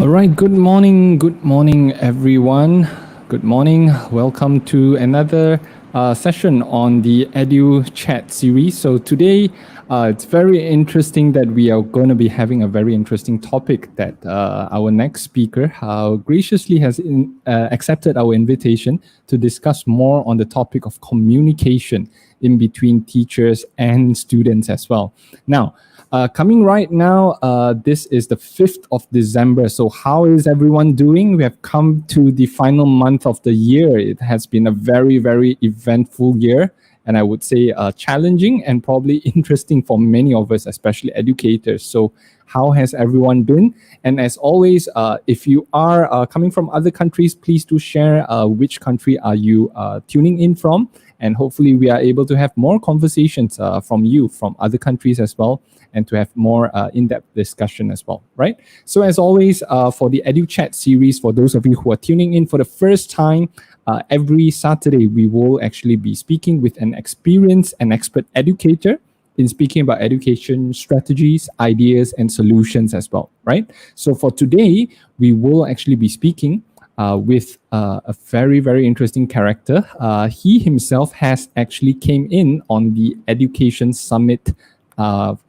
All right, good morning, everyone. Good morning. Welcome to another session on the EduChat series. So today, it's very interesting that we are going to be having a very interesting topic that our next speaker graciously has accepted our invitation to discuss more on the topic of communication in between teachers and students as well. Now, coming right now, this is the 5th of December. So how is everyone doing? We have come to the final month of the year. It has been a very, very eventful year. And I would say challenging and probably interesting for many of us, especially educators. So how has everyone been? And as always, if you are coming from other countries, please do share which country are you tuning in from. And hopefully we are able to have more conversations from you from other countries as well, and to have more in-depth discussion as well, right? So as always, for the EduChat series, for those of you who are tuning in for the first time, every Saturday, we will actually be speaking with an experienced and expert educator in speaking about education strategies, ideas, and solutions as well, right? So for today, we will actually be speaking with a very, very interesting character. He himself has actually came in on the Education Summit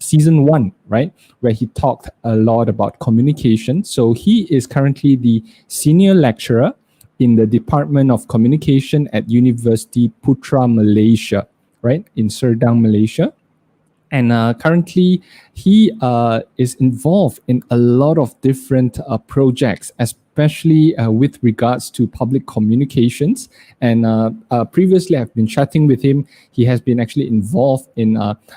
season 1, right, where he talked a lot about communication. So he is currently the senior lecturer in the Department of Communication at Universiti Putra, Malaysia, right, in Serdang, Malaysia. And currently, he is involved in a lot of different projects, especially with regards to public communications. And previously, I've been chatting with him. He has been actually involved in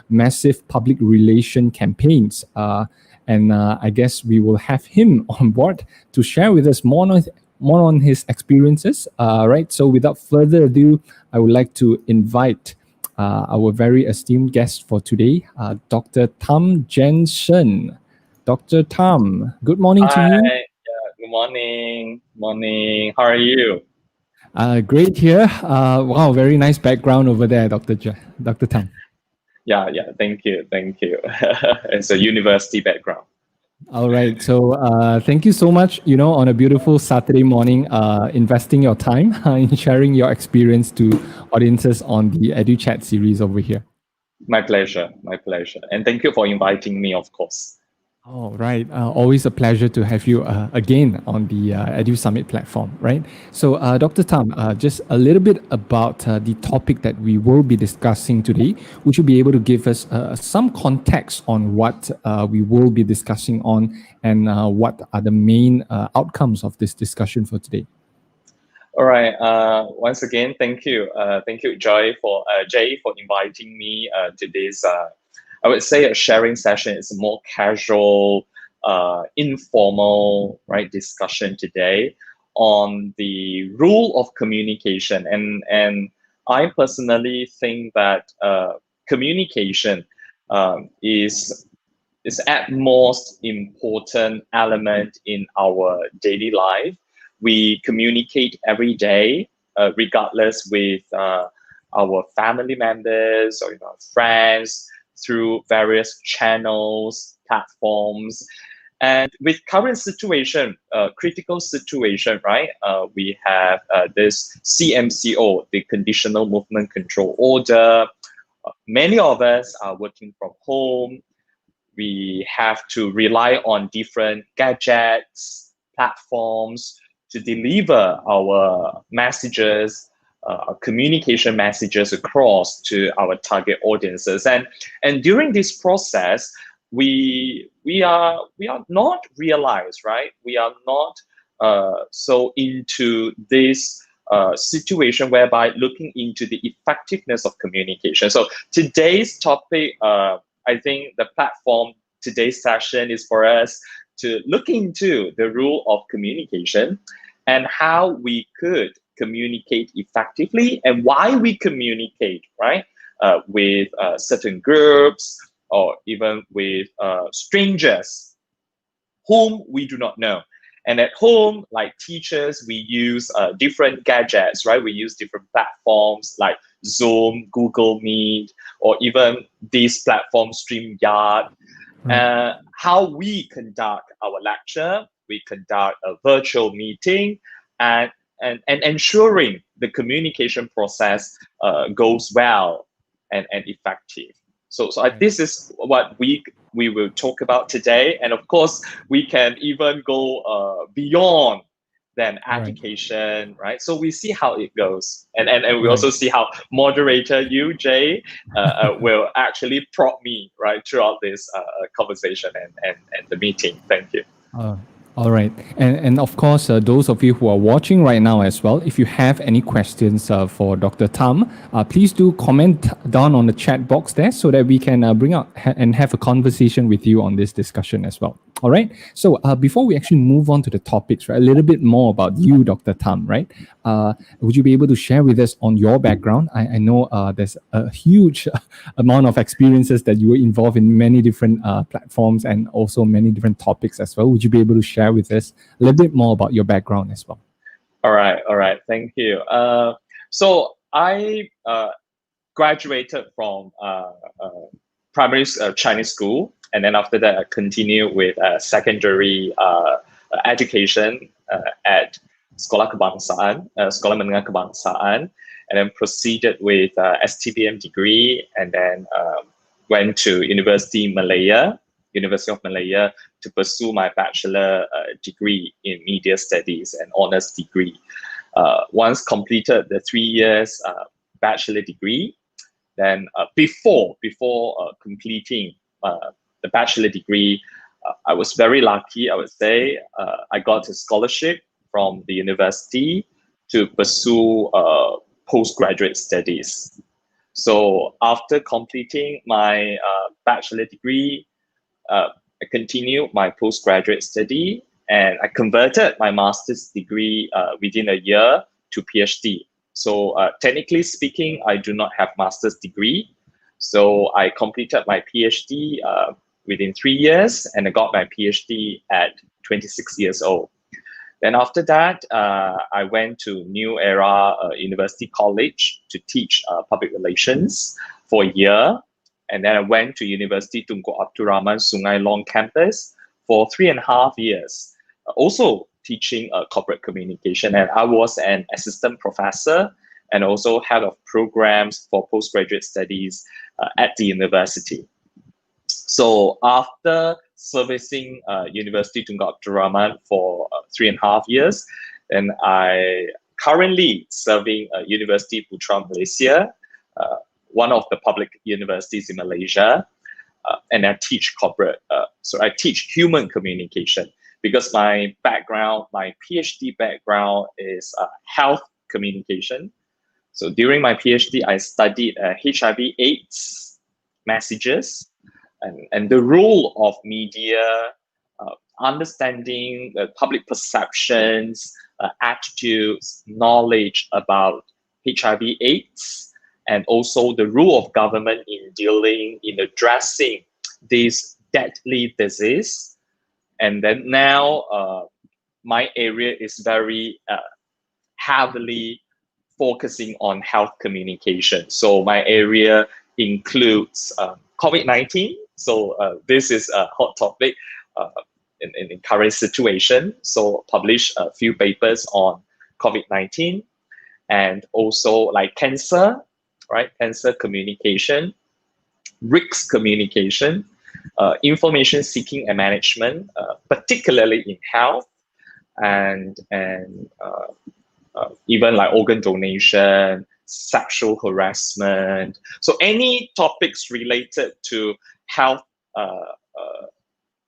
massive public relation campaigns. And I guess we will have him on board to share with us more on his experiences. Right. So without further ado, I would like to invite our very esteemed guest for today, Dr. Tham Jen Sern. Dr. Tham, good morning to Hi, you. good morning. Morning. How are you? Great here. Wow, very nice background over there, Dr. Tham. Yeah. Thank you. It's a university background. All right. So thank you so much, on a beautiful Saturday morning, investing your time in sharing your experience to audiences on the EduChat series over here. My pleasure. And thank you for inviting me, of course. All right. Always a pleasure to have you again on the Edu Summit platform, right? So, Dr. Tham, just a little bit about the topic that we will be discussing today. Would you be able to give us some context on what we will be discussing on, and what are the main outcomes of this discussion for today? All right. Once again, thank you. Thank you, Jay, for inviting me to this. I would say a sharing session is a more casual, informal, right, discussion today on the rule of communication. And I personally think that communication is at most important element in our daily life. We communicate every day, regardless with our family members or friends, through various channels, platforms. And with current situation, critical situation, right? We have this CMCO, the Conditional Movement Control Order. Many of us are working from home. We have to rely on different gadgets, platforms to deliver our messages, communication messages across to our target audiences. And during this process, we are not realized, right? We are not so into this situation whereby looking into the effectiveness of communication. So today's topic, I think the platform today's session is for us to look into the rule of communication and how we could communicate effectively and why we communicate, right, with certain groups or even with strangers whom we do not know. And at home, like teachers, we use different gadgets, right? We use different platforms like Zoom, Google Meet, or even this platform, StreamYard. How we conduct our lecture, we conduct a virtual meeting, and ensuring the communication process goes well and effective. So this is what we will talk about today, and of course we can even go beyond than education, right? So we see how it goes, and we also see how moderator you, Jay, will actually prompt me right throughout this conversation and the meeting. Thank you. All right. And of course, those of you who are watching right now as well, if you have any questions for Dr. Tham, please do comment down on the chat box there so that we can bring out and have a conversation with you on this discussion as well. All right. So before we actually move on to the topics, right, a little bit more about you, Dr. Tham, right? Would you be able to share with us on your background? I know there's a huge amount of experiences that you were involved in many different platforms and also many different topics as well. Would you be able to share with us a little bit more about your background as well? All right. Thank you. So I graduated from primary Chinese school, and then after that I continued with secondary education at Sekolah Kebangsaan, Sekolah Menengah Kebangsaan, and then proceeded with STBM degree, and then went to University of Malaya to pursue my bachelor degree in media studies and honors degree. Once completed the 3 years bachelor degree, then before completing the bachelor degree, I was very lucky, I would say. I got a scholarship from the university to pursue postgraduate studies. So after completing my bachelor degree, I continued my postgraduate study, and I converted my master's degree within a year to PhD. So technically speaking, I do not have master's degree. So I completed my PhD within 3 years, and I got my PhD at 26 years old. Then after that, I went to New Era University College to teach public relations for a year. And then I went to University Tunku Abdul Rahman Sungai Long campus for 3.5 years, also teaching corporate communication. And I was an assistant professor and also head of programs for postgraduate studies at the university. So after servicing University Tunku Abdul Rahman for 3.5 years, then I currently serving Universiti Putra, Malaysia, one of the public universities in Malaysia, and I teach so I teach human communication, because my background, my PhD background is health communication. So during my PhD, I studied HIV/AIDS messages and the role of media, understanding the public perceptions, attitudes, knowledge about HIV/AIDS, and also the role of government in addressing this deadly disease. And then now my area is very heavily focusing on health communication. So my area includes COVID-19. So this is a hot topic in current situation. So publish a few papers on COVID-19, and also like cancer, right? Cancer communication, risk communication, information seeking and management, particularly in health, and even like organ donation, sexual harassment. So any topics related to health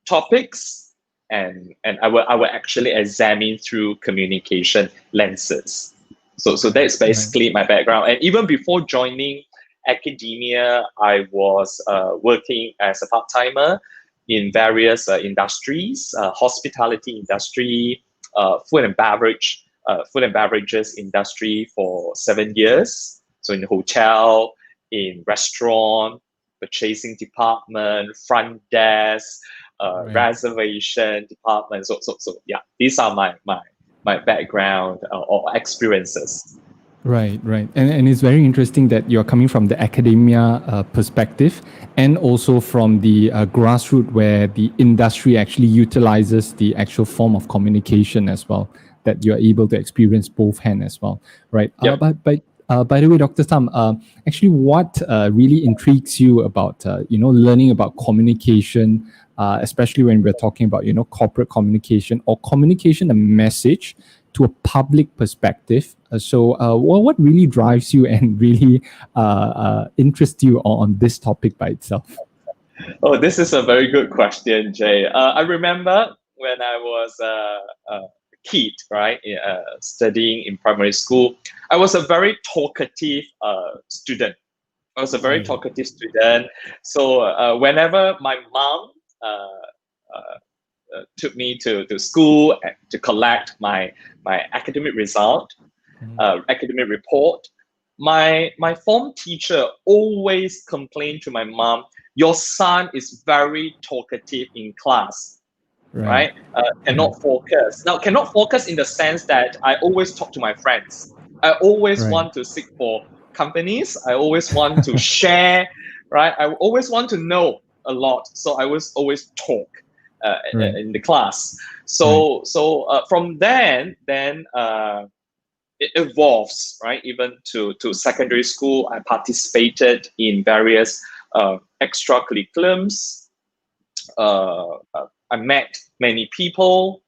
topics, and I will actually examine through communication lenses. So that's basically my background. And even before joining academia, I was working as a part-timer in various industries, hospitality industry, food and beverages industry for 7 years. So in hotel, in restaurant, purchasing department, front desk, reservation department. So yeah, these are my background or experiences. Right, right. And it's very interesting that you're coming from the academia perspective and also from the grassroots where the industry actually utilizes the actual form of communication as well, that you're able to experience both hand as well, right? Yep. But by the way, Dr. Tam, actually what really intrigues you about, learning about communication, especially when we're talking about, corporate communication or communication, a message to a public perspective. What really drives you and really interests you on this topic by itself? Oh, this is a very good question, Jay. I remember when I was a kid, right, studying in primary school, I was a very talkative student. I was a very Right, talkative student. So whenever my mom took me to school to collect my academic result, academic report, my form teacher always complained to my mom, "Your son is very talkative in class, right, right? Cannot focus." Now, cannot focus in the sense that I always talk to my friends. I always right, want to seek for companies. I always want to share, right? I always want to know a lot. So I was always talk right, in the class. right, So from then it evolves, right? Even to secondary school, I participated in various extracurriculums. I met many people,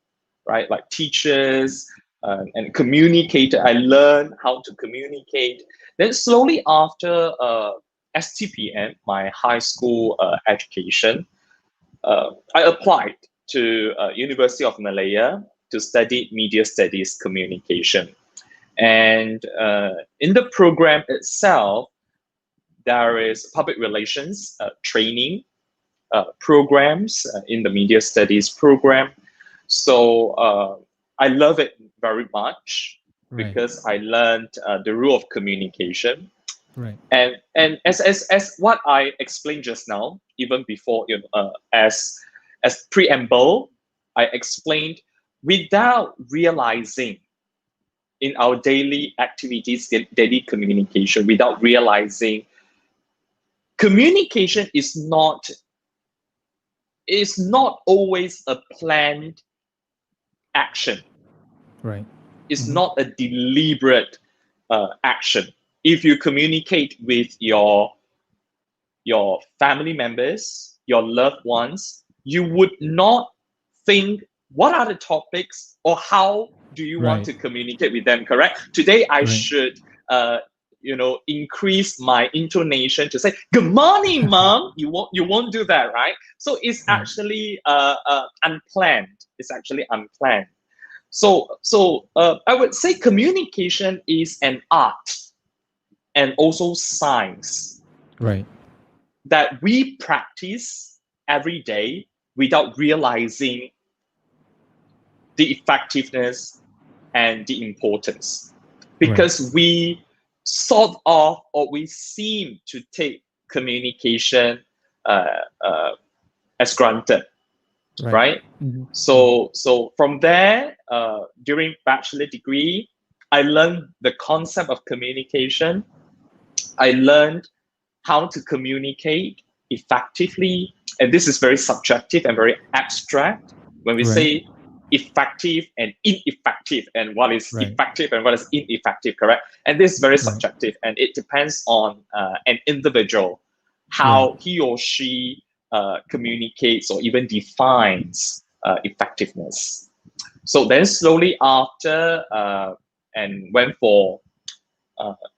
right? Like teachers and communicated. I learned how to communicate. Then slowly after STPM, my high school education, I applied to University of Malaya to study media studies communication. And in the program itself, there is public relations training programs in the media studies program. So I love it very much right, because I learned the rule of communication. right, And as what I explained just now, even before as preamble, I explained without realizing in our daily activities, daily communication, without realizing communication is not always a planned action. right. It's Mm-hmm. not a deliberate action. If you communicate with your family members, your loved ones, you would not think what are the topics or how do you want Right, to communicate with them, correct? Today, I right, should, increase my intonation to say, "Good morning, mom." You won't do that, right? So it's right, actually unplanned. It's actually unplanned. So I would say communication is an art and also science right, that we practice every day without realizing the effectiveness and the importance right, because we sort of or we seem to take communication uh, uh, as granted, right. right? Mm-hmm. Mm-hmm. So from there, during bachelor degree, I learned the concept of communication. I learned how to communicate effectively. And this is very subjective and very abstract. When we Right, say effective and ineffective, and what is right, effective and what is ineffective, correct? And this is very right, subjective, and it depends on an individual, right, how he or she communicates or even defines effectiveness. So then slowly after and went for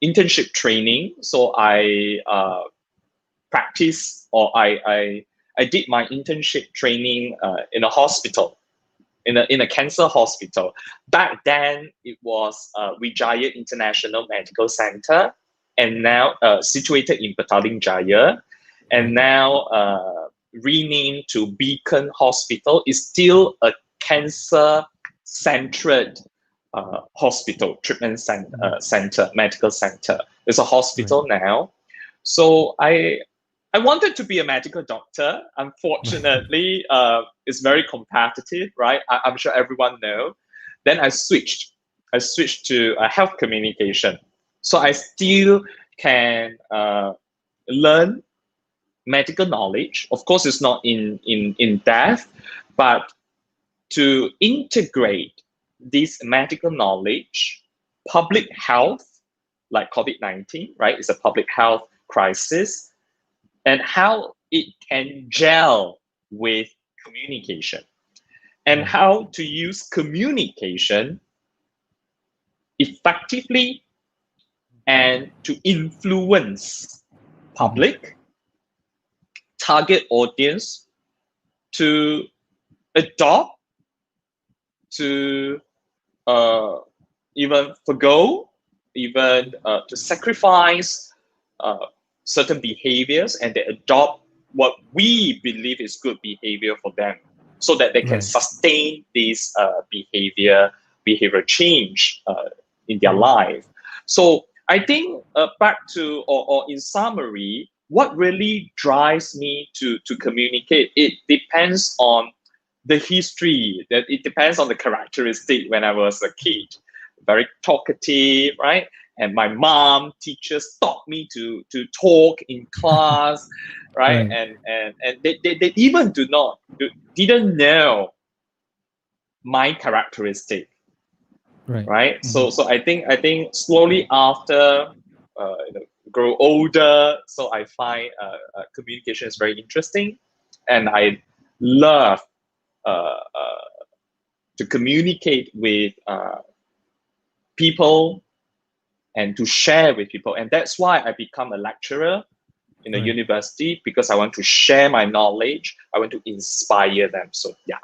internship training. So I practice or I did my internship training in a hospital, in a cancer hospital. Back then, it was Wijaya International Medical Center, and now situated in Petaling Jaya, and right, now renamed to Beacon Hospital. Is still a cancer-centered hospital, treatment center, medical center. It's a right, hospital now. So I wanted to be a medical doctor. right, Unfortunately, it's very competitive, right? I'm sure everyone know. Then I switched. I switched to health communication. So I still can learn medical knowledge. Of course, it's not in depth, but to integrate this medical knowledge, public health, like COVID-19, right? It's a public health crisis, and how it can gel with communication, and how to use communication effectively and to influence public, target audience, to adopt, to even forgo, even to sacrifice certain behaviors, and they adopt what we believe is good behavior for them, so that they can sustain this behavior change in their life. So I think back to, or in summary, what really drives me to communicate, it depends on the history, that it depends on the characteristic. When I was a kid, very talkative, right? And my mom, teachers taught me to talk in class, right? And they even didn't know my characteristic, right? So I think slowly after grow older, so I find communication is very interesting, and I love to communicate with people and to share with people. And that's why I become a lecturer in a university, because I want to share my knowledge. I want to inspire them. So yeah.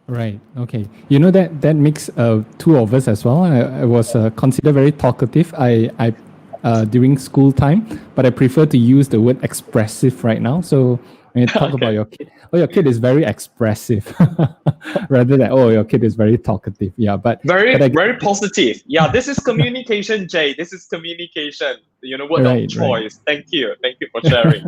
Right. Okay. You know, that makes two of us as well. I was considered very talkative. I during school time, but I prefer to use the word expressive right now. So when you talk about your kid, your kid is very expressive, rather than your kid is very talkative. Yeah, but very positive. Yeah, this is communication, Jay. This is communication. Word of choice. Thank you for sharing.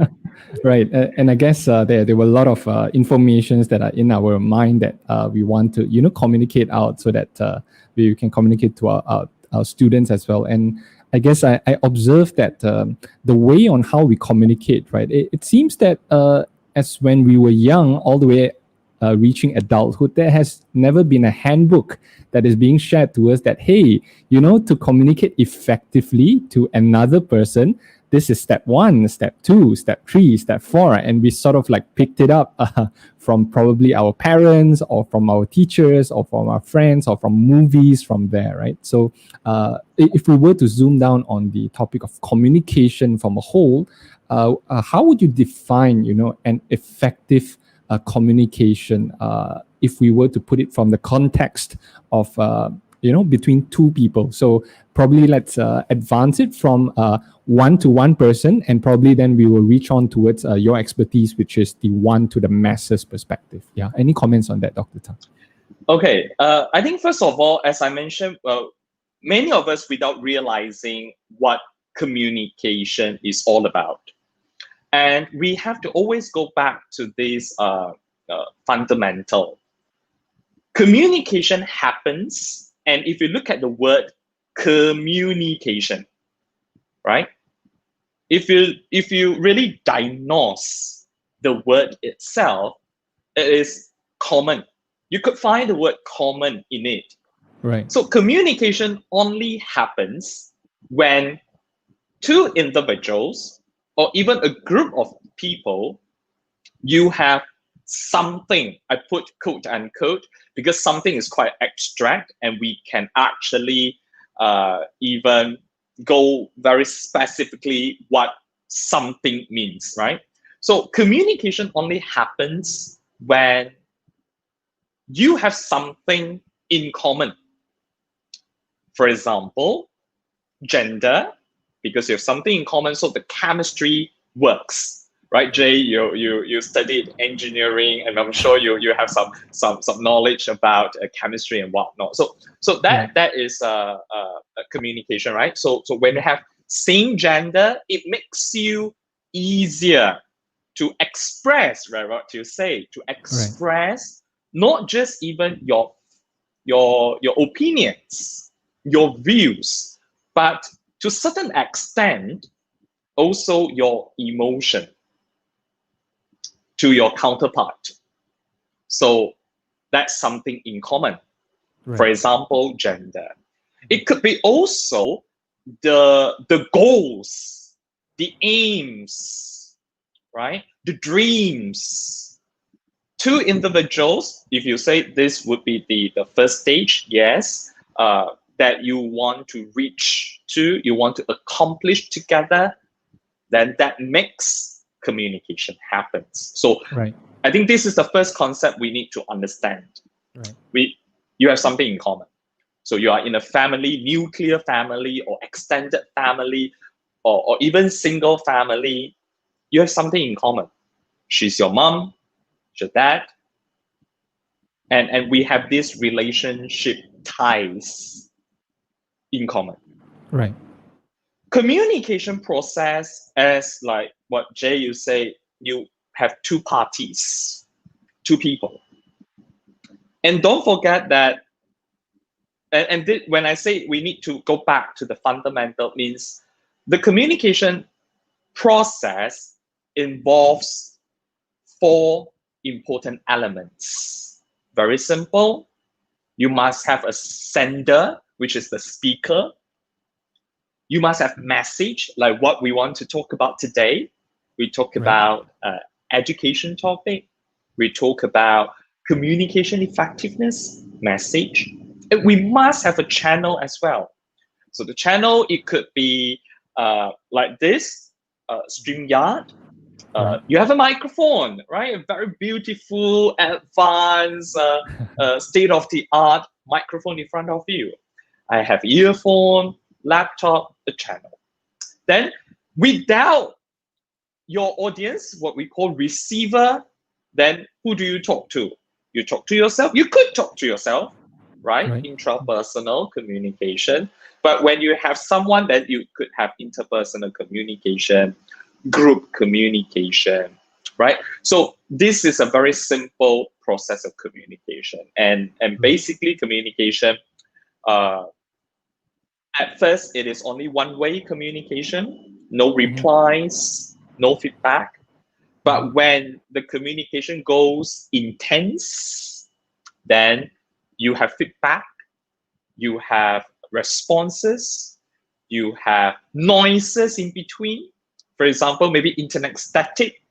Right, and I guess there were a lot of informations that are in our mind that we want to communicate out, so that we can communicate to our students as well. And I guess I observed that the way on how we communicate, right? It seems that as when we were young, all the way reaching adulthood, there has never been a handbook that is being shared to us that, hey, to communicate effectively to another person, this is step 1, step 2, step 3, step 4, and we sort of like picked it up from probably our parents, or from our teachers, or from our friends, or from movies from there, right? So if we were to zoom down on the topic of communication from a whole, how would you define, an effective communication, if we were to put it from the context of between two people? So probably let's advance it from one to one person, and probably then we will reach on towards your expertise, which is the one to the masses perspective. Yeah, any comments on that, Dr. Tan? Okay, I think first of all, as I mentioned, many of us, without realizing what communication is all about, and we have to always go back to this fundamental. Communication happens, and if you look at the word communication, right? If you really diagnose the word itself, it is common. You could find the word common in it. Right. So communication only happens when two individuals, or even a group of people, you have something, I put quote unquote, because something is quite abstract, and we can actually even go very specifically what something means, right? So communication only happens when you have something in common. For example, gender, because you have something in common, so the chemistry works, right? Jay, you studied engineering, and I'm sure you have some knowledge about chemistry and whatnot. So that is communication, right? So when you have same gender, it makes you easier to express, right? What you say, to express not just even your opinions, your views, but to certain extent, also your emotion to your counterpart. So that's something in common. Right. For example, gender. It could be also the goals, the aims, right? The dreams. Two individuals, if you say this would be the first stage, yes, that you want to reach to, you want to accomplish together, then that makes communication happens. So Right. I think this is the first concept we need to understand. Right. You have something in common. So you are in a family, nuclear family or extended family, or even single family, you have something in common. She's your mom, your dad, and we have these relationship ties in common. Right. Communication process, as like what Jay you say, you have two parties, two people. And don't forget that, when I say we need to go back to the fundamental, means the communication process involves four important elements. Very simple. You must have a sender, which is the speaker. You must have message, like what we want to talk about today. We talk about education topic. We talk about communication effectiveness, message. And we must have a channel as well. So the channel, it could be like this, StreamYard. You have a microphone, right? A very beautiful, advanced, state-of-the-art microphone in front of you. I have earphone, laptop, a channel. Then without your audience, what we call receiver, then who do you talk to? You talk to yourself. You could talk to yourself, right? Intrapersonal communication. But when you have someone, then you could have interpersonal communication, group communication, right? So this is a very simple process of communication. And basically communication, at first, it is only one-way communication, no replies, no feedback. But when the communication goes intense, then you have feedback, you have responses, you have noises in between. For example, maybe internet static.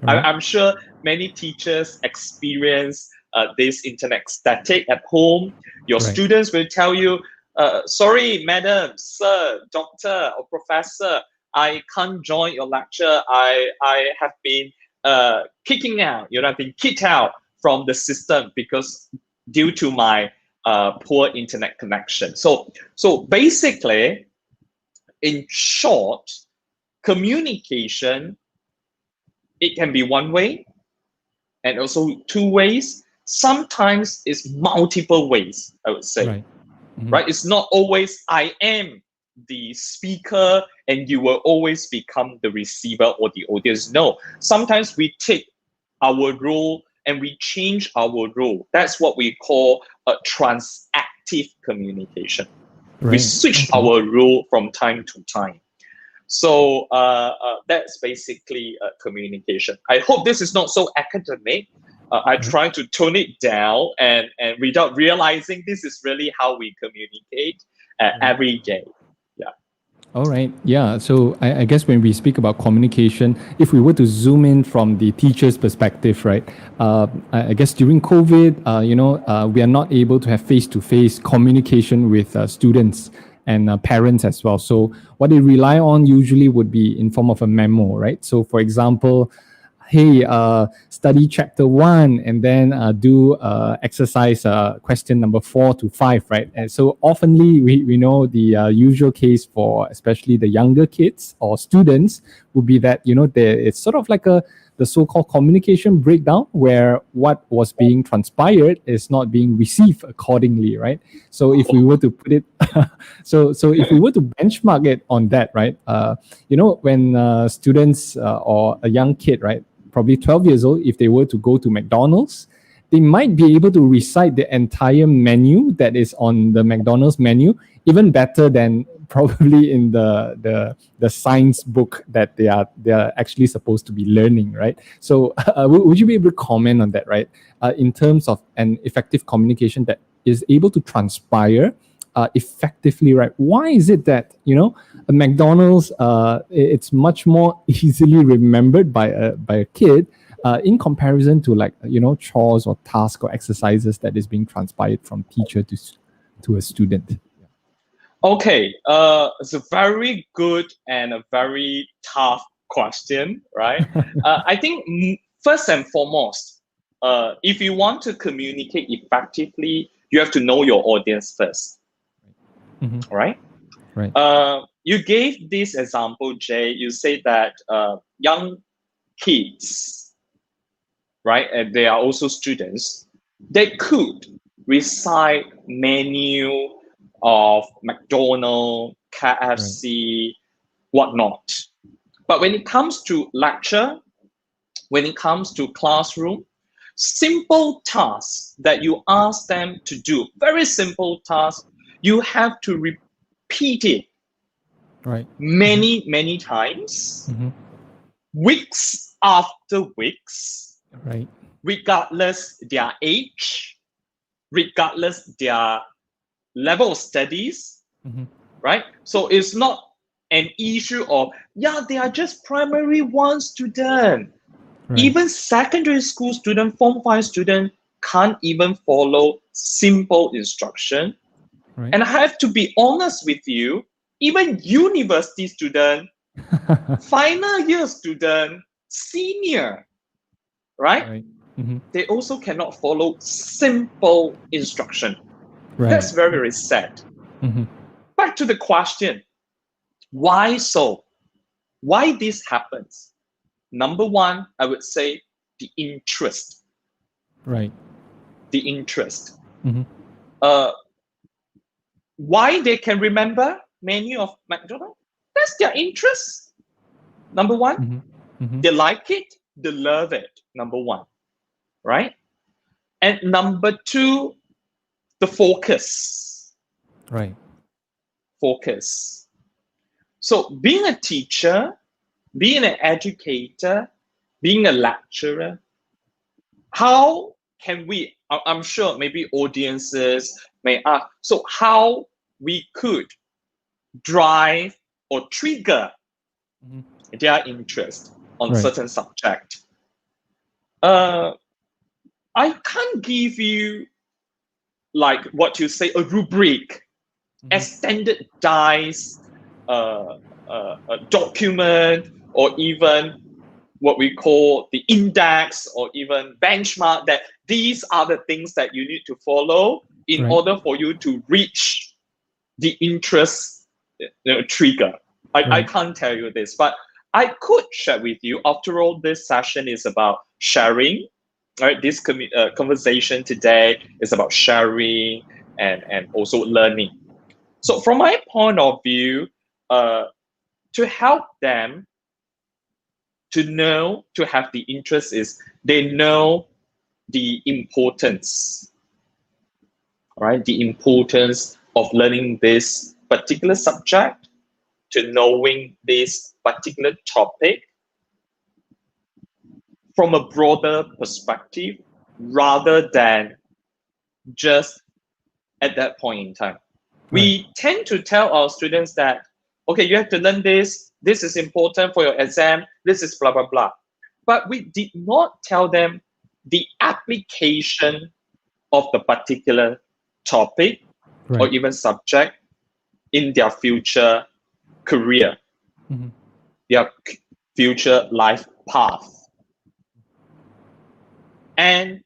I'm sure many teachers experience this internet static at home. Your students will tell you, sorry, madam, sir, doctor, or professor, I can't join your lecture. I have been kicking out, I've been kicked out from the system because due to my poor internet connection. So basically, in short, communication, it can be one way and also two ways. Sometimes it's multiple ways, I would say. Right? It's not always I am the speaker and you will always become the receiver or the audience. No, sometimes we take our role and we change our role. That's what we call a transactive communication. We switch our role from time to time. So that's basically communication. I hope this is not so academic. I try to tone it down and without realizing this is really how we communicate every day. Yeah. All right. Yeah. So I guess when we speak about communication, if we were to zoom in from the teacher's perspective, right? I guess during COVID, we are not able to have face-to-face communication with students and parents as well. So what they rely on usually would be in form of a memo, right? So for example, hey, study chapter 1 and then do exercise question number 4 to 5, right? And so oftenly we know the usual case for especially the younger kids or students would be that, it's sort of like the so-called communication breakdown where what was being transpired is not being received accordingly, right? So if we were to put it, so if we were to benchmark it on that, right? When students or a young kid, right, probably 12 years old, if they were to go to McDonald's, they might be able to recite the entire menu that is on the McDonald's menu even better than probably in the science book that they are actually supposed to be learning, right? So would you be able to comment on that, right? In terms of an effective communication that is able to transpire effectively, right? Why is it that a McDonald's it's much more easily remembered by a kid in comparison to like chores or tasks or exercises that is being transpired from teacher to a student? Okay, it's a very good and a very tough question, right? I think first and foremost, if you want to communicate effectively, you have to know your audience first, right? Right. You gave this example, Jay. You say that young kids, right, and they are also students, they could recite menu of McDonald's, KFC, whatnot. But when it comes to lecture, when it comes to classroom, simple tasks that you ask them to do, very simple tasks, you have to repeat it many times, weeks after weeks, right, regardless their age, regardless their level of studies, right? So it's not an issue of, they are just primary one student. Right. Even secondary school student, Form 5 student can't even follow simple instruction. Right. And I have to be honest with you, even university student, final year student, senior, right? They also cannot follow simple instruction. Right. That's very, very sad. Back to the question, why so? Why this happens? Number one, I would say the interest. Right. The interest. Why they can remember menu of McDonald's? That's their interest. Number one, they like it, they love it. Number one, right? And number two, the focus. Right. Focus. So being a teacher, being an educator, being a lecturer, how can we, I'm sure maybe audiences may ask, so how we could drive or trigger their interest on certain subject? I can't give you, like what you say, a rubric, a standardized a document, or even what we call the index or even benchmark, that these are the things that you need to follow in order for you to reach the interest trigger. I can't tell you this, but I could share with you. After all, this session is about sharing. Right? This conversation today is about sharing and also learning. So from my point of view, to help them to know, to have the interest, is they know the importance, right? The importance of learning this particular subject, to knowing this particular topic from a broader perspective, rather than just at that point in time. We tend to tell our students that, okay, you have to learn this, this is important for your exam, this is blah, blah, blah. But we did not tell them the application of the particular topic or even subject in their future career, their future life path. And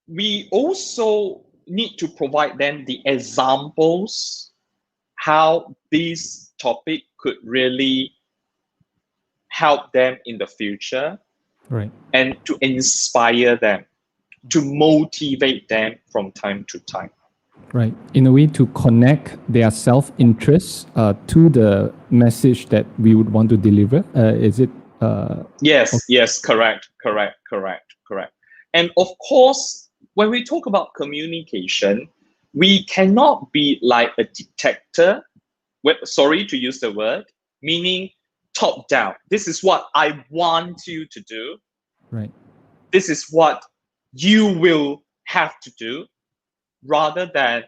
we also need to provide them the examples how this topic could really help them in the future, and to inspire them, to motivate them from time to time. Right. In a way, to connect their self-interest to the message that we would want to deliver. Is it? Yes, okay. Yes, correct. And of course, when we talk about communication, we cannot be like a detector sorry to use the word, meaning top down. This is what I want you to do. Right. This is what you will have to do, rather than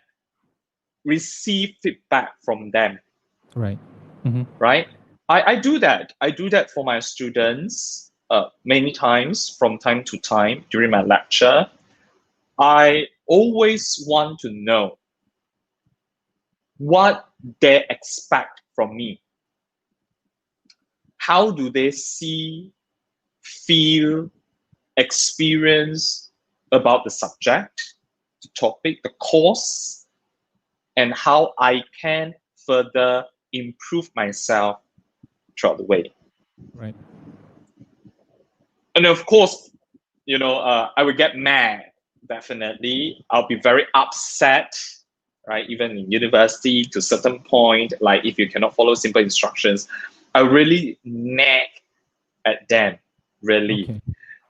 receive feedback from them. Right. Mm-hmm. Right? I do that. I do that for my students many times, from time to time during my lecture. I always want to know what they expect from me. How do they see, feel, experience about the subject, the topic, the course, and how I can further improve myself throughout the way. Right. And of course, I would get mad. Definitely, I'll be very upset, right? Even in university, to a certain point, like if you cannot follow simple instructions, I really nag at them, really. Okay.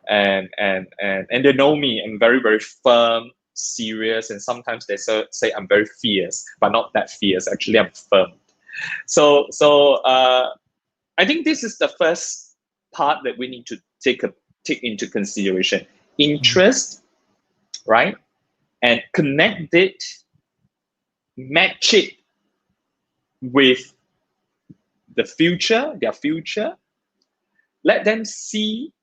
And they know me. I'm very, very firm, serious, and sometimes they say I'm very fierce, but not that fierce. Actually, I'm firm. So I think this is the first part that we need to take into consideration. Interest, right? And connect it, match it with their future. Let them see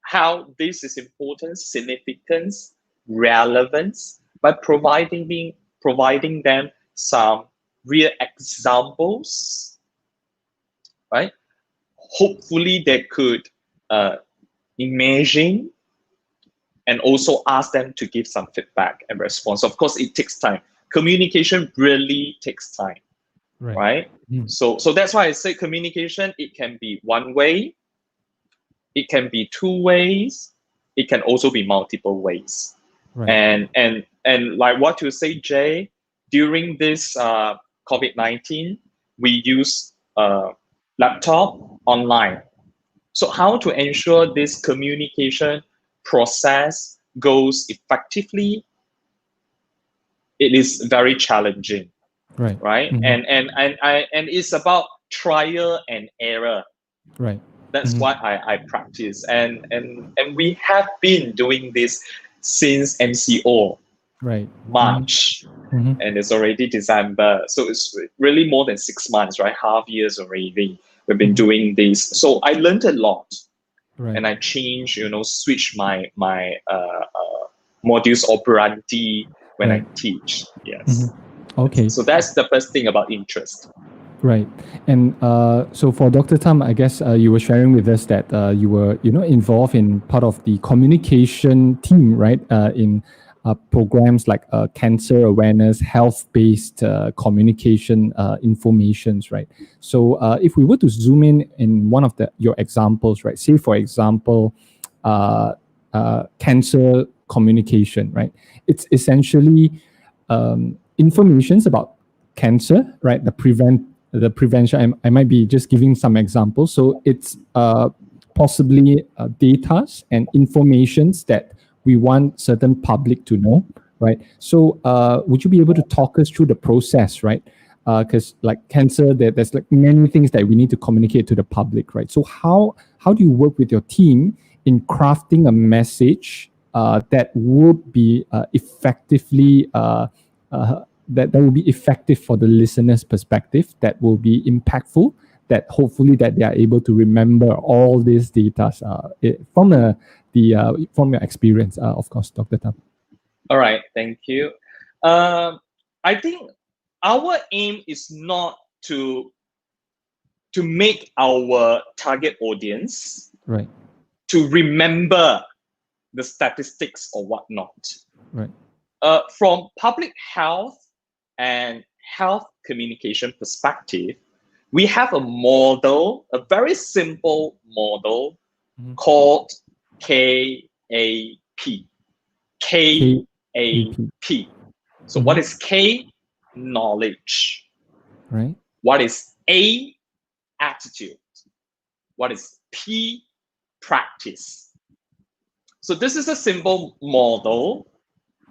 how this is important, significance, relevance, by providing them some real examples, right? Hopefully they could imagine, and also ask them to give some feedback and response. Of course, it takes time. Communication really takes time, right? So that's why I say communication, it can be one way, it can be two ways, it can also be multiple ways. Right. And like what you say, Jay, during this COVID-19, we use laptop online. So how to ensure this communication process goes effectively? It is very challenging, Right. right? Mm-hmm. And it's about trial and error. Right. That's what I practice, and we have been doing this since MCO, Right. March, and it's already December, so it's really more than 6 months, right? Half years already. We've been doing this, so I learned a lot. Right. And I changed, switch my modus operandi when I teach. Yes. Okay. So that's the first thing about interest. Right. And so for Dr. Tham, I guess you were sharing with us that you were, involved in part of the communication team, right? In programs like cancer awareness, health-based communication informations, right? So if we were to zoom in one of your examples, right? Say, for example, cancer communication, right? It's essentially informations about cancer, right? The prevention. I might be just giving some examples. So it's possibly data and informations that we want certain public to know, right? So would you be able to talk us through the process, right? Because like cancer, there's like many things that we need to communicate to the public, right? So how do you work with your team in crafting a message that would be effectively that will be effective for the listener's perspective, that will be impactful, that hopefully that they are able to remember all these data from your experience, of course, Dr. Tham. All right, thank you. I think our aim is not to make our target audience right to remember the statistics or whatnot. Right. From public health and health communication perspective, we have a model, a very simple model called KAP. KAP. So what is K? Knowledge. Right. What is A? Attitude. What is P? Practice. So this is a simple model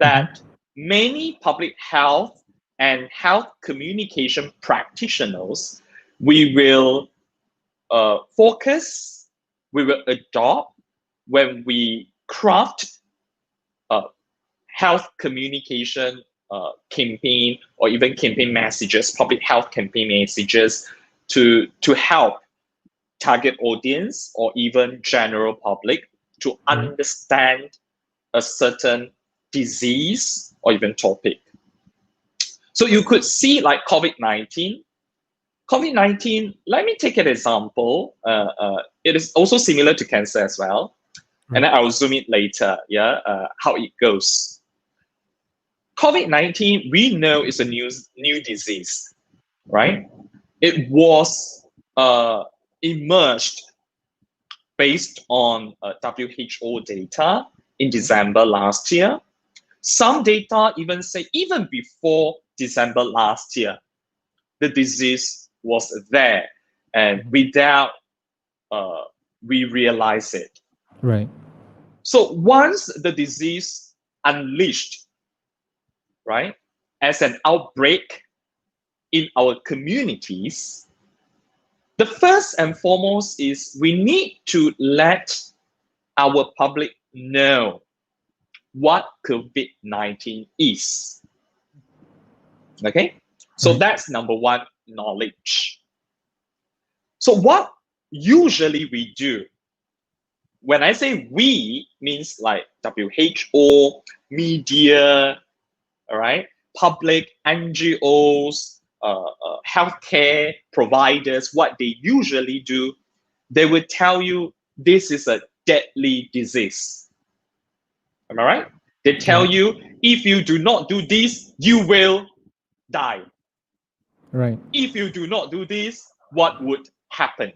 that many public health and health communication practitioners, we will focus, we will adopt when we craft health communication campaign or even campaign messages, public health campaign messages to help target audience or even general public to understand a certain disease or even topic. So you could see like COVID-19. COVID-19, let me take an example. It is also similar to cancer as well. And then I'll zoom in later, how it goes. COVID-19, we know is a new disease, right? It was emerged based on WHO data in December last year. Some data even say even before December last year, the disease was there, and without we realize it. Right. So once the disease unleashed, right, as an outbreak in our communities, the first and foremost is we need to let our public know what COVID-19 is. Okay? So that's number one, knowledge. So what usually we do, when I say we, means like WHO, media, all right, public, NGOs, healthcare providers, what they usually do, they will tell you this is a deadly disease. Am I right? They tell you if you do not do this, you will die. Right. If you do not do this, what would happen?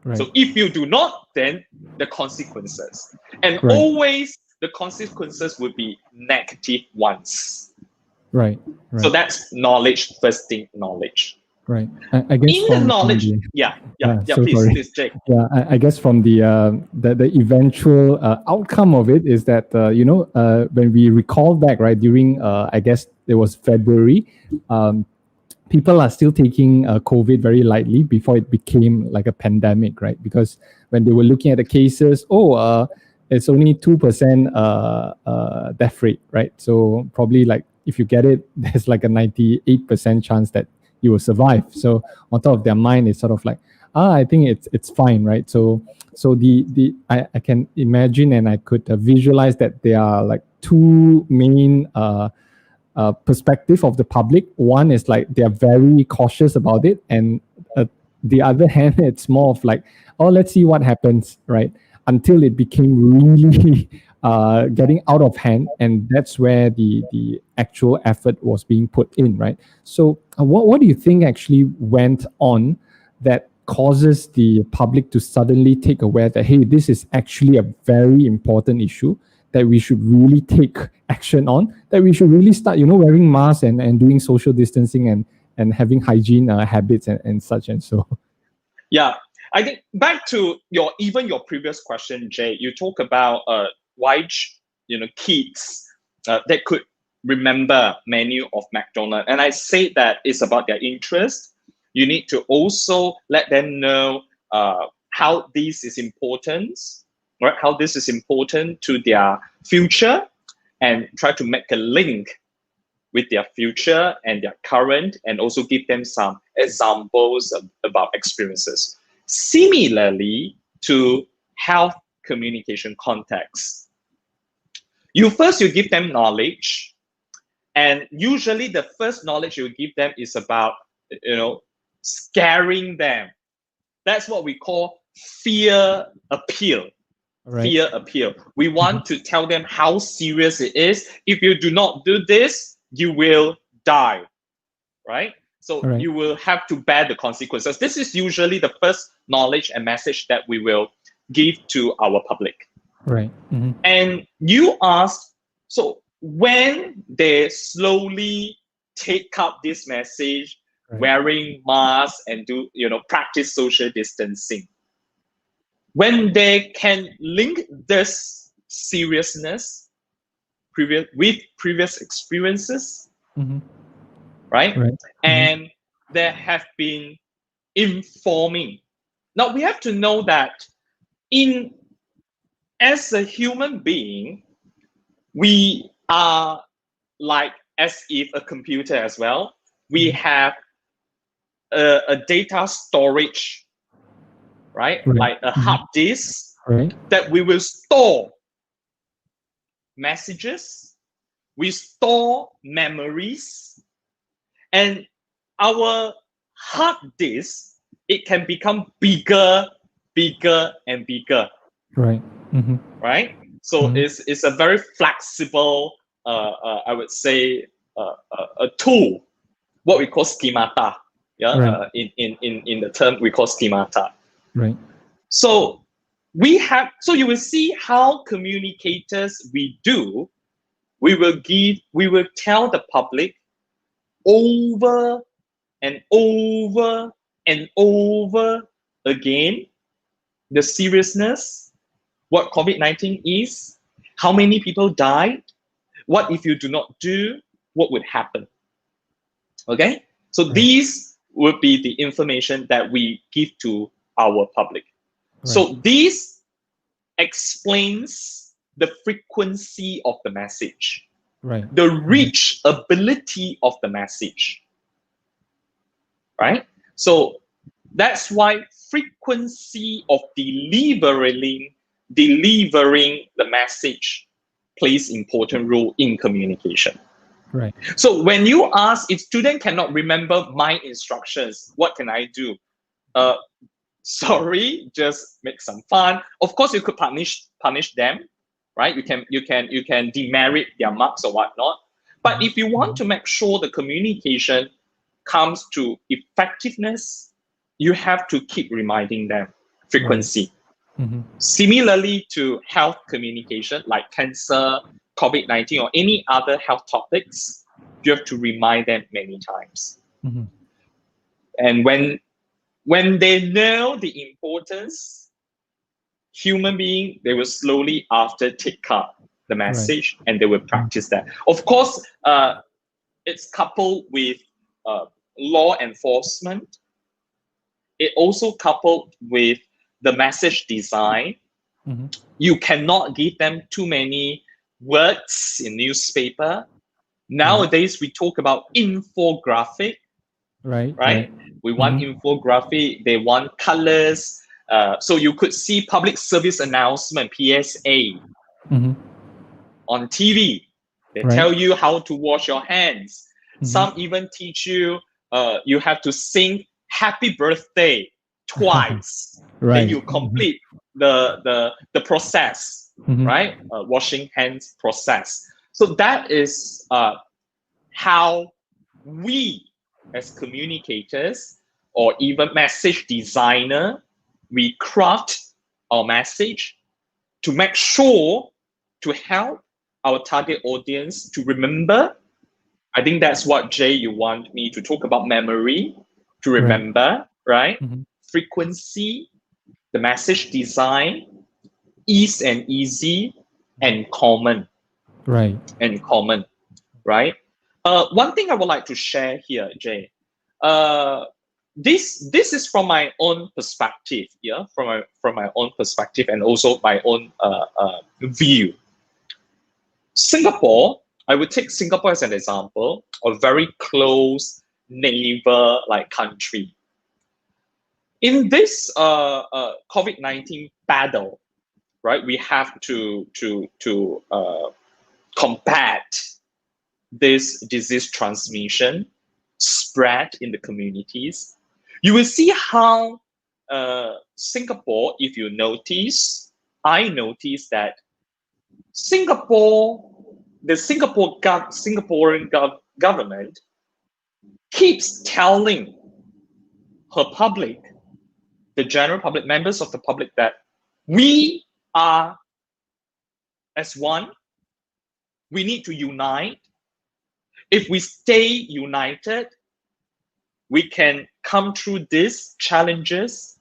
Right. So if you do not, then the consequences. And always the consequences would be negative ones. Right. So that's knowledge, first thing, knowledge. Right. I guess in the knowledge, please, Jay. Yeah, I guess from the eventual outcome of it is that when we recall back, right, during I guess it was February, people are still taking COVID very lightly before it became like a pandemic, right? Because when they were looking at the cases, it's only 2% death rate, right? So probably like if you get it, there's like a 98% chance that you will survive. So on top of their mind, it's sort of like, I think it's fine, right? So I can imagine and I could visualize that there are like two main perspective of the public. One is like they're very cautious about it, and the other hand, it's more of like, let's see what happens, right? Until it became really getting out of hand, and that's where the actual effort was being put in, right? So what do you think actually went on that causes the public to suddenly take aware that, hey, this is actually a very important issue that we should really take action on, that we should really start, wearing masks and doing social distancing and having hygiene habits and such and so. Yeah, I think back to your previous question, Jay, you talk about why kids that could remember menu of McDonald's, and I say that it's about their interest. You need to also let them know how this is important, right? How this is important to their future, and try to make a link with their future and their current, and also give them some examples about experiences. Similarly to health communication context, you give them knowledge, and usually the first knowledge you give them is about scaring them. That's what we call fear appeal. Right. Fear appeal. We want to tell them how serious it is. If you do not do this, you will die, right? So you will have to bear the consequences. This is usually the first knowledge and message that we will give to our public. Right. Mm-hmm. And you asked, so when they slowly take up this message, wearing masks and do practice social distancing, when they can link this seriousness with previous experiences, right? Right. And there have been informing. Now we have to know that as a human being, we are like as if a computer as well. We have a data storage, right? Like a hard disk Right. that we will store messages, we store memories, and our hard disk, it can become bigger, bigger, and bigger, Right. right? So it's a very flexible, I would say, a tool, what we call schemata. Yeah, Right. in the term we call schemata. Right. So you will see how communicators we will tell the public over and over and over again the seriousness, what COVID-19 is, how many people died, what if you do not do, what would happen. Okay? So these would be the information that we give to our public. So this explains the frequency of the message, the reachability of the message, right? So that's why frequency of delivering the message plays important role in communication. Right. So when you ask if student cannot remember my instructions, what can I do? Sorry, just make some fun. Of course, you could punish them, right? You can demerit their marks or whatnot. But if you want to make sure the communication comes to effectiveness, you have to keep reminding them frequency. Similarly to health communication, like cancer, COVID-19, or any other health topics, you have to remind them many times. And when they know the importance, human being, they will slowly after take up the message and they will practice that. Of course, it's coupled with law enforcement. It also coupled with the message design. You cannot give them too many words in newspaper. Nowadays, we talk about infographic. Right? We want infographic. They want colors. So you could see public service announcement, PSA, on TV. They tell you how to wash your hands. Some even teach you you have to sing happy birthday twice. Then you complete the process, right? Washing hands process. So that is how we as communicators or even message designer, we craft our message to make sure to help our target audience to remember. I think that's what, Jay, you want me to talk about memory, to remember, right? Frequency, the message design, ease and easy, and common. And common, right? One thing I would like to share here, Jay. This is from my own perspective, yeah, from my own perspective and also my own view. Singapore, I would take Singapore as an example, a very close neighbor-like country. In this COVID-19 battle, right, we have to combat this disease transmission spread in the communities. You will see how Singapore, if you notice, I noticed that the Singaporean government keeps telling her public, the general public, members of the public, that we are as one. We need to unite. If we stay united, we can come through these challenges.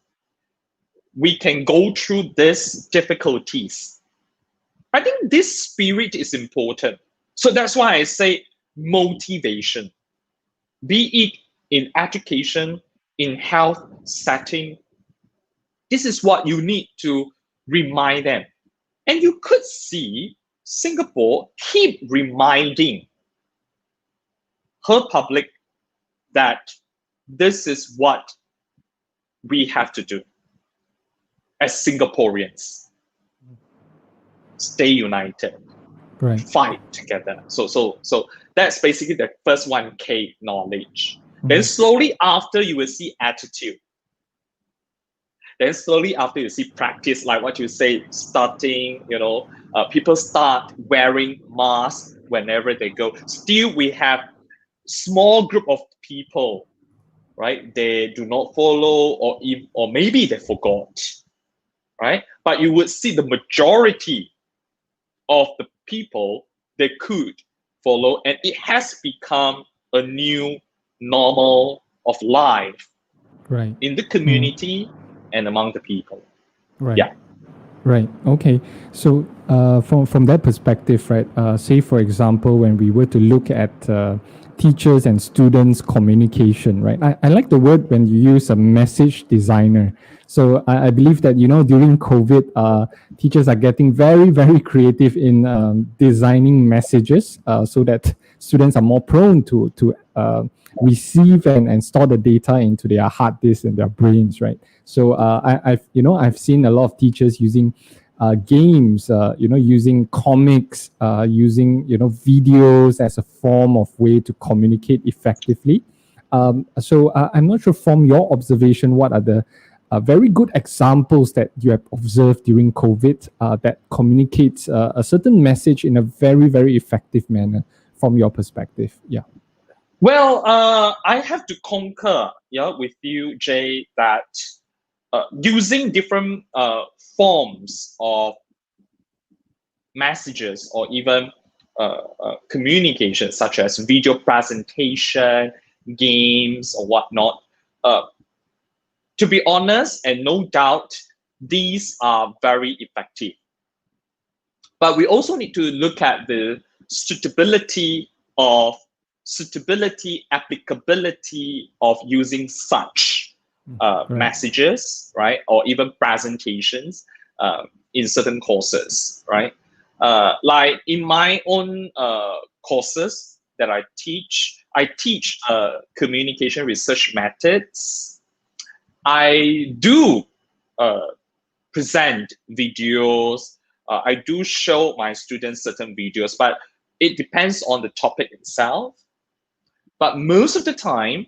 We can go through these difficulties. I think this spirit is important. So that's why I say motivation. be it in education, in health setting. This is what you need to remind them. And you could see Singapore keep reminding her public that this is what we have to do as Singaporeans. Stay united, Right. fight together. So that's basically the first 1K knowledge. Then slowly after you will see attitude. Then slowly after you see practice, like what you say, starting, people start wearing masks whenever they go. Still, we have small group of people, right? They do not follow, or maybe they forgot, right? But you would see the majority of the people they could follow, and it has become a new normal of life Right. in the community and among the people. Right. Yeah. Right. Okay. So from that perspective, right? Say for example, when we were to look at teachers and students communication, right? I like the word when you use a message designer. So I believe that during COVID, teachers are getting very very creative in designing messages so that students are more prone to receive and store the data into their hard disks and their brains, right? So I've seen a lot of teachers using games, using comics, using videos as a form of way to communicate effectively. So I'm not sure from your observation what are the very good examples that you have observed during COVID that communicates a certain message in a very very effective manner from your perspective. Yeah. Well, I have to concur, with you, Jay, that using different forms of messages or even communication, such as video presentation, games, or whatnot. To be honest, and no doubt, these are very effective. But we also need to look at the applicability of using such messages, right, or even presentations in certain courses, right? Like in my own courses that I teach communication research methods. I do present videos. I do show my students certain videos, but it depends on the topic itself. But most of the time,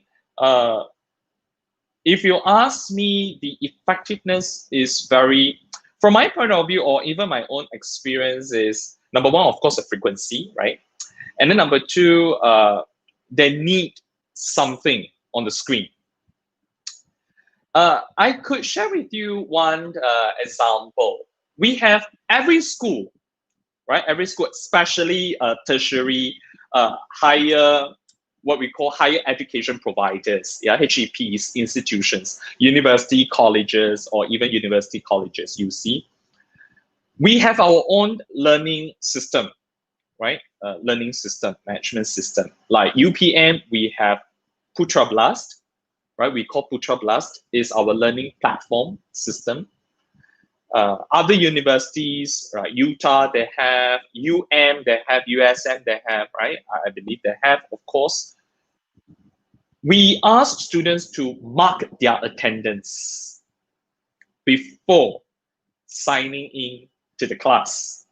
if you ask me, the effectiveness is very, from my point of view, or even my own experience, is number one, of course, the frequency, right? And then number two, they need something on the screen. I could share with you one example. We have every school, right? Every school, especially tertiary, higher, what we call higher education providers, HEPs, institutions, university colleges, or even university colleges, UC. We have our own learning system, right? Learning system, management system. Like UPM, we have Putra Blast, right? We call Putra Blast is our learning platform system. Other universities, right? Utah, they have they have USM, they have, right? I believe they have, of course. We ask students to mark their attendance before signing in to the class.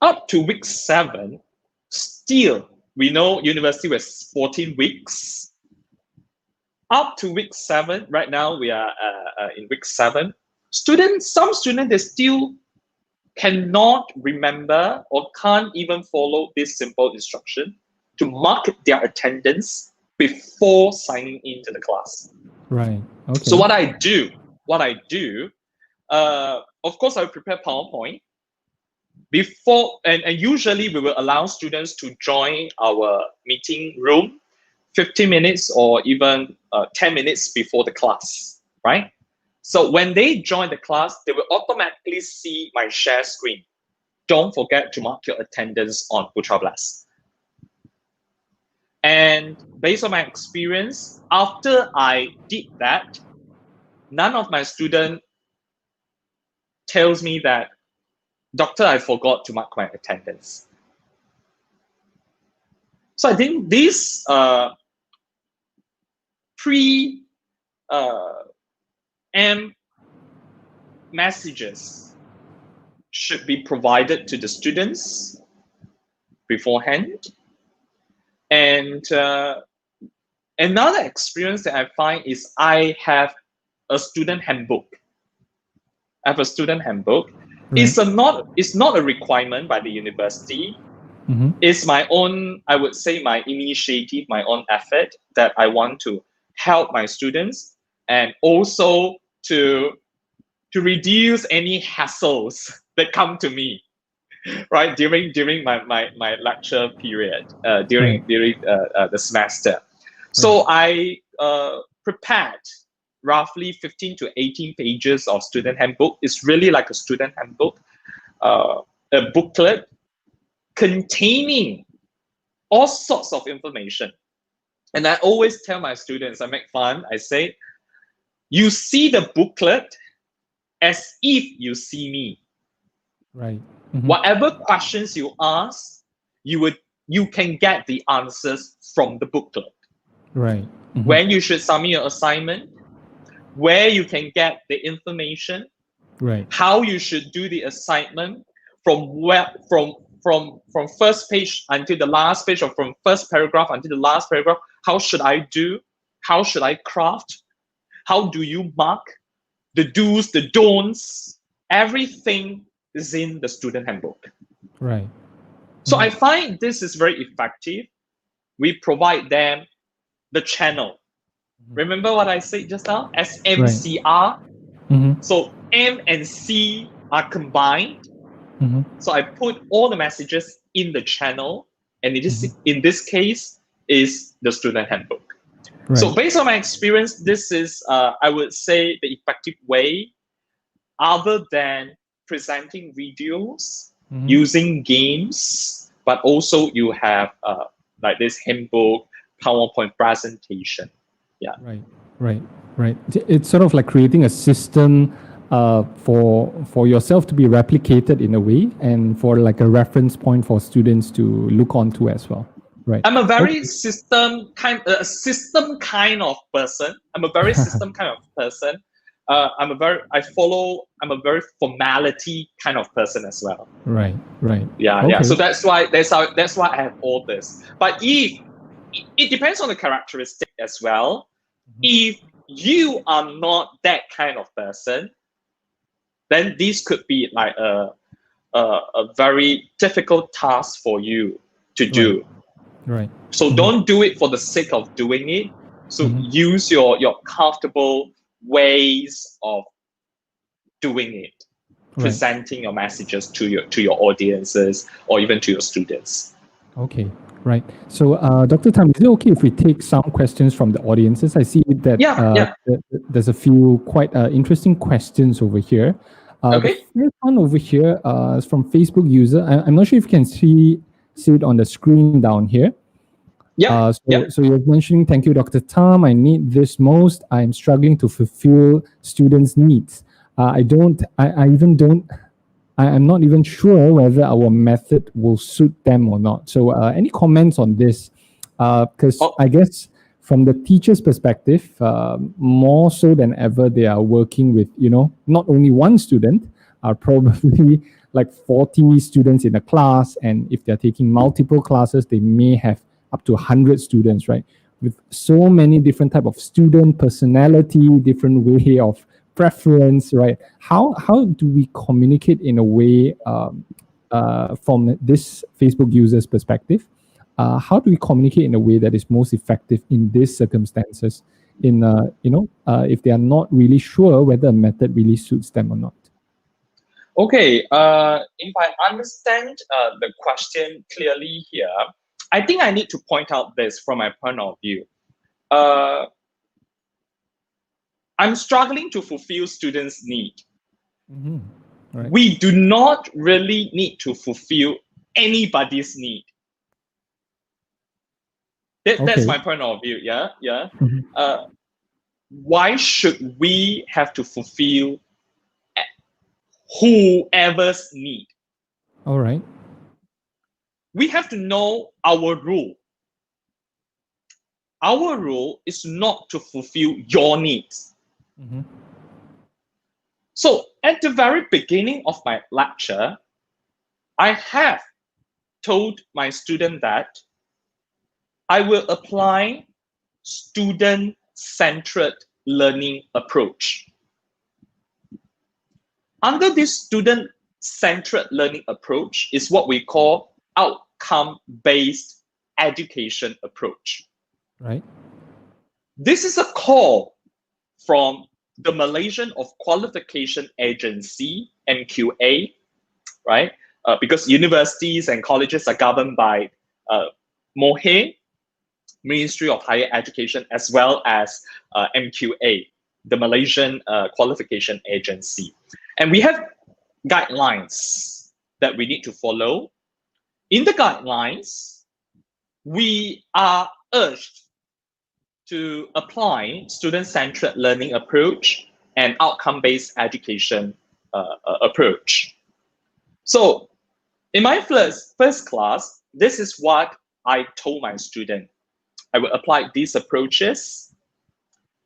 Up to week 7, still, we know university was 14 weeks. Up to week 7, right now we are in week 7. Some students, they still cannot remember or can't even follow this simple instruction to mark their attendance before signing into the class. Right. Okay. So what I do, of course, I prepare PowerPoint before, and usually we will allow students to join our meeting room 15 minutes or even 10 minutes before the class, right? So when they join the class, they will automatically see my share screen. Don't forget to mark your attendance on Putra Blast. And based on my experience, after I did that, none of my students tells me that, Doctor, I forgot to mark my attendance. So I think these pre M messages should be provided to the students beforehand. And another experience that I find is I have a student handbook. I have a student handbook. Right. It's not a requirement by the university. Mm-hmm. It's my own, I would say, my initiative, my own effort that I want to help my students, and also to reduce any hassles that come to me, right, during my lecture period, during the semester. So I prepared roughly 15 to 18 pages of student handbook. It's really like a student handbook, a booklet containing all sorts of information. And I always tell my students, I make fun, I say, you see the booklet as if you see me. Right. Mm-hmm. Whatever questions you ask, you can get the answers from the booklet. Right. Mm-hmm. When you should submit your assignment, where you can get the information, right, how you should do the assignment, from first page until the last page, or from first paragraph until the last paragraph. How should I do? How should I craft? How do you mark? The do's, the don'ts, everything is in the student handbook. Right. So I find this is very effective. We provide them the channel. Remember what I said just now? SMCR. Right. Mm-hmm. So M and C are combined. Mm-hmm. So I put all the messages in the channel, and it is, in this case, is the student handbook. Right. So based on my experience, this is, I would say, the effective way, other than presenting videos, using games, but also you have like this handbook, PowerPoint presentation. Yeah. Right. It's sort of like creating a system for yourself to be replicated in a way, and for like a reference point for students to look onto as well. Right. I'm a very system kind of person. I'm a very system kind of person. I'm a very formality kind of person as well. Right. Yeah, okay. Yeah. So that's why I have all this. But if it depends on the characteristic as well. If you are not that kind of person, then this could be like a very difficult task for you to do. Right. So don't do it for the sake of doing it. So use your comfortable ways of doing it, presenting your messages to your audiences, or even to your students. Okay. Right. So, Dr. Tham, is it okay if we take some questions from the audiences? I see that there's a few quite interesting questions over here. Okay. The first one over here is from Facebook user. I'm not sure if you can see it on the screen down here. Yeah. So you're mentioning, thank you, Dr. Tham. I need this most. I'm struggling to fulfill students' needs. I'm not even sure whether our method will suit them or not. So any comments on this? Because I guess from the teacher's perspective, more so than ever, they are working with, not only one student, probably like 40 students in a class. And if they're taking multiple classes, they may have up to 100 students, right? With so many different type of student personality, different way of preference, right? How do we communicate in a way from this Facebook user's perspective? How do we communicate in a way that is most effective in these circumstances? If they are not really sure whether a method really suits them or not. Okay. If I understand the question clearly here, I think I need to point out this from my point of view. I'm struggling to fulfill students' need. Right. We do not really need to fulfill anybody's need. That's Okay. my point of view. Yeah, yeah. Mhm. Why should we have to fulfill whoever's need? All right. We have to know our rule. Our rule is not to fulfill your needs. Mhm. So at the very beginning of my lecture, I have told my student that I will apply student-centered learning approach. Under this student-centered learning approach is what we call outcome-based education approach. Right. This is a call from the Malaysian of Qualification Agency, MQA, right? Because universities and colleges are governed by MOHE, Ministry of Higher Education, as well as MQA, the Malaysian Qualification Agency. And we have guidelines that we need to follow. In the guidelines, we are urged to apply student-centered learning approach and outcome-based education approach. So in my first class, this is what I told my student. I will apply these approaches.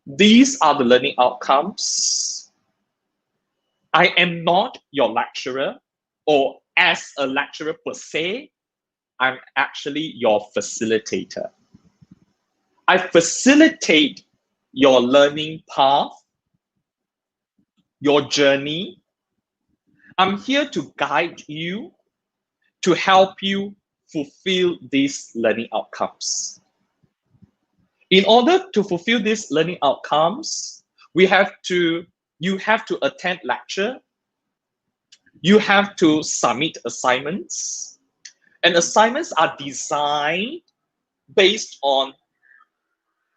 These are the learning outcomes. I am not your lecturer, or as a lecturer per se, I'm actually your facilitator. I facilitate your learning path, your journey. I'm here to guide you, to help you fulfill these learning outcomes. In order to fulfill these learning outcomes, you have to attend lecture, you have to submit assignments, and assignments are designed based on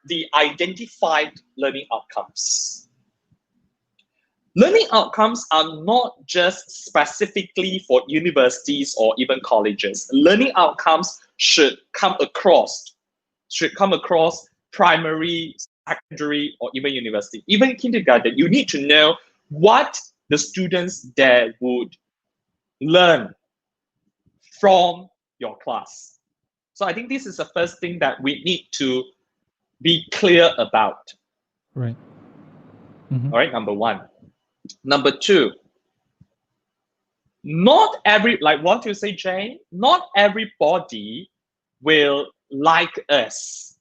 the identified learning outcomes. Learning outcomes are not just specifically for universities or even colleges. Learning outcomes should come across primary, secondary, or even university. Even kindergarten, you need to know what the students there would learn from your class. So I think this is the first thing that we need to be clear about. Right. Mhm. All right, number one. Number two, not every, like what you say, Jay, not everybody will like us.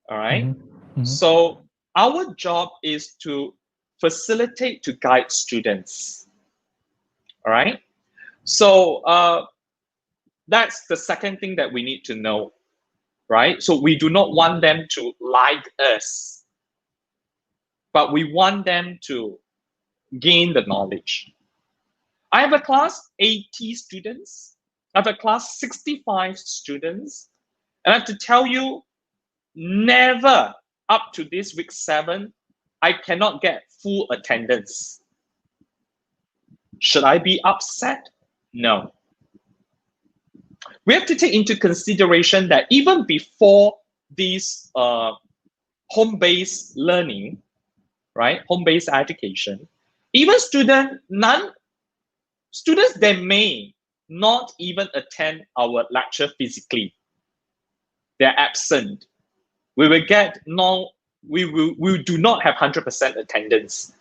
All right. Mhm. Mhm. So our job is to facilitate, to guide students. All right. So that's the second thing that we need to know, right? So we do not want them to like us, but we want them to gain the knowledge. I have a class 80 students. I have a class 65 students. And I have to tell you, never up to this week 7, I cannot get full attendance. Should I be upset? No. We have to take into consideration that even before this home-based learning, right, home-based education, even students they may not even attend our lecture physically. They're absent. We will get we do not have 100% attendance.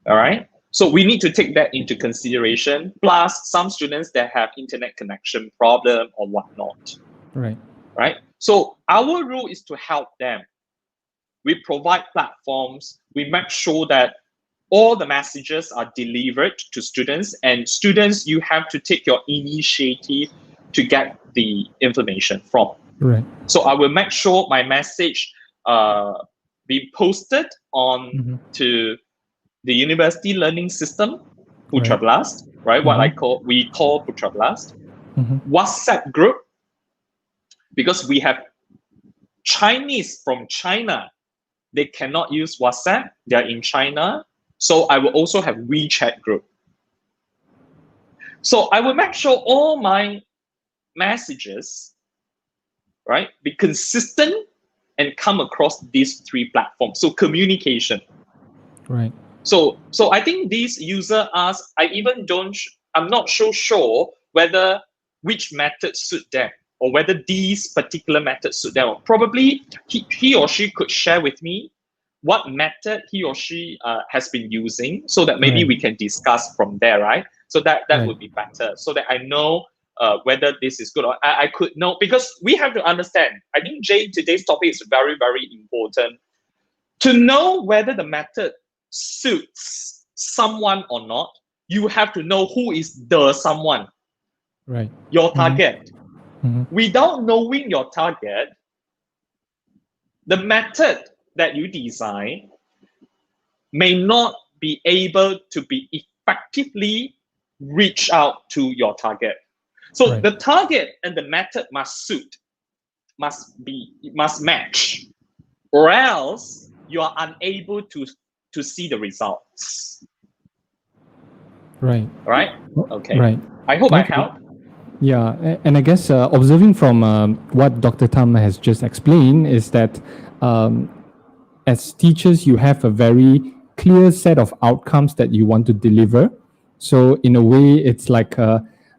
All right. So we need to take that into consideration. Plus, some students that have internet connection problem or whatnot. Right. Right. So our role is to help them. We provide platforms. We make sure that all the messages are delivered to students, and students, you have to take your initiative to get the information from. Right. So I will make sure my message be posted on Mhm. to the university learning system, Putra Right. Blast, right? What we call Putra Blast, Mhm. WhatsApp group, because we have Chinese from China. They cannot use WhatsApp. They're in China. So I will also have WeChat group. So I will make sure all my messages right? Be consistent and come across these three platforms. So communication. Right. So I think these user ask, I'm not so sure whether which method suit them or whether these particular methods suit them. Probably he or she could share with me what method he or she has been using, so that maybe Right. we can discuss from there, right? So that Right. would be better, so that I know whether this is good or I could know, because we have to understand. I think Jay, today's topic is very, very important to know whether the method suits someone or not. You have to know who is the someone, Right. your target. Mhm. Without knowing your target, the method that you design may not be able to be effectively reach out to your target. So Right. the target and the method must suit, must match, or else you are unable to see the results. Right. Right? Okay. Right. I hope I Okay. helped. Yeah, and I guess observing from what Dr. Tham has just explained is that as teachers, you have a very clear set of outcomes that you want to deliver. So in a way, it's like,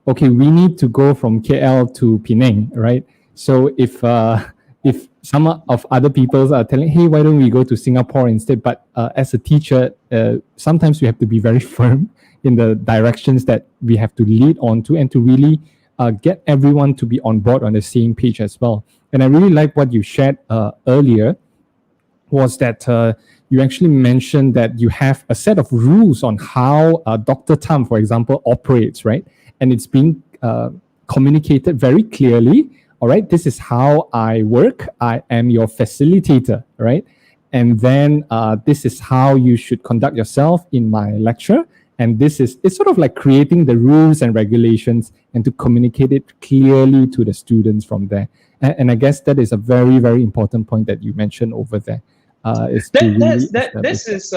okay, we need to go from KL to Penang, right? So if some of other people are telling, hey, why don't we go to Singapore instead? But as a teacher, sometimes we have to be very firm in the directions that we have to lead on to, and to really get everyone to be on board on the same page as well. And I really like what you shared earlier, was that you actually mentioned that you have a set of rules on how Dr. Tham, for example, operates, right? And it's being communicated very clearly. All right, this is how I work. I am your facilitator, right? And then this is how you should conduct yourself in my lecture. And it's sort of like creating the rules and regulations and to communicate it clearly to the students from there. And I guess that is a very, very important point that you mentioned over there. Is to really establish This is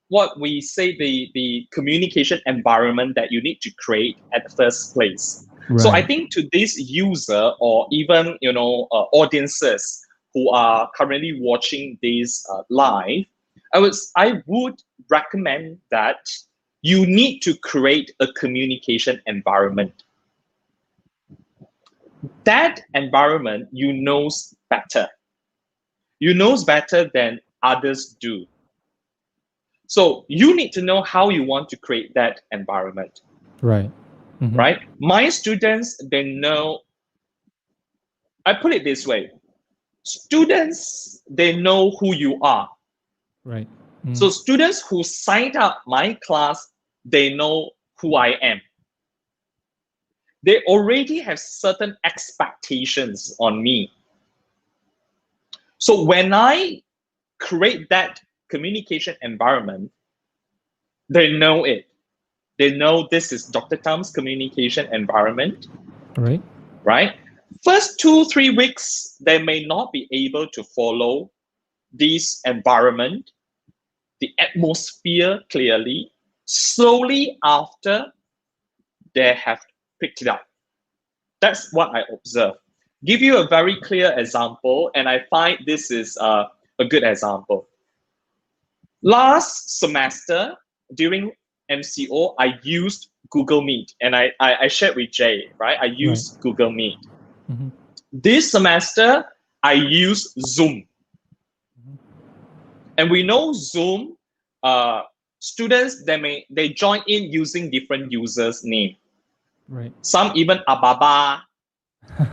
what we say, the communication environment that you need to create at the first place. that. So I Right. think to this user, or even audiences who are currently watching this live, I would recommend that you need to create a communication environment. That environment you knows better. You knows better than others do. So you need to know how you want to create that environment, Right. Mhm. right? My students, they know, I put it this way, students, they know who you are. Right. So students who signed up my class, they know who I am. They already have certain expectations on me. So when I create that communication environment, they know it. They know this is Dr. Tham's communication environment, Right. right? First 2-3 weeks, they may not be able to follow this environment, the atmosphere clearly. Slowly after, they have picked it up. That's what I observe. Give you a very clear example, and I find this is a good example. Last semester, during MCO, I used Google Meet, and I shared with Jay, right? I used Google Meet. Mhm. This semester, I use Zoom. And we know Zoom, students, they join in using different users' name. Right. Some even Ababa,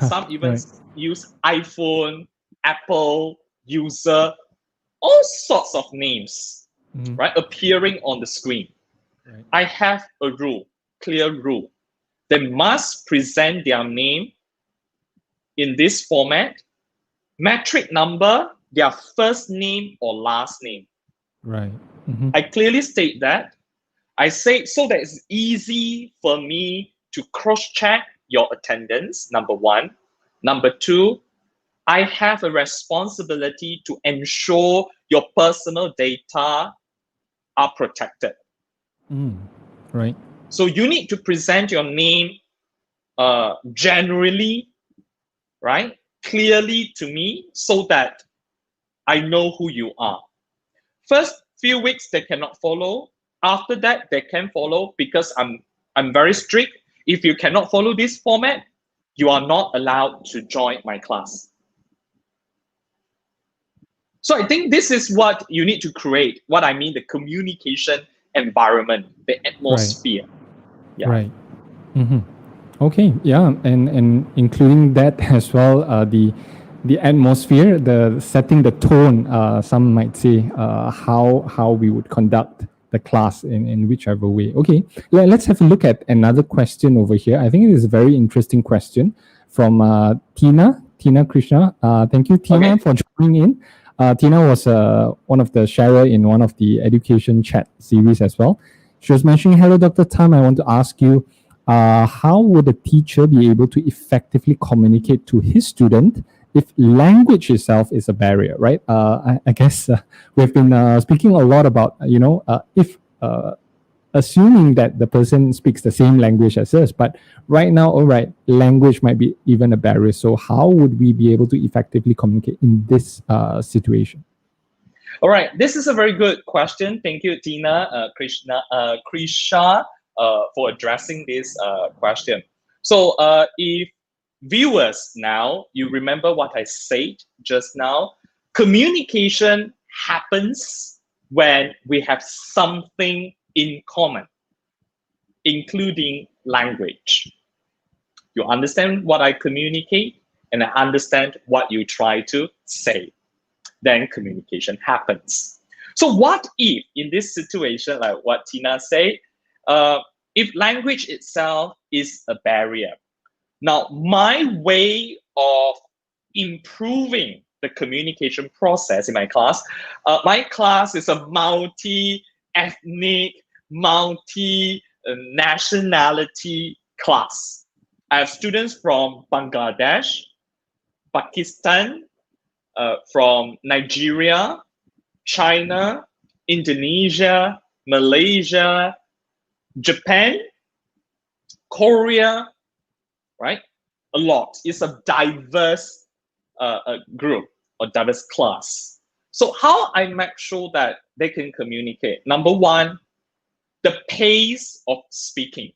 some even Right. use iPhone, Apple user, all sorts of names, Mhm. right, appearing on the screen. Right. I have a rule, clear rule. They must present their name in this format, metric number, their first name or last name. Right. Mhm. I clearly state that. I say so that it's easy for me to cross-check your attendance, number one. Number two, I have a responsibility to ensure your personal data are protected. Right. So you need to present your name generally, right? clearly to me so that I know who you are. First few weeks they cannot follow. After that they can follow because I'm very strict. If you cannot follow this format, you are not allowed to join my class. So I think this is what you need to create. What I mean, the communication environment, the atmosphere. Yeah. Right. Mm-hmm. Okay. Yeah, and including that as well, the atmosphere, the setting the tone. Some might say how we would conduct the class in whichever way. Okay. Let's have a look at another question over here. I think it is a very interesting question from Tina Krishna. Thank you, Tina, for joining in. Tina was one of the sharer in one of the education chat series as well. She was mentioning, hello, Dr. Tham, I want to ask you, how would a teacher be able to effectively communicate to his student if language itself is a barrier, right? I guess we've been speaking a lot about, if assuming that the person speaks the same language as us, but right now, all right, language might be even a barrier. So how would we be able to effectively communicate in this situation? All right, this is a very good question. Thank you, Tina, Krisha, for addressing this question. So if viewers now, you remember what I said just now, communication happens when we have something in common, including language. You understand what I communicate and I understand what you try to say. Then communication happens. So what if in this situation, like what Tina said, if language itself is a barrier? Now, my way of improving the communication process in my class is a multi-ethnic, multi-nationality class. I have students from Bangladesh, Pakistan, from Nigeria, China, Indonesia, Malaysia, Japan, Korea, right? A lot. It's a diverse group or diverse class. So how I make sure that they can communicate? Number one, the pace of speaking.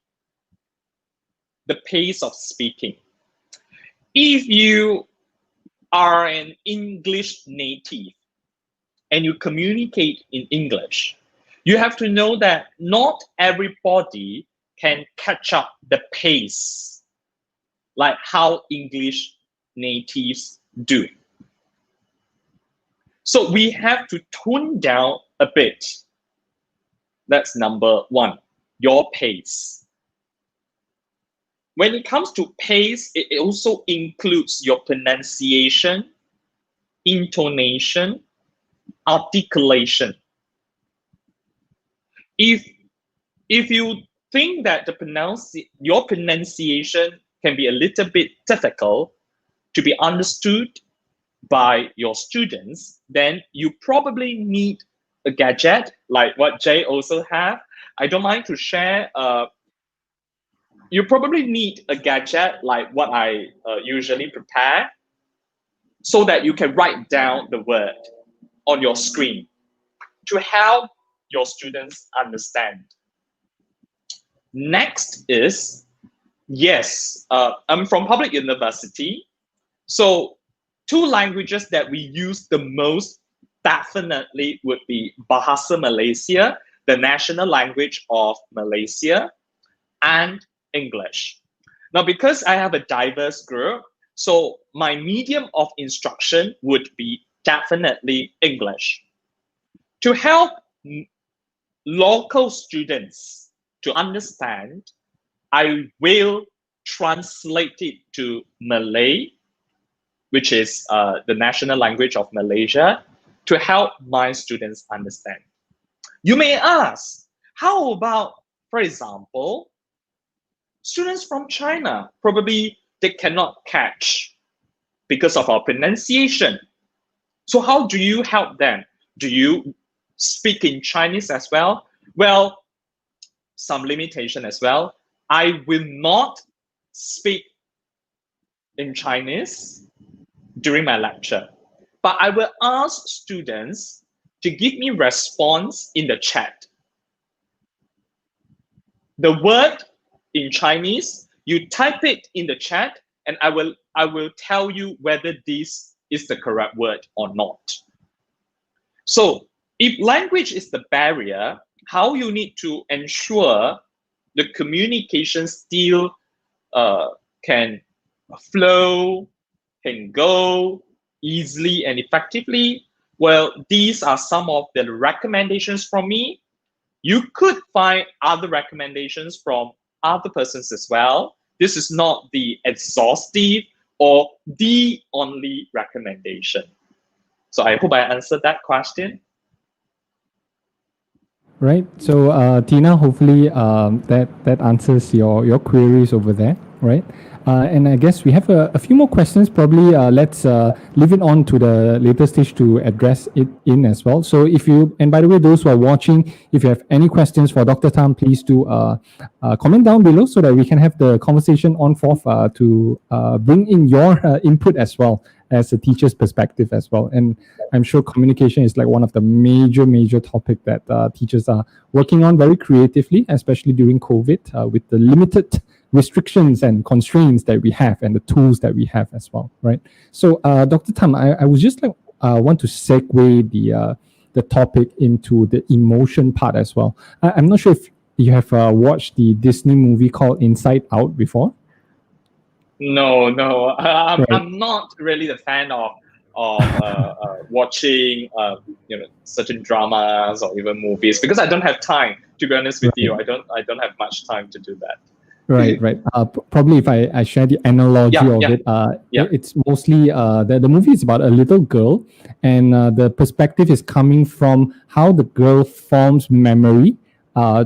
The pace of speaking. If you are an English native and you communicate in English, you have to know that not everybody can catch up the pace like how English natives do. So we have to tone down a bit. That's number one, your pace. When it comes to pace, it also includes your pronunciation, intonation, articulation. If you think that your pronunciation can be a little bit difficult to be understood by your students, then you probably need a gadget like what Jay also have. I don't mind to share. You probably need a gadget like what I usually prepare so that you can write down the word on your screen to help your students understand. Next is, yes, I'm from public university. So 2 languages that we use the most definitely would be Bahasa Malaysia, the national language of Malaysia, and English. Now, because I have a diverse group, so my medium of instruction would be definitely English. To help local students to understand, I will translate it to Malay, which is the national language of Malaysia, to help my students understand. You may ask, how about, for example, students from China? Probably they cannot catch because of our pronunciation. So how do you help them? Do you speak in Chinese as well? Well, some limitation as well. I will not speak in Chinese. during my lecture. But I will ask students to give me response in the chat. The word in Chinese, you type it in the chat, and I will tell you whether this is the correct word or not. So if language is the barrier, how you need to ensure the communication still can flow, can go easily and effectively? Well, these are some of the recommendations from me. You could find other recommendations from other persons as well. This is not the exhaustive or the only recommendation. So I hope I answered that question. Right. So Tina, hopefully that answers your queries over there, right? And I guess we have a few more questions. Probably let's leave it on to the later stage to address it in as well. So if you, and by the way, those who are watching, if you have any questions for Dr. Tham, please do comment down below so that we can have the conversation on forth to bring in your input as well as a teacher's perspective as well. And I'm sure communication is like one of the major topic that teachers are working on very creatively, especially during COVID with the limited restrictions and constraints that we have and the tools that we have as well, right? So Dr. Tham, I would just like want to segue the topic into the emotion part as well. I'm not sure if you have watched the Disney movie called Inside Out before. No, I'm not really the fan of watching certain dramas or even movies because I don't have time. To be honest with you, I don't have much time to do that. Right. Probably if I share the analogy of it, it's mostly the movie is about a little girl, and the perspective is coming from how the girl forms memory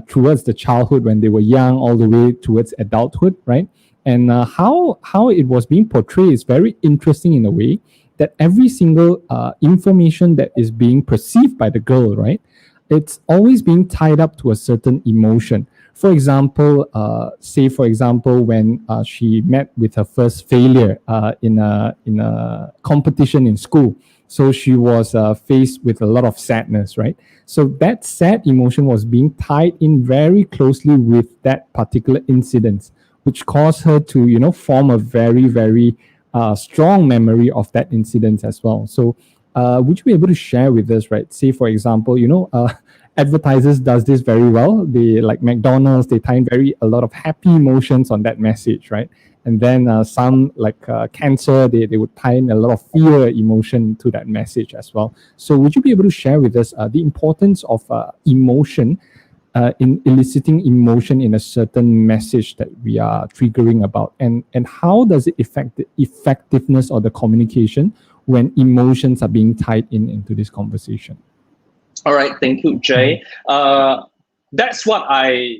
towards the childhood when they were young, all the way towards adulthood, right? And how it was being portrayed is very interesting in a way that every single information that is being perceived by the girl, right, it's always being tied up to a certain emotion. For example, when she met with her first failure in a competition in school, so she was faced with a lot of sadness, right? So that sad emotion was being tied in very closely with that particular incident, which caused her to, form a very strong memory of that incident as well. So would you be able to share with us, right? Say, for example, advertisers does this very well. They, like McDonald's, they tie in a lot of happy emotions on that message, right? And then some like cancer, they would tie in a lot of fear emotion to that message as well. So would you be able to share with us the importance of emotion in eliciting emotion in a certain message that we are triggering about, and how does it affect the effectiveness of the communication when emotions are being tied into this conversation? All right, thank you, Jay. That's what I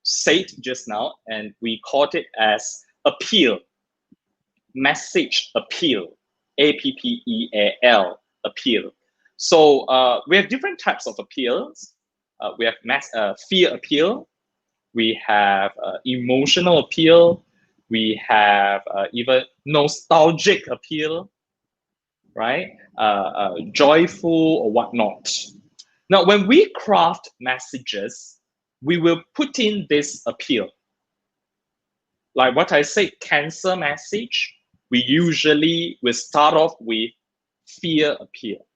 said just now, and we called it as appeal, message appeal, APPEAL, appeal. So we have different types of appeals. We have fear appeal, we have emotional appeal, we have even nostalgic appeal, right? Joyful or whatnot. Now, when we craft messages, we will put in this appeal. Like what I say, cancer message, we usually will start off with fear appeal,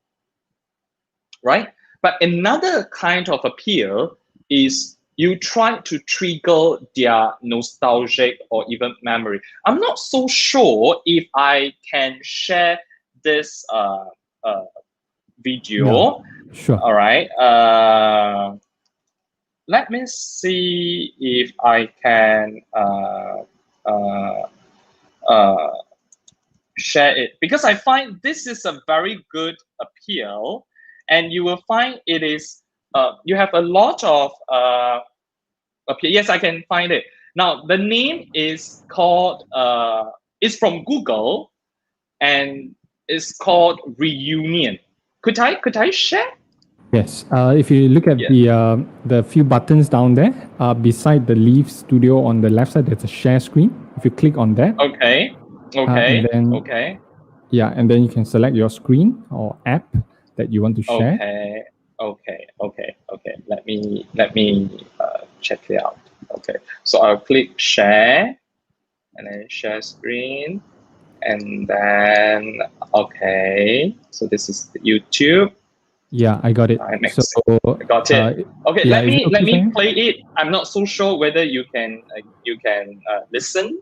right? But another kind of appeal is you try to trigger their nostalgic or even memory. I'm not so sure if I can share this video. Yeah, sure. All right. Let me see if I can share it, because I find this is a very good appeal, and you will find it is you have a lot of appeal. Yes, I can find it. Now the name is called it's from Google, and it's called Reunion. Could I share? Yes. If you look at the few buttons down there, beside the Leaf Studio on the left side, there's a share screen. If you click on that. Okay. And then, okay. Yeah, and then you can select your screen or app that you want to share. Okay. Let me check it out. Okay, so I'll click share, and then share screen, and then okay. So this is the YouTube. Yeah, I got it. Next, So I got it. Okay, yeah, let me okay play it. I'm not so sure whether you can listen.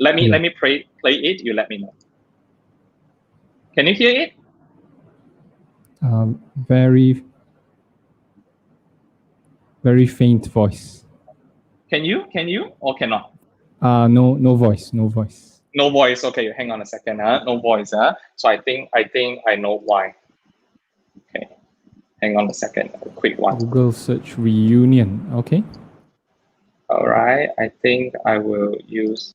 Let me play it. You let me know. Can you hear it? Very, very faint voice. Can you or cannot? No voice. No voice. Okay, hang on a second. No voice. So I think I know why. Okay, hang on a second. A quick one. Google search reunion. Okay. All right. I think I will use.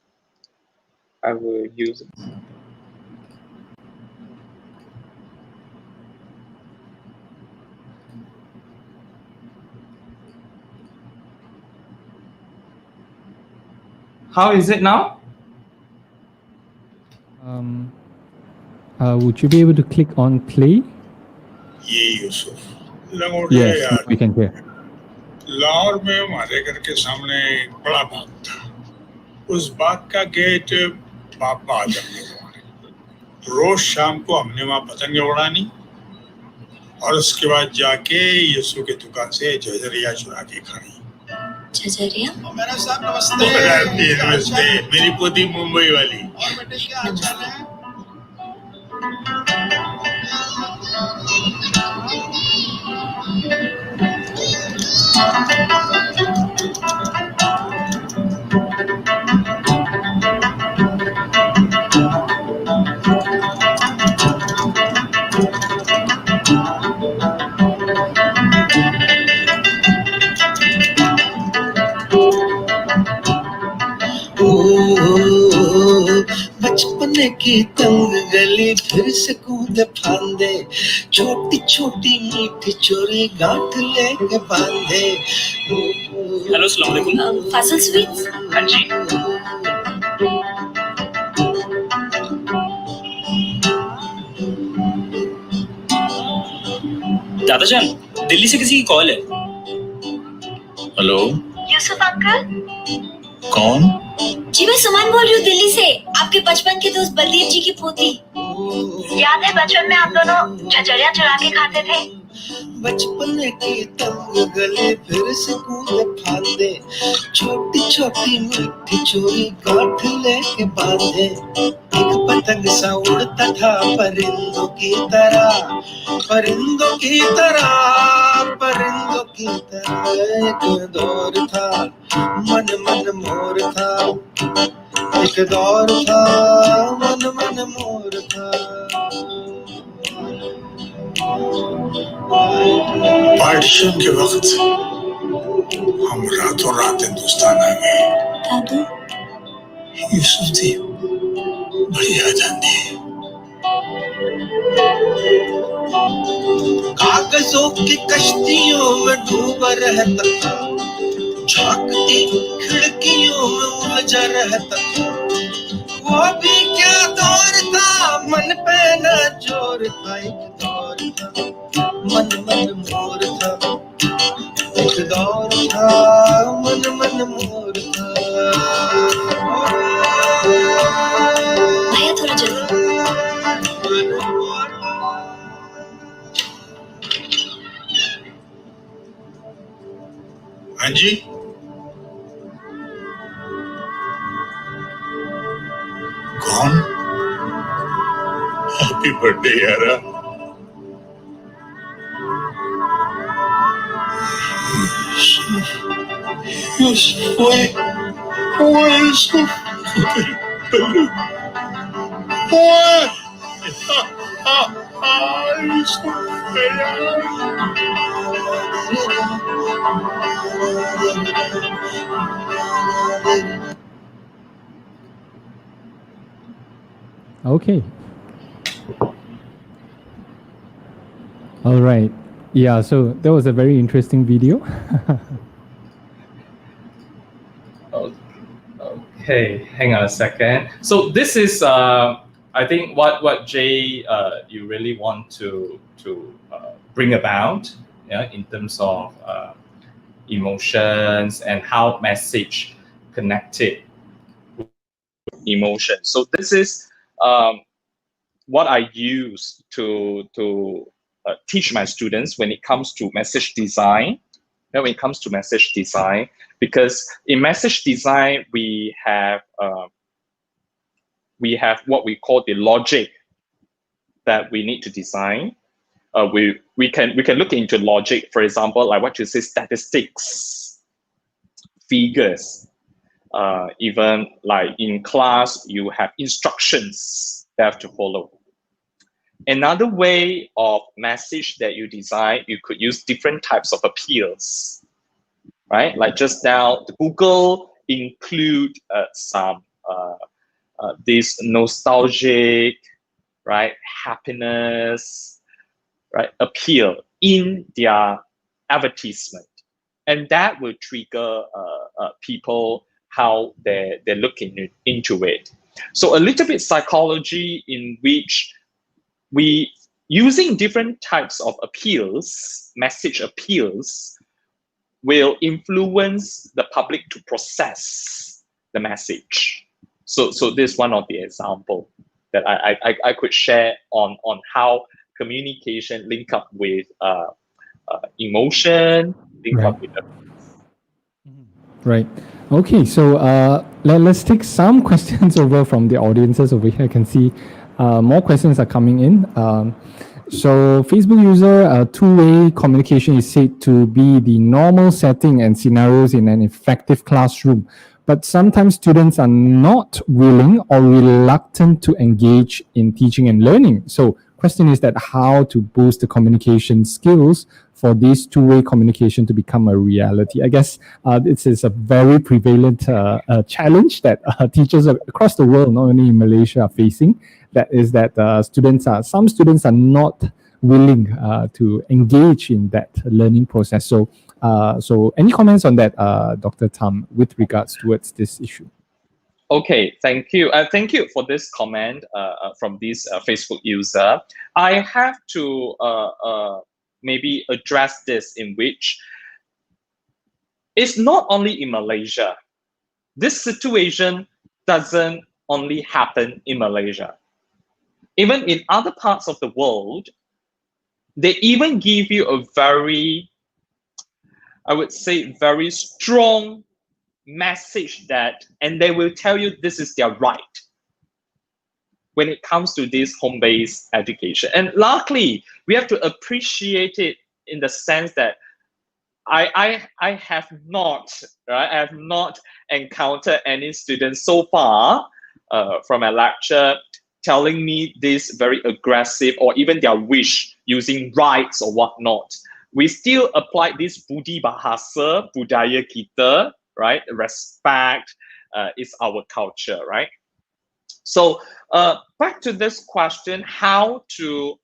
How is it now? Would you be able to click on play? Yes, we can hear. Lahore में हमारे घर के सामने एक बड़ा बाग था। उस बाग का गेट पापा आदम ने बनवाया। रोज शाम को हमने वहाँ पतंगे उड़ानी और उसके बाद जाके यीशु की दुकान से झजरिया चुरा के खानी। झजरिया? मेरा साहब नमस्ते। मेरी पोती मुंबई वाली। और बेटे क्या हाल चाल है? बचपन की तंग गली फिर से कूद फांदे, छोटी छोटी मीठी चोरी गांठ लेके बांधे। हेलो अस्सलाम वालेकुम। फासिल स्वीट्स? हाँ जी। दादाजान, दिल्ली से किसी की कॉल है। Hello, Yusuf uncle? कौन? जी मैं सुमन बोल रही हूँ दिल्ली से, आपके बचपन के दोस्त बलदेव जी की पोती। याद है बचपन में आप दोनों झजरिया चुरा के खाते थे? बचपन की तंग गली फिर से कूद फांदे, छोटी छोटी मीठी चोरी गांठ लेके बांधे। एक पतंग सा उड़ता था परिंदों की तरह, परिंदों की तरह, परिंदों की तरह। एक दौर था मन मन मोर था, एक दौर था मन मन मोर था। पार्टीशन के वक्त हम रातों रात हिंदुस्तान आ गए। दादू? यूसुफ थी, बड़ी याद आती है। कागजों की कश्तियों में डूबा रहता था, झांकती खिड़कियों में उलझा रहता था। वो भी क्या दौर था, मन पे न जोर था। एक दौर था मन मन मोर था, एक दौर था मन मन मोर था। भैया थोड़ा जल्दी। हाँ जी, कौन? हैप्पी बर्थडे यारा। यूसुफ ओए यूसुफ बल्लू ओए Yusuf Okay. All right. Yeah, so that was a very interesting video. Okay, hang on a second. So this is I think what Jay you really want to bring about, yeah, in terms of emotions and how message connected emotion. So this is what I use to teach my students when it comes to message design. When it comes to message design, because in message design we have what we call the logic that we need to design. We can look into logic, for example, like what you say, statistics, figures. Even like in class, you have instructions that have to follow. Another way of message that you design, you could use different types of appeals, right? Like just now, the Google include some this nostalgic, right, happiness, right, appeal in their advertisement, and that will trigger people how they're looking into it. So a little bit psychology in which we using different types of appeals, message appeals, will influence the public to process the message. So this is one of the example that I could share on how communication link up with emotion, link up with Right. Okay, so let's take some questions over from the audiences over here. I can see more questions are coming in. So Facebook user, two-way communication is said to be the normal setting and scenarios in an effective classroom. But sometimes students are not willing or reluctant to engage in teaching and learning. So question is that how to boost the communication skills for this two-way communication to become a reality. I guess this is a very prevalent challenge that teachers across the world, not only in Malaysia, are facing. That is that some students are not willing to engage in that learning process. So, so any comments on that, Dr. Tham, with regards towards this issue? Okay, thank you. Thank you for this comment from this Facebook user. I have to maybe address this in which it's not only in Malaysia. This situation doesn't only happen in Malaysia. Even in other parts of the world, they even give you a very, I would say, very strong message that, and they will tell you this is their right when it comes to this home-based education. And luckily, we have to appreciate it in the sense that I have not, right? I have not encountered any students so far from a lecture telling me this very aggressive or even their wish using rights or whatnot. We still apply this budi bahasa, budaya kita, right? Respect is our culture, right? So back to this question, how to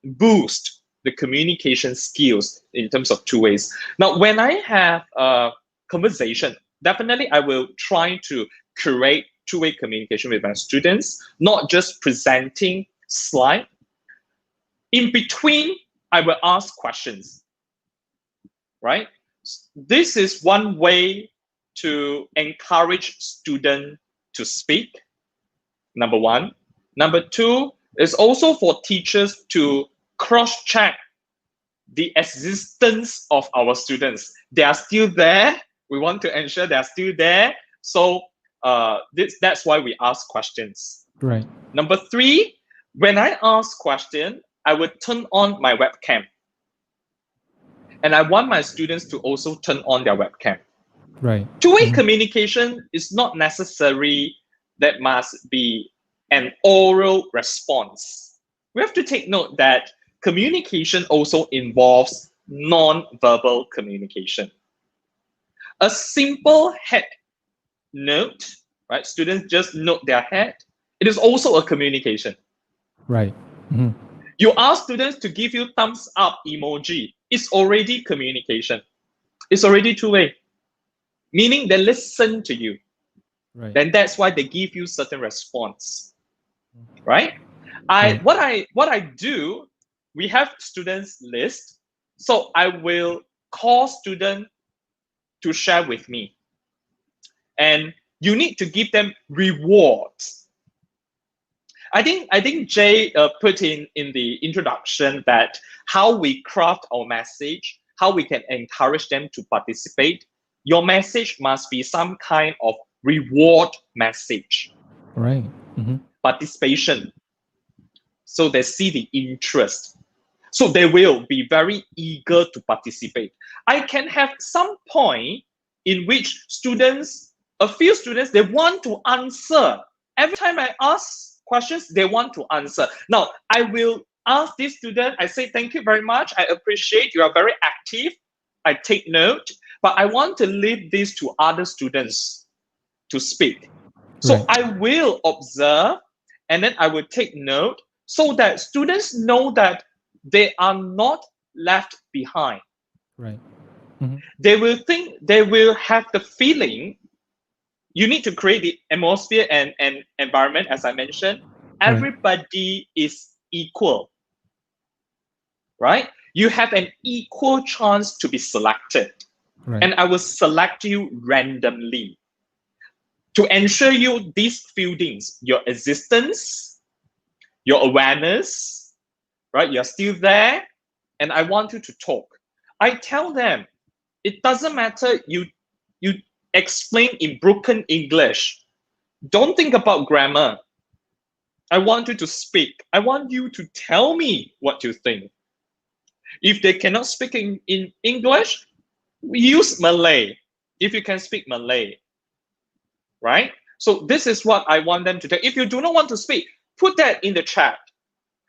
boost the communication skills in terms of two ways. Now, when I have a conversation, definitely I will try to create two-way communication with my students, not just presenting slide. In between, I will ask questions, right? This is one way to encourage students to speak, number one. Number two is also for teachers to cross-check the existence of our students. They are still there. We want to ensure they are still there. So that's why we ask questions. Right. Number three, when I ask question, I would turn on my webcam. And I want my students to also turn on their webcam. Right. Two-way communication is not necessary that must be an oral response. We have to take note that communication also involves non-verbal communication. A simple head note, right? Students just note their head. It is also a communication. Right. Mm-hmm. You ask students to give you thumbs up emoji. It's already communication. It's already two-way, meaning they listen to you. Right. Then that's why they give you certain response. right? Right. What I do, we have students list, so I will call student to share with me, and you need to give them rewards. I think Jay put in the introduction that how we craft our message, how we can encourage them to participate. Your message must be some kind of reward message, Right. participation, so they see the interest. So they will be very eager to participate. I can have some point in which a few students, they want to answer. Every time I ask questions, they want to answer. Now, I will ask this student, I say, thank you very much. I appreciate you are very active. I take note, but I want to leave this to other students to speak. So Right. I will observe, and then I will take note so that students know that they are not left behind. Right. They will have the feeling. You need to create the atmosphere and environment, as I mentioned. Everybody is equal, right? You have an equal chance to be selected. Right. And I will select you randomly to ensure you these few things: your existence, your awareness, right? You're still there, and I want you to talk. I tell them, it doesn't matter you explain in broken English. Don't think about grammar. I want you to speak. I want you to tell me what you think. If they cannot speak in English, use Malay. If you can speak Malay, right? So this is what I want them to do. If you do not want to speak, put that in the chat.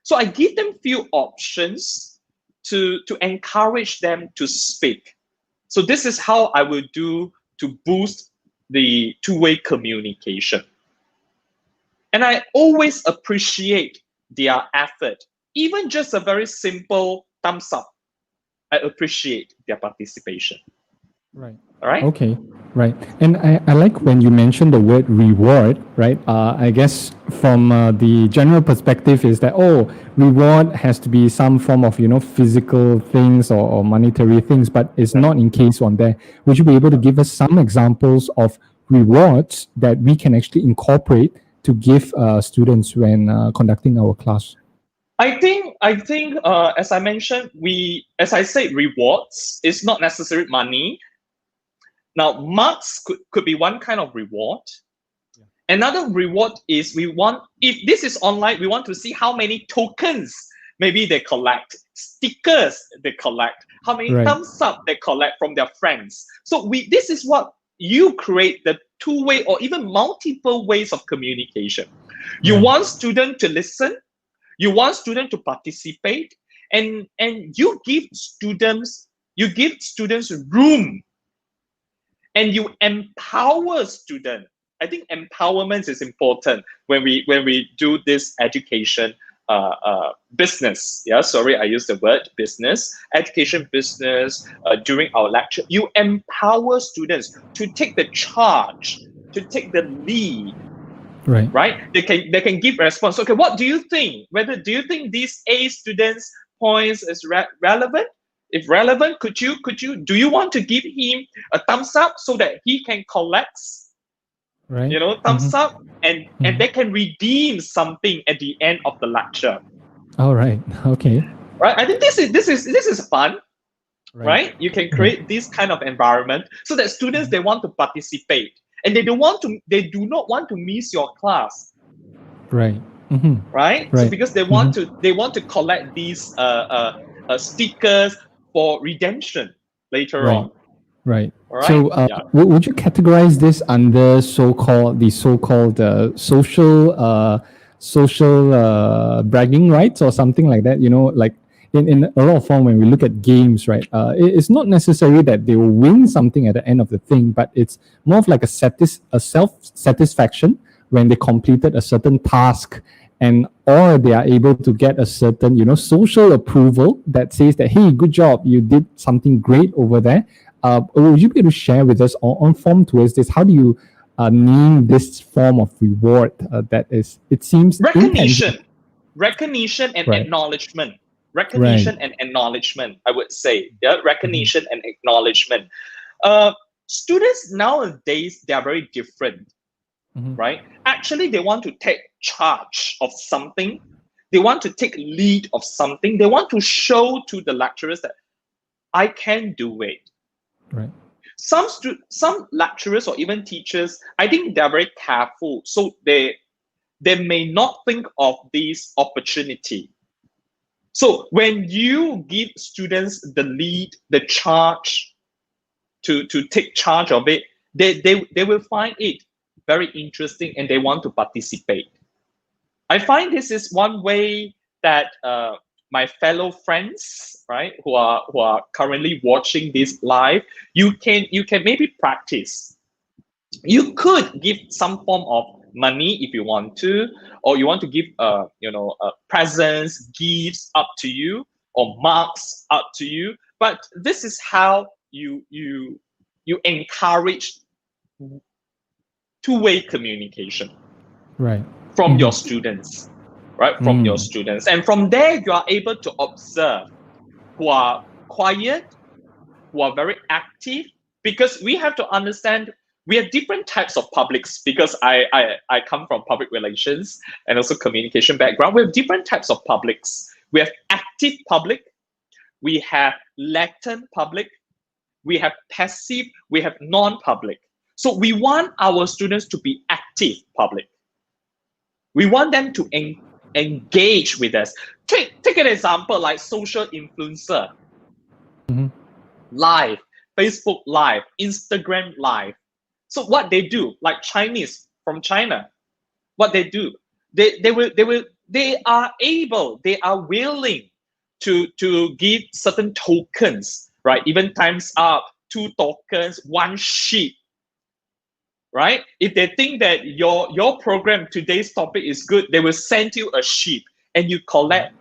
So I give them few options to encourage them to speak. So this is how I will do to boost the two-way communication. And I always appreciate their effort. Even just a very simple thumbs up, I appreciate their participation. Right. All right? Okay. Right. And I like when you mentioned the word reward, right? I guess from the general perspective is that, reward has to be some form of, physical things or monetary things, but it's not in case on there. Would you be able to give us some examples of rewards that we can actually incorporate to give students when conducting our class? I think as I mentioned, as I said, rewards is not necessarily money. Now, marks could be one kind of reward. Yeah. Another reward is if this is online, we want to see how many tokens maybe they collect, stickers they collect, how many thumbs up they collect from their friends. So this is what you create, the two-way or even multiple ways of communication. You want students to listen, you want students to participate, and you give students room. And you empower students. I think empowerment is important when we do this education business. Yeah, sorry, I used the word business. Education business during our lecture. You empower students to take the charge, to take the lead. Right? They can give response. Okay, what do you think? Do you think these A students' points is relevant? If relevant, do you want to give him a thumbs up so that he can collect, thumbs up, and they can redeem something at the end of the lecture. All right. Okay. Right. I think this is fun. Right. You can create this kind of environment so that students they want to participate and they do not want to miss your class. Right. Right. So because they want to collect these stickers for redemption later on. Right. Right? So, would you categorize this under so-called social bragging rights or something like that? Like in a lot of form when we look at games, right? It's not necessary that they will win something at the end of the thing, but it's more of like a self-satisfaction when they completed a certain task or they are able to get a certain, social approval that says that, hey, good job, you did something great over there. Would you be able to share with us or inform towards this? How do you need this form of reward that is, it seems, recognition and Right. acknowledgement. Recognition and acknowledgement, I would say. Yeah, recognition and acknowledgement. Students nowadays, they are very different, right? Actually, they want to take charge of something. They want to take lead of something. They want to show to the lecturers that I can do it. Right. Some lecturers or even teachers, I think they're very careful. So they may not think of this opportunity. So when you give students the lead, the charge to take charge of it, they will find it very interesting and they want to participate. I find this is one way that my fellow friends, right, who are currently watching this live, you can maybe practice. You could give some form of money if you want to, or you want to give presents, gifts, up to you, or marks, up to you. But this is how you encourage two-way communication, Right. From your students, right? From your students, and from there you are able to observe who are quiet, who are very active, because we have to understand we have different types of publics. Because I come from public relations and also communication background. We have different types of publics. We have active public, we have latent public, we have passive, we have non-public. So we want our students to be active public. We want them to engage with us. Take an example like social influencer, live, Facebook live, Instagram live. So what they do, like Chinese from China, what they do, they are willing to give certain tokens, right? Even times up, 2 tokens, 1 sheep. Right? If they think that your program, today's topic is good, they will send you a sheep and you collect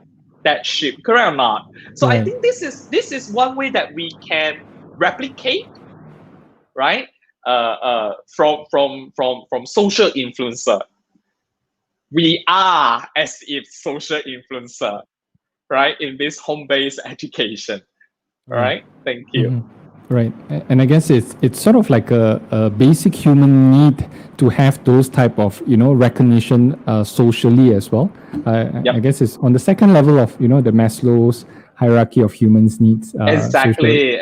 that sheep. Correct or not? So I think this is one way that we can replicate, right? From social influencer. We are as if social influencer, right? In this home-based education. All right. Thank you. Right, and I guess it's sort of like a basic human need to have those type of recognition socially as well. I guess it's on the second level of the Maslow's hierarchy of humans needs. Exactly.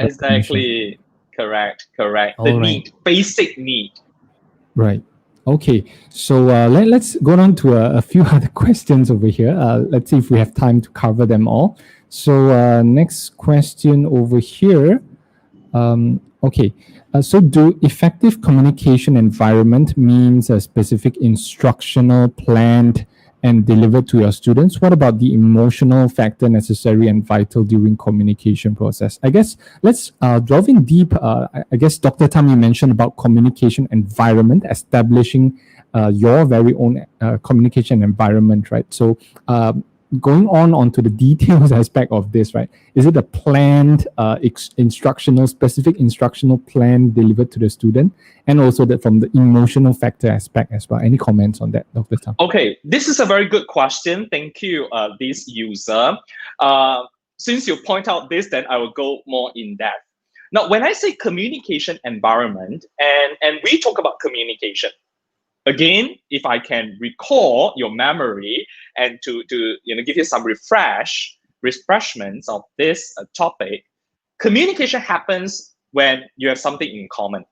Correct. The need, basic need. Right. Okay. So let's go on to a few other questions over here. Let's see if we have time to cover them all. So next question over here. So do effective communication environment means a specific instructional planned and delivered to your students? What about the emotional factor necessary and vital during communication process? I guess let's delve in deep. I guess Dr. Tham, you mentioned about communication environment, establishing your very own communication environment, right? So going on to the details aspect of this, right? Is it a planned specific instructional plan delivered to the student, and also that from the emotional factor aspect as well? Any comments on that, Dr. Tham? Okay, this is a very good question. Thank you, this user. Since you point out this, then I will go more in depth. Now, when I say communication environment, and we talk about communication, again, if I can recall your memory and to give you some refreshments of this topic, communication happens when you have something in common.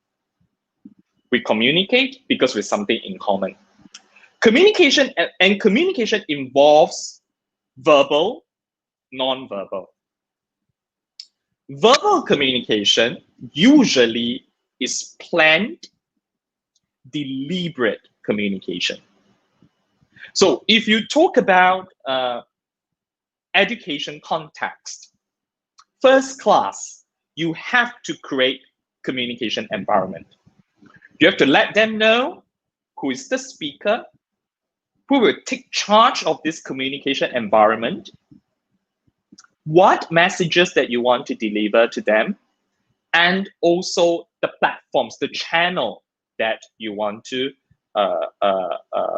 We communicate because we have something in common. Communication involves verbal, non-verbal. Verbal communication usually is planned, deliberate communication. So if you talk about education context, first class, you have to create communication environment. You have to let them know who is the speaker, who will take charge of this communication environment, what messages that you want to deliver to them, and also the platforms, the channel that you want to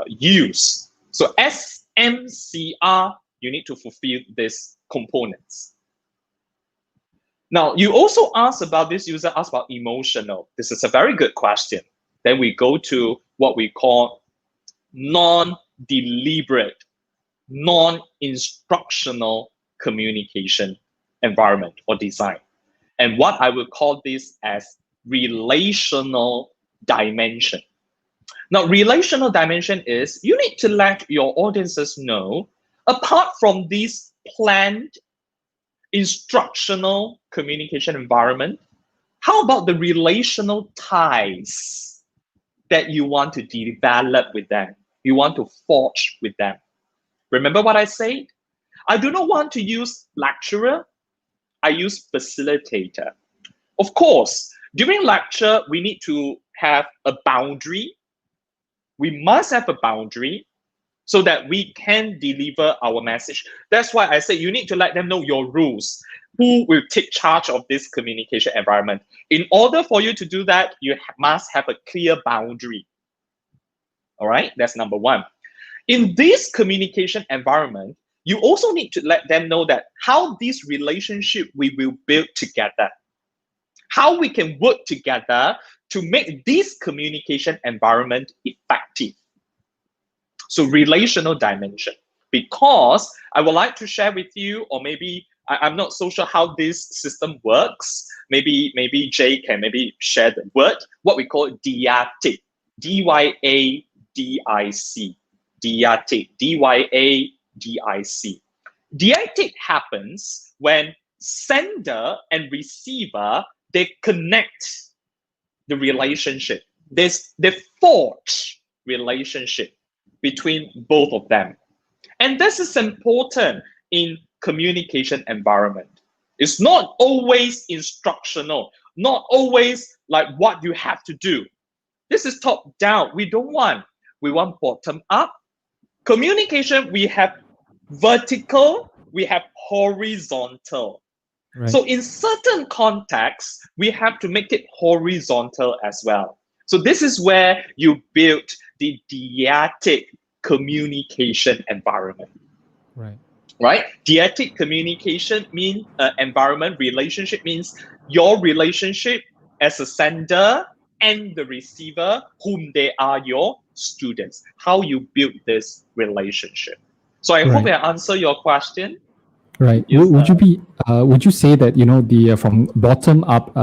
use. So SMCR, you need to fulfill these components. Now, you also asked about this user asked about emotional. This is a very good question. Then we go to what we call non-deliberate, non-instructional communication environment or design. And what I will call this as relational dimension. Now, relational dimension is you need to let your audiences know, apart from this planned instructional communication environment, how about the relational ties that you want to develop with them, you want to forge with them? Remember what I said? I do not want to use lecturer, I use facilitator. Of course, during lecture, we need to have a boundary. We must have a boundary so that we can deliver our message. That's why I say you need to let them know your rules. Who will take charge of this communication environment? In order for you to do that, you must have a clear boundary. All right, that's number one. In this communication environment, you also need to let them know that how this relationship we will build together, how we can work together to make this communication environment effective. So relational dimension, because I would like to share with you, or maybe I'm not so sure how this system works. Maybe Jay can maybe share the word, what we call dyadic, D-Y-A-D-I-C, dyadic, D-Y-A-D-I-C. Dyadic happens when sender and receiver, they connect the relationship. They forge relationship between both of them. And this is important in communication environment. It's not always instructional, not always like what you have to do. This is top down. We don't want. We want bottom up. Communication, we have vertical, we have horizontal. Right. So in certain contexts, we have to make it horizontal as well. So this is where you build the dyadic communication environment. Right. Right? Dyadic communication means environment, relationship means your relationship as a sender and the receiver, whom they are your students. How you build this relationship. So I hope I answer your question. Right. Yes, would you say that, the from bottom up,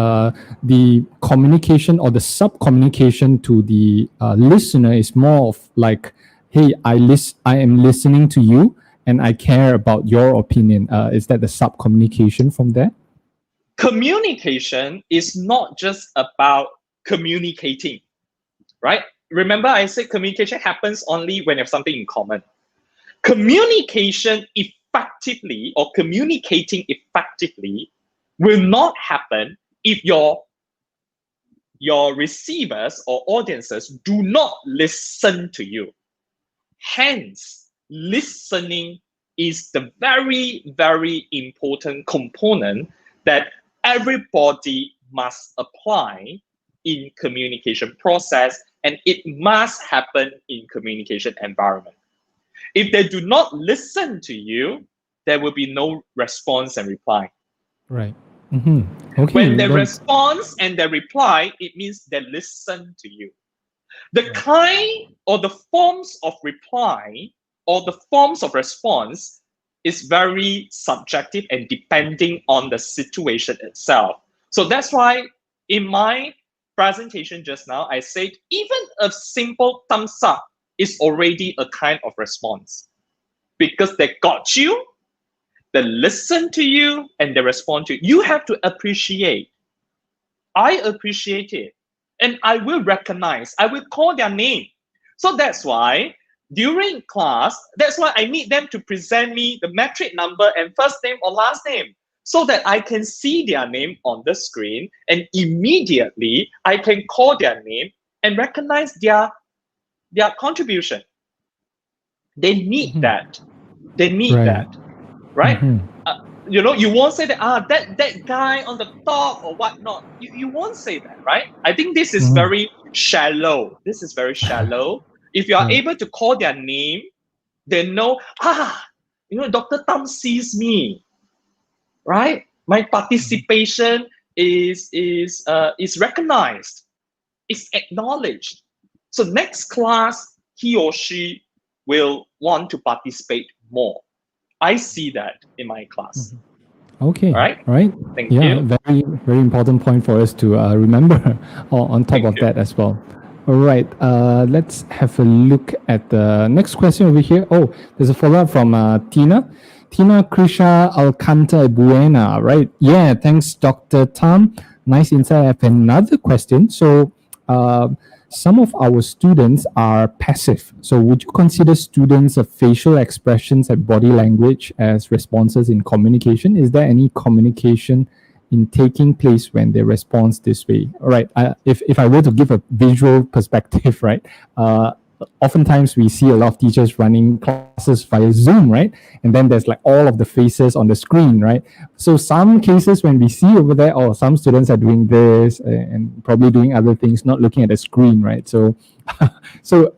the communication or the sub communication to the listener is more of like, hey, I am listening to you and I care about your opinion. Is that the sub communication from there? Communication is not just about communicating, right? Remember I said communication happens only when you have something in common. Communication effectively or communicating effectively will not happen if your receivers or audiences do not listen to you. Hence, listening is the very, very important component that everybody must apply in communication process, and it must happen in communication environment. If they do not listen to you, there will be no response and reply. Right. Mm-hmm. Okay. When they response and they reply, it means they listen to you. The kind or the forms of reply or the forms of response is very subjective and depending on the situation itself. So that's why in my presentation just now, I said even a simple thumbs up is already a kind of response because they got you, they listen to you, and they respond to you. You have to appreciate. I appreciate it. And I will recognize, I will call their name. So that's why during class, that's why I need them to present me the metric number and first name or last name so that I can see their name on the screen and immediately I can call their name and recognize their contribution. They need that. They need that, right? you won't say that that guy on the top or whatnot. You won't say that, right? I think this is very shallow. This is very shallow. If you are Right. able to call their name, they know, Dr. Tam sees me, right? My participation is recognized, is acknowledged. So next class, he or she will want to participate more. I see that in my class. Okay. Right? Right. Thank Yeah. you. Very, very important point for us to remember on top Thank of you. that as well. All right. Let's have a look at the next question over here. Oh, there's a follow-up from Tina. Tina Krisha Alcanta Buena, right? Yeah. Thanks, Dr. Tam. Nice insight. I have another question. So, some of our students are passive. So would you consider students of facial expressions and body language as responses in communication? Is there any communication in taking place when they respond this way? All right. If I were to give a visual perspective, right? Oftentimes we see a lot of teachers running classes via Zoom, right? And then there's like all of the faces on the screen, right? So some cases when we see over there, oh, some students are doing this and probably doing other things, not looking at the screen, right? So,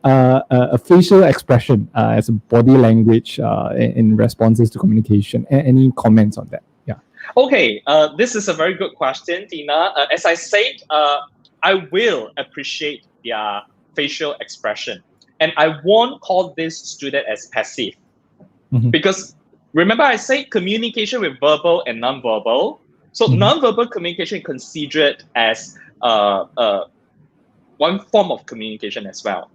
a facial expression as a body language in responses to communication. Any comments on that? Yeah. Okay, this is a very good question, Tina. As I said, I will appreciate their facial expression. And I won't call this student as passive. Because remember I said communication with verbal and non-verbal. So non-verbal communication considered as one form of communication as well.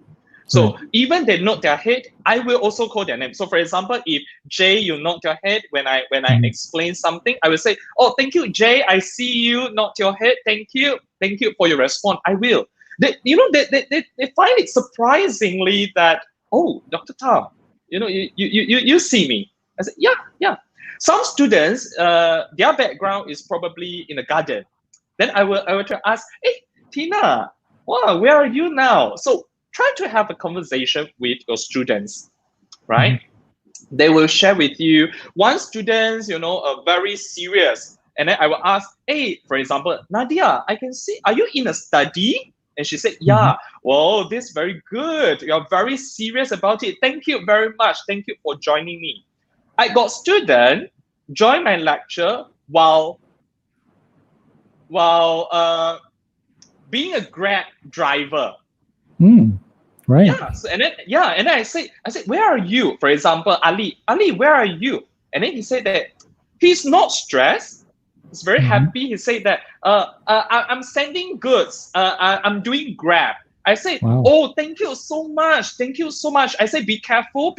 So even they nod their head, I will also call their name. So for example, if Jay, you nod your head when I explain something, I will say, oh, thank you, Jay. I see you nod your head. Thank you for your response. I will. They find it surprisingly that, oh, Dr. Tam, you see me. I said, yeah. Some students, their background is probably in a garden. Then I will try to ask, hey, Tina, wow, where are you now? So try to have a conversation with your students, right? They will share with you. One student, are very serious. And then I will ask, hey, for example, Nadia, I can see, are you in a study? And she said, yeah. Whoa, this is very good. You're very serious about it. Thank you very much. Thank you for joining me. I got student join my lecture while being a Grab driver. Right. Yeah. So, and then I said, where are you? For example, Ali, where are you? And then he said that he's not stressed. He's very happy. He said that I'm sending goods. I'm doing Grab. I said, Wow. oh, thank you so much. Thank you so much. I said, be careful.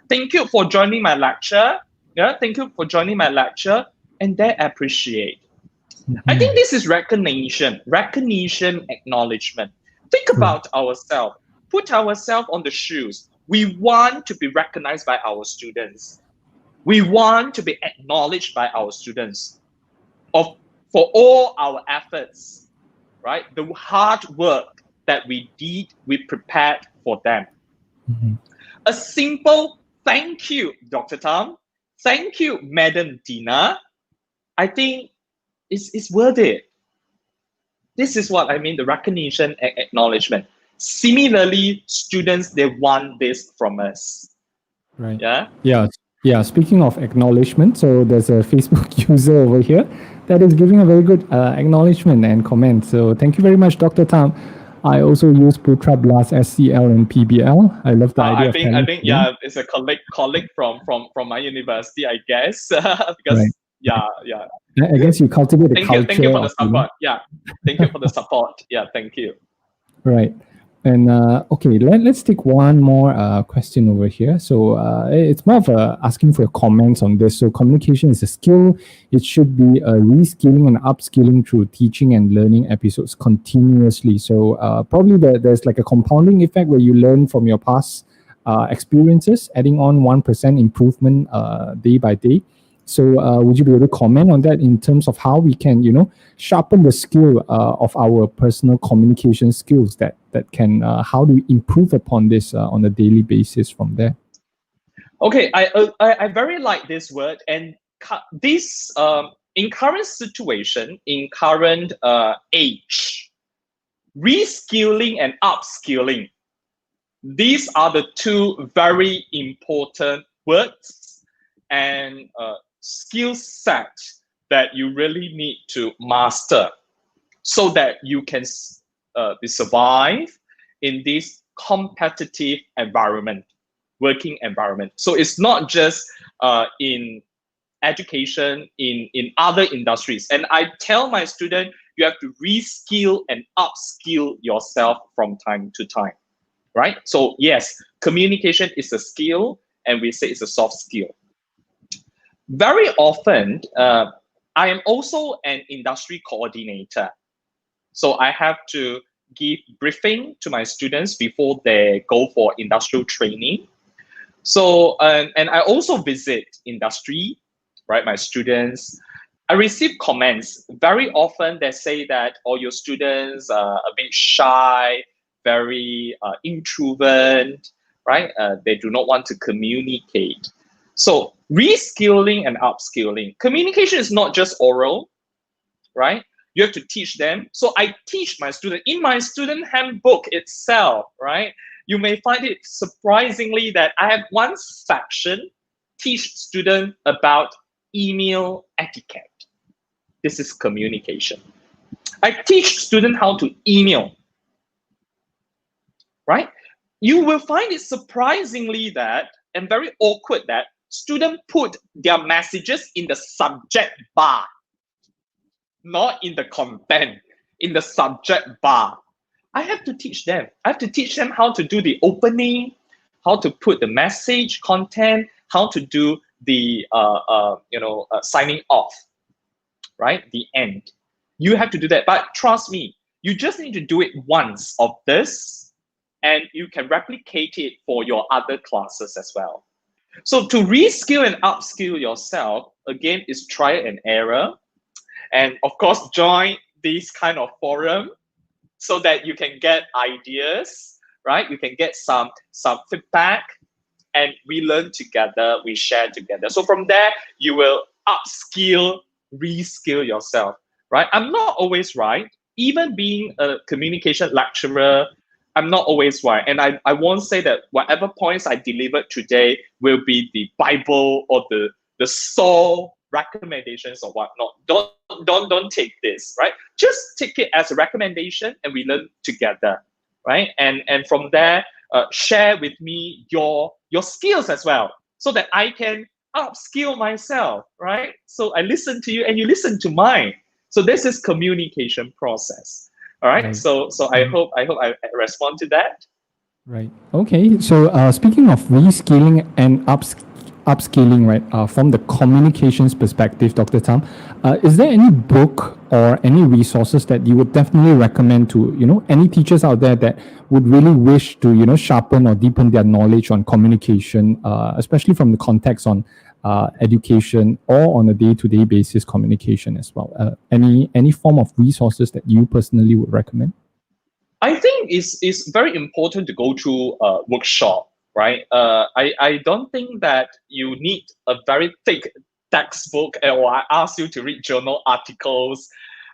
Thank you for joining my lecture. Yeah, thank you for joining my lecture. And they appreciate. I think this is recognition, acknowledgement. Think about ourselves. Put ourselves on the shoes. We want to be recognized by our students. We want to be acknowledged by our students for all our efforts, right? The hard work that we did, we prepared for them. A simple thank you, Dr. Tam. Thank you, Madam Tina. I think it's worth it. This is what I mean, the recognition and acknowledgement. Similarly, students, they want this from us. Right. Yeah. Yeah. Speaking of acknowledgement, so there's a Facebook user over here that is giving a very good acknowledgement and comment. So thank you very much, Dr. Tam. I also use Putra Blast SCL and PBL. I love the idea I think it's a colleague from my university, I guess. Because yeah. I guess you cultivate the culture. Thank you for the support. Yeah. Thank you for the support. Yeah, thank you. Right. And okay, let's take one more question over here. So it's more of asking for your comments on this. So communication is a skill. It should be reskilling and upskilling through teaching and learning episodes continuously. So probably there's like a compounding effect where you learn from your past experiences, adding on 1% improvement day by day. So would you be able to comment on that in terms of how we can, sharpen the skill of our personal communication skills that can, how do we improve upon this on a daily basis from there? Okay, I very like this word, and this in current situation, in current age, reskilling and upskilling, these are the two very important words and skill sets that you really need to master so that you can survive in this competitive environment, working environment. So it's not just in education, in other industries. And I tell my students, you have to reskill and upskill yourself from time to time, right? So yes, communication is a skill, and we say it's a soft skill. Very often, I am also an industry coordinator. So I have to give briefing to my students before they go for industrial training. So, and I also visit industry, right? My students, I receive comments. Very often they say that all your students are a bit shy, very introvert, right? They do not want to communicate. So reskilling and upskilling. Communication is not just oral, right? You have to teach them. So I teach my student in my student handbook itself, right? You may find it surprisingly that I have one section teach students about email etiquette. This is communication. I teach students how to email, right? You will find it surprisingly that, and very awkward that, students put their messages in the subject bar, not in the content, in the subject bar. I have to teach them. I have to teach them how to do the opening, how to put the message content, how to do the signing off, right? The end. You have to do that. But trust me, you just need to do it once of this, and you can replicate it for your other classes as well. So to reskill and upskill yourself, again, is trial and error. And of course, join this kind of forum so that you can get ideas, right? You can get some feedback, and we learn together, we share together. So from there, you will upskill, reskill yourself, right? I'm not always right. Even being a communication lecturer, I'm not always right. And I won't say that whatever points I delivered today will be the Bible or the sole recommendations or whatnot. Don't take this, right? Just take it as a recommendation, and we learn together, right? And from there, share with me your skills as well, so that I can upskill myself, right? So I listen to you, and you listen to mine. So this is communication process. All right. So I hope I respond to that. Right. Okay. So speaking of reskilling and upscaling, right, from the communications perspective, Dr. Tham, is there any book or any resources that you would definitely recommend to, any teachers out there that would really wish to, sharpen or deepen their knowledge on communication, especially from the context on education or on a day-to-day basis communication as well? Any form of resources that you personally would recommend? I think it's very important to go to a workshop, right? I don't think that you need a very thick textbook, or I ask you to read journal articles,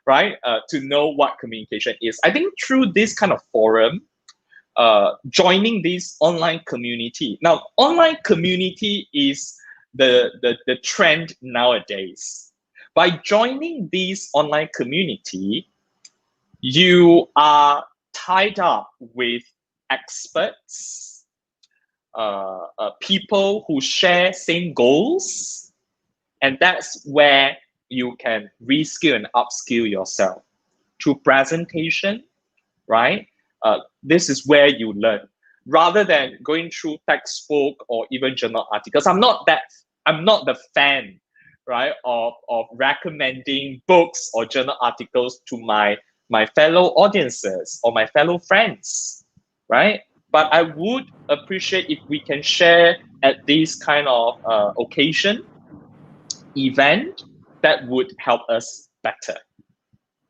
right? To know what communication is. I think through this kind of forum, joining this online community. Now, online community is the trend nowadays. By joining this online community, you are tied up with experts, people who share same goals, and that's where you can reskill and upskill yourself through presentation, right? This is where you learn, rather than going through textbook or even journal articles. I'm not the fan, right, of recommending books or journal articles to my fellow audiences or my fellow friends, right? But I would appreciate if we can share at this kind of occasion, event, that would help us better.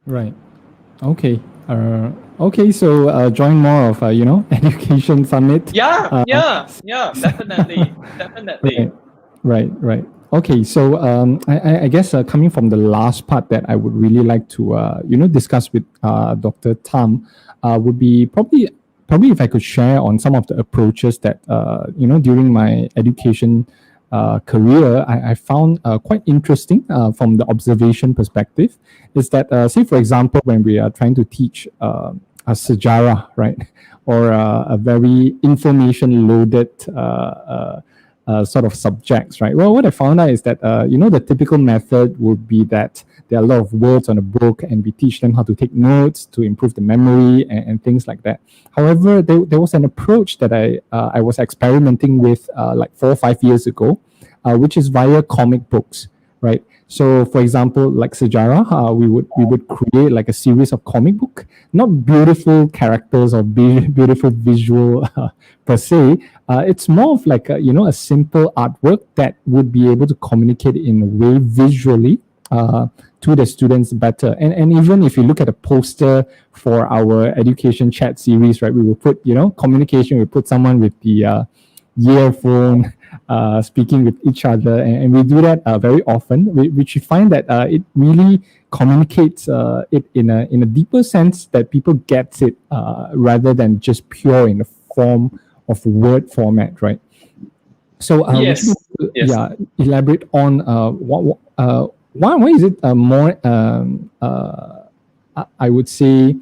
Right. Okay. Okay. So join more of education summit. Yeah. Definitely. Right. Okay, so I guess coming from the last part that I would really like to discuss with Dr. Tham would be probably if I could share on some of the approaches that during my education career I found quite interesting from the observation perspective. Is that say for example when we are trying to teach a sejarah, right, or a very information loaded sort of subjects, right? Well, what I found out is that, the typical method would be that there are a lot of words on a book and we teach them how to take notes to improve the memory and things like that. However, there was an approach that I was experimenting with like 4 or 5 years ago, which is via comic books, right? So, for example, like Sejarah, we would create like a series of comic book, not beautiful characters or beautiful visual per se. It's more of like a simple artwork that would be able to communicate in a way visually to the students better. And even if you look at a poster for our education chat series, right, we will put communication. We put someone with the earphone speaking with each other, and we do that very often, which we find that it really communicates it in a deeper sense that people get it rather than just pure in the form of word format, right? So Yes. would you, Yes. elaborate on why is it more I would say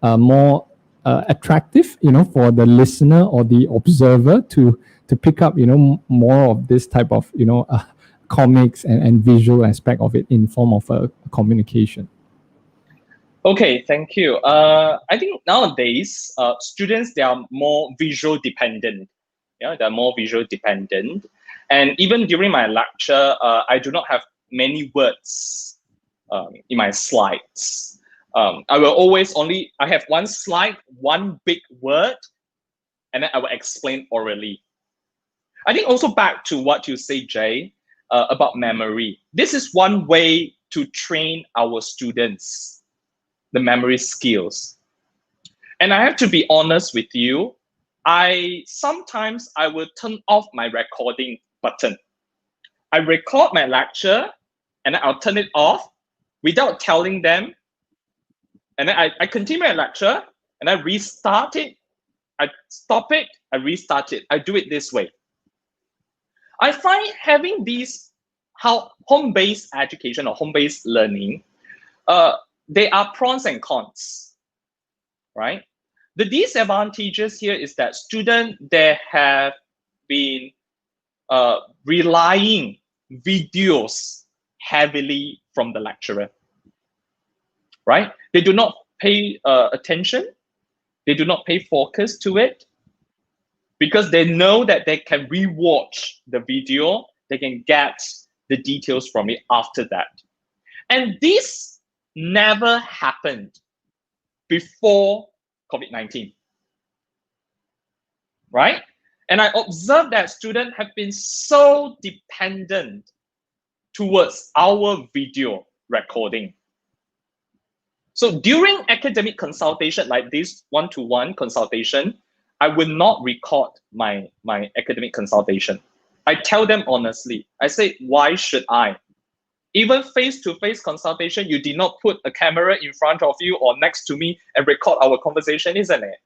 more attractive, for the listener or the observer to pick up, more of this type of, comics and visual aspect of it in form of a communication. Okay, thank you. I think nowadays students, they are more visual dependent. Yeah, they're more visual dependent, and even during my lecture, I do not have many words in my slides. I will always I have one slide, one big word, and then I will explain orally. I think also back to what you say, Jay, about memory. This is one way to train our students, the memory skills. And I have to be honest with you, sometimes I will turn off my recording button. I record my lecture and then I'll turn it off without telling them. And then I continue my lecture and I restart it. I stop it, I restart it. I do it this way. I find having these home-based education or home-based learning, there are pros and cons, right? The disadvantages here is that students, they have been relying videos heavily from the lecturer, right? They do not pay attention. They do not pay focus to it because they know that they can rewatch the video. They can get the details from it after that. And this never happened before COVID-19, right? And I observed that students have been so dependent towards our video recording. So during academic consultation, like this one-to-one consultation, I will not record my academic consultation. I tell them honestly, I say, why should I? Even face-to-face consultation, you did not put a camera in front of you or next to me and record our conversation, isn't it?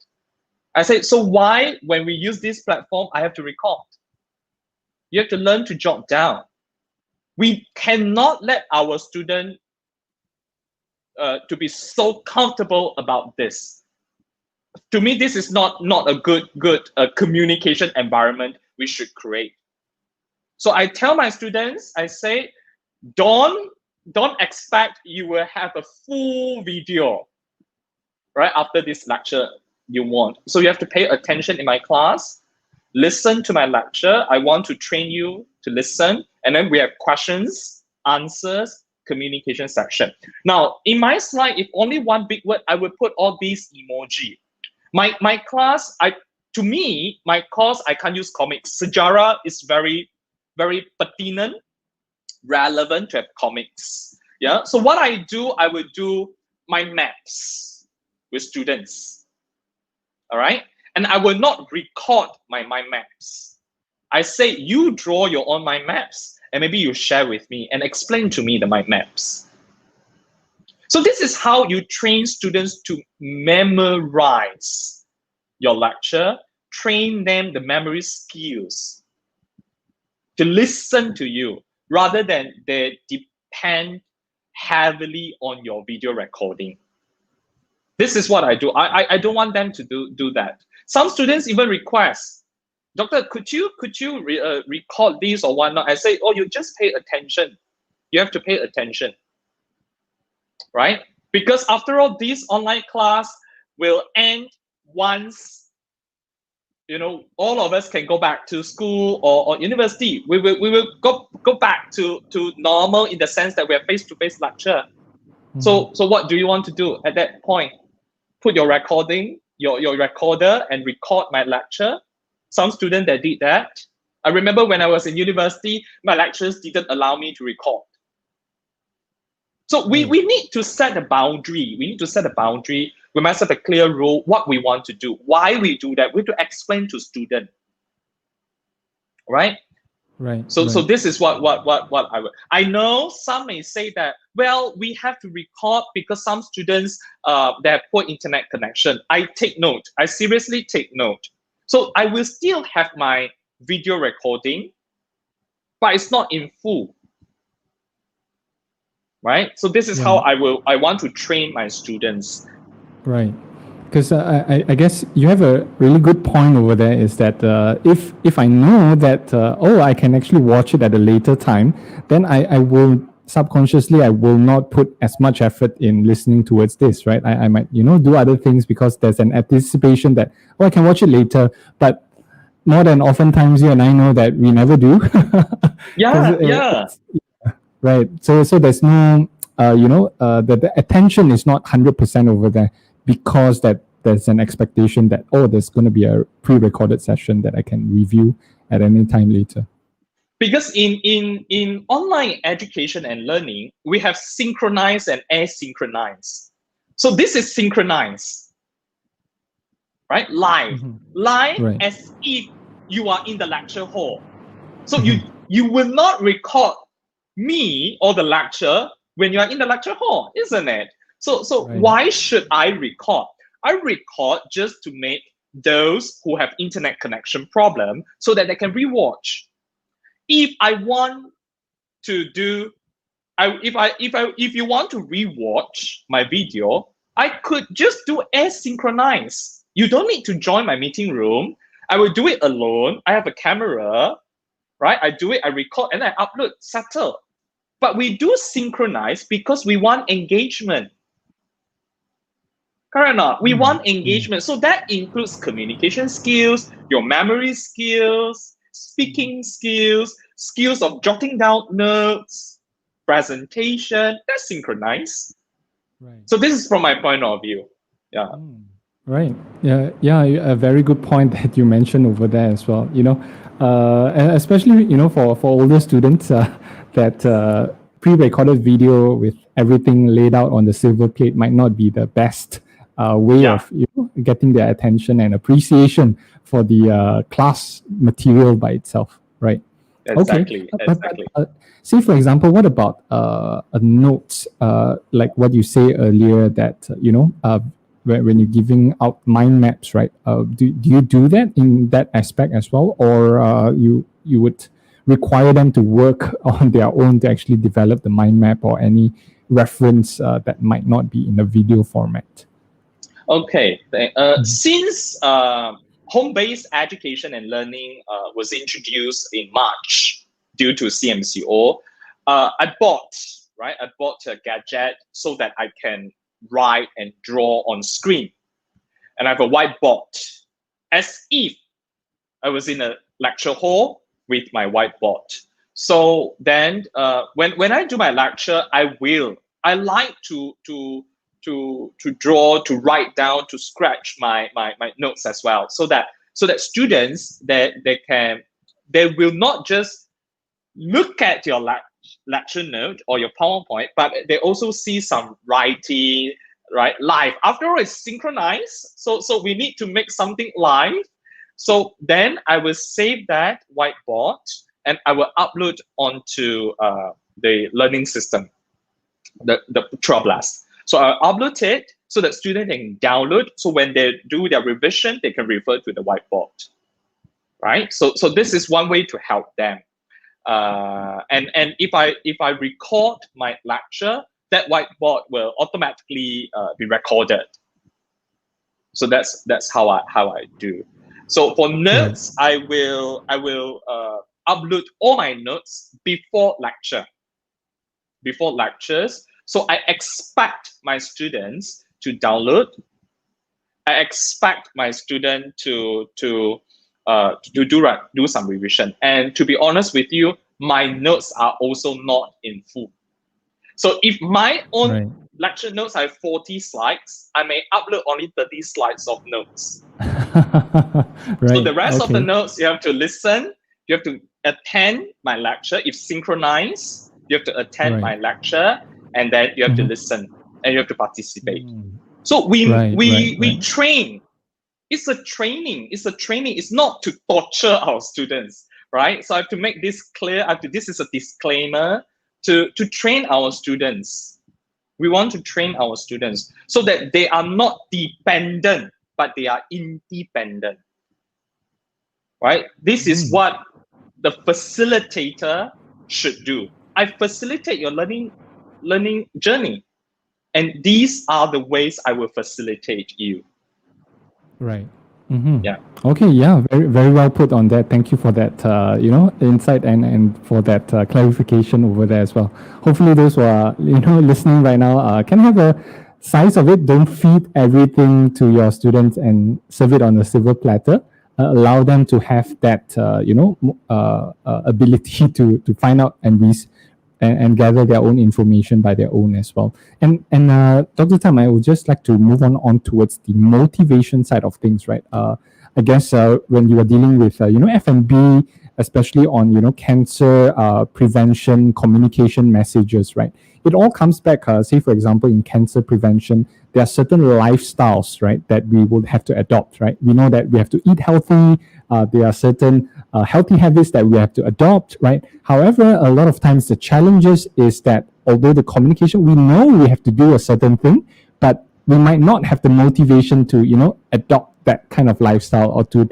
I say, so why, when we use this platform, I have to record? You have to learn to jot down. We cannot let our student to be so comfortable about this. To me, this is not a good communication environment we should create. So I tell my students, I say, don't expect you will have a full video right after this lecture you want. So you have to pay attention in my class, listen to my lecture. I want to train you to listen. And then we have questions, answers, communication section. Now, in my slide, if only one big word, I would put all these emoji. My class, to me, my course, I can't use comics. Sejarah is very, very pertinent, relevant to have comics. Yeah. So what I do, I would do my maps with students. All right. And I will not record my maps. I say, you draw your own mind maps and maybe you share with me and explain to me the mind maps. So this is how you train students to memorize your lecture, train them the memory skills to listen to you rather than they depend heavily on your video recording. This is what I do. I don't want them to do that. Some students even request, Doctor, could you record this or whatnot? I say, oh, you just pay attention. You have to pay attention, right? Because after all, this online class will end once, you know, all of us can go back to school or university. We will go back to normal in the sense that we have face-to-face lecture. So what do you want to do at that point? Put your recording, your recorder and record my lecture. Some students that did that. I remember when I was in university, my lecturers didn't allow me to record. So we need to set a boundary. We need to set a boundary. We must have a clear rule, what we want to do, why we do that. We have to explain to students, right? Right. So this is what I know. Some may say that, well, we have to record because some students they have poor internet connection. I take note. I seriously take note. So I will still have my video recording, but it's not in full. Right? So this is how I want to train my students. Right. Because I guess you have a really good point over there is that if I know that, I can actually watch it at a later time, then I will subconsciously, I will not put as much effort in listening towards this, right? I might, do other things because there's an anticipation that, I can watch it later. But more than oftentimes, you and I know that we never do. Right. So there's no, the attention is not 100% over there because that there's an expectation that, there's going to be a pre-recorded session that I can review at any time later. Because in online education and learning, we have synchronized and asynchronized. So this is synchronized, right? Live, right. As if you are in the lecture hall. So you will not record me or the lecture when you are in the lecture hall, isn't it? So why should I record? I record just to make those who have internet connection problem so that they can rewatch. If I want to do, if you want to rewatch my video, I could just do asynchronous. You don't need to join my meeting room. I will do it alone. I have a camera, right? I do it, I record, and I upload, settle. But we do synchronize because we want engagement. Correct or not? We want engagement. So that includes communication skills, your memory skills, speaking skills, skills of jotting down notes, presentation. That's synchronized. Right. So this is from my point of view. Yeah. Right. Yeah. A very good point that you mentioned over there as well. And especially for older students that pre-recorded video with everything laid out on the silver plate might not be the best way of getting their attention and appreciation for the class material by itself, right? Exactly. Okay. Exactly. But, say for example, what about a note like what you say earlier that when you're giving out mind maps, right? Do you do that in that aspect as well, or you would require them to work on their own to actually develop the mind map or any reference that might not be in a video format? Okay. Since home-based education and learning was introduced in March due to CMCO, I bought a gadget so that I can write and draw on screen. And I have a whiteboard as if I was in a lecture hall with my whiteboard. So then when I do my lecture, I like to draw, to write down, to scratch my notes as well, so that students they will not just look at your lecture note or your PowerPoint, but they also see some writing, right, live. After all, it's synchronized, so we need to make something live. So then I will save that whiteboard and I will upload onto the learning system, the Putra Blast. So I'll upload it so that students can download. So when they do their revision, they can refer to the whiteboard, right? So this is one way to help them. And if I record my lecture, that whiteboard will automatically be recorded. So that's how I do. So for notes, I will upload all my notes before lectures. So I expect my students to download. I expect my student to do some revision. And to be honest with you, my notes are also not in full. So if my own lecture notes have 40 slides, I may upload only 30 slides of notes. So the rest of the notes, you have to listen, you have to attend my lecture. If synchronized, you have to attend my lecture, and then you have to listen and you have to participate. So we train. It's a training. It's not to torture our students, right? So I have to make this clear. This is a disclaimer to train our students. We want to train our students so that they are not dependent, but they are independent, right? This is what the facilitator should do. I facilitate your learning journey, and these are the ways I will facilitate you. Right. Yeah. Okay. Yeah. Very, very well put on that. Thank you for that, insight and for that clarification over there as well. Hopefully those who are, listening right now can have a size of it. Don't feed everything to your students and serve it on a silver platter. Allow them to have that, ability to find out and gather their own information by their own as well. And Dr. Tham, I would just like to move on towards the motivation side of things, right? I guess when you are dealing with F&B, especially on cancer prevention, communication messages, right? It all comes back. Say for example, in cancer prevention, there are certain lifestyles, right, that we would have to adopt, right? We know that we have to eat healthy. There are certain healthy habits that we have to adopt, right? However, a lot of times the challenges is that although the communication, we know we have to do a certain thing, but we might not have the motivation to, adopt that kind of lifestyle or to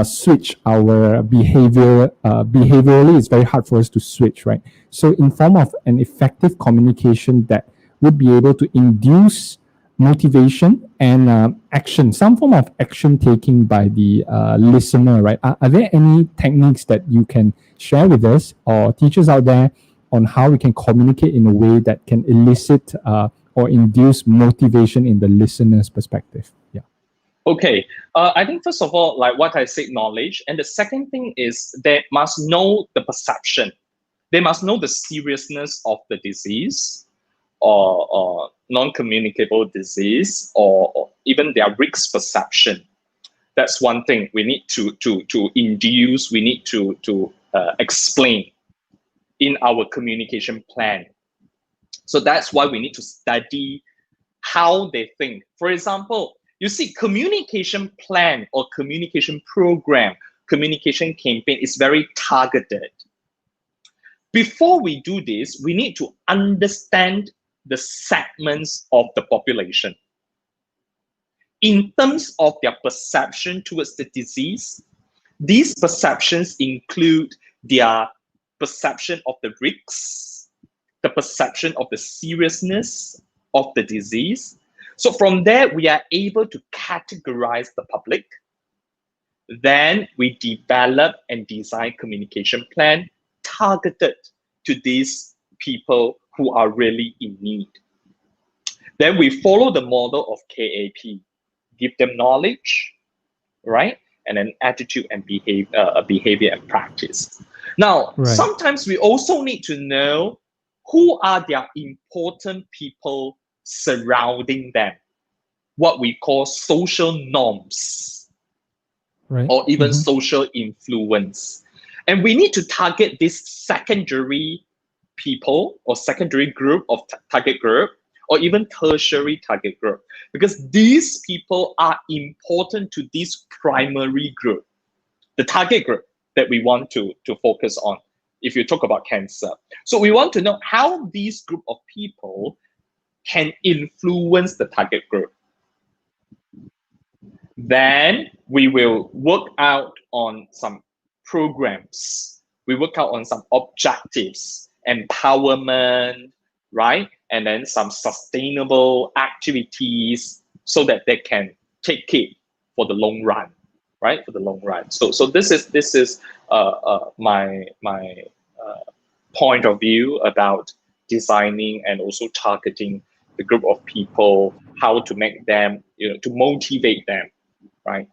switch our behavior. Behaviorally, it's very hard for us to switch, right? So in form of an effective communication that would be able to induce motivation and action, some form of action taking by the listener, right? Are there any techniques that you can share with us or teachers out there on how we can communicate in a way that can elicit or induce motivation in the listener's perspective? Yeah. Okay. I think first of all, like what I said, knowledge. And the second thing is they must know the perception. They must know the seriousness of the disease or non-communicable disease or even their risk perception. That's one thing we need to induce, we need to explain in our communication plan. So that's why we need to study how they think. For example, you see, communication plan or communication program, communication campaign is very targeted. Before we do this, we need to understand the segments of the population. In terms of their perception towards the disease, these perceptions include their perception of the risks, the perception of the seriousness of the disease. So from there, we are able to categorize the public. Then we develop and design communication plan targeted to these people who are really in need. Then we follow the model of KAP, give them knowledge, right? And then attitude and behavior and practice. Now, sometimes we also need to know who are their important people surrounding them, what we call social norms, or even social influence. And we need to target this secondary people or secondary group of target group, or even tertiary target group, because these people are important to this primary group, the target group that we want to focus on. if you talk about cancer. So we want to know how these group of people can influence the target group. Then we will work out on some programs. We work out on some objectives, empowerment, right? And then some sustainable activities so that they can take it for the long run, right? For the long run. So this is my point of view about designing and also targeting the group of people, how to make them, to motivate them, right?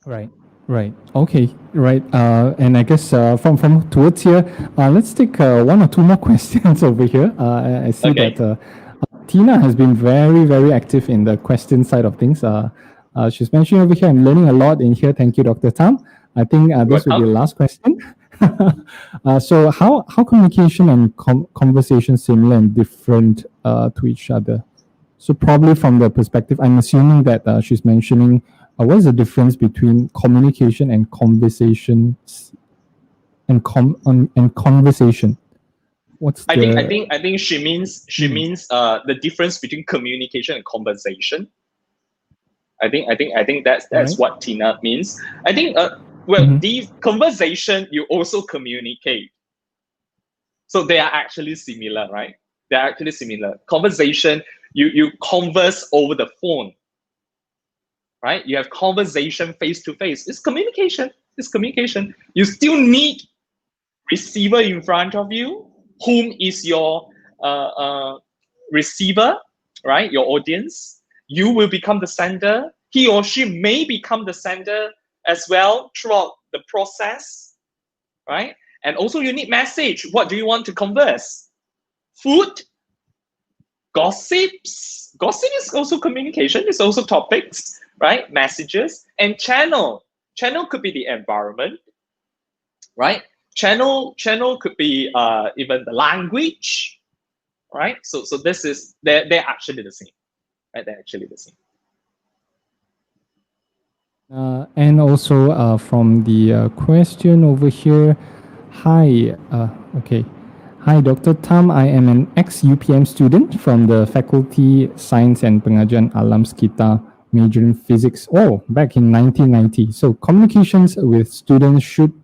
Right. Okay. Right. And I guess from towards here, let's take one or two more questions over here. I see that Tina has been very, very active in the question side of things. She's mentioning over here, I'm learning a lot in here. Thank you, Dr. Tham. I think this will be the last question. So how communication and conversation similar and different to each other? So probably from the perspective, I'm assuming that she's mentioning what is the difference between communication and conversations and conversation? I think she means the difference between communication and conversation. I think that's what Tina means. I think these conversation you also communicate. So they are actually similar, right? They're actually similar. Conversation, you converse over the phone, right? You have conversation face to face. It's communication. It's communication. You still need receiver in front of you. Whom is your receiver, right? Your audience. You will become the sender. He or she may become the sender as well throughout the process, right? And also you need message. What do you want to converse? Food, gossips. Gossip is also communication. It's also topics, right? Messages and channel. Channel could be the environment, right? Channel could be even the language, right? So this is they're actually the same, right? They're actually the same. And also from the question over here, hi, okay. Hi, Dr. Tham. I am an ex-UPM student from the Faculty Science and Pengajian Alam Sekitar, major in physics. Oh, back in 1990. So communications with students should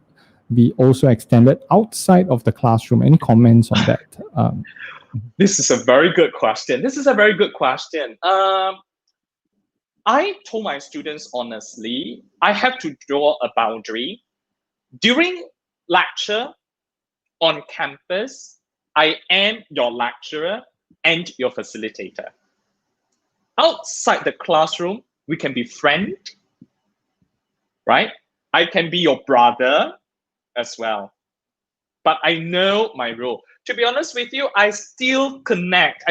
be also extended outside of the classroom. Any comments on that? This is a very good question. I told my students honestly, I have to draw a boundary. During lecture on campus, I am your lecturer and your facilitator. Outside the classroom, we can be friends, right? I can be your brother as well. But I know my role. To be honest with you, I still contact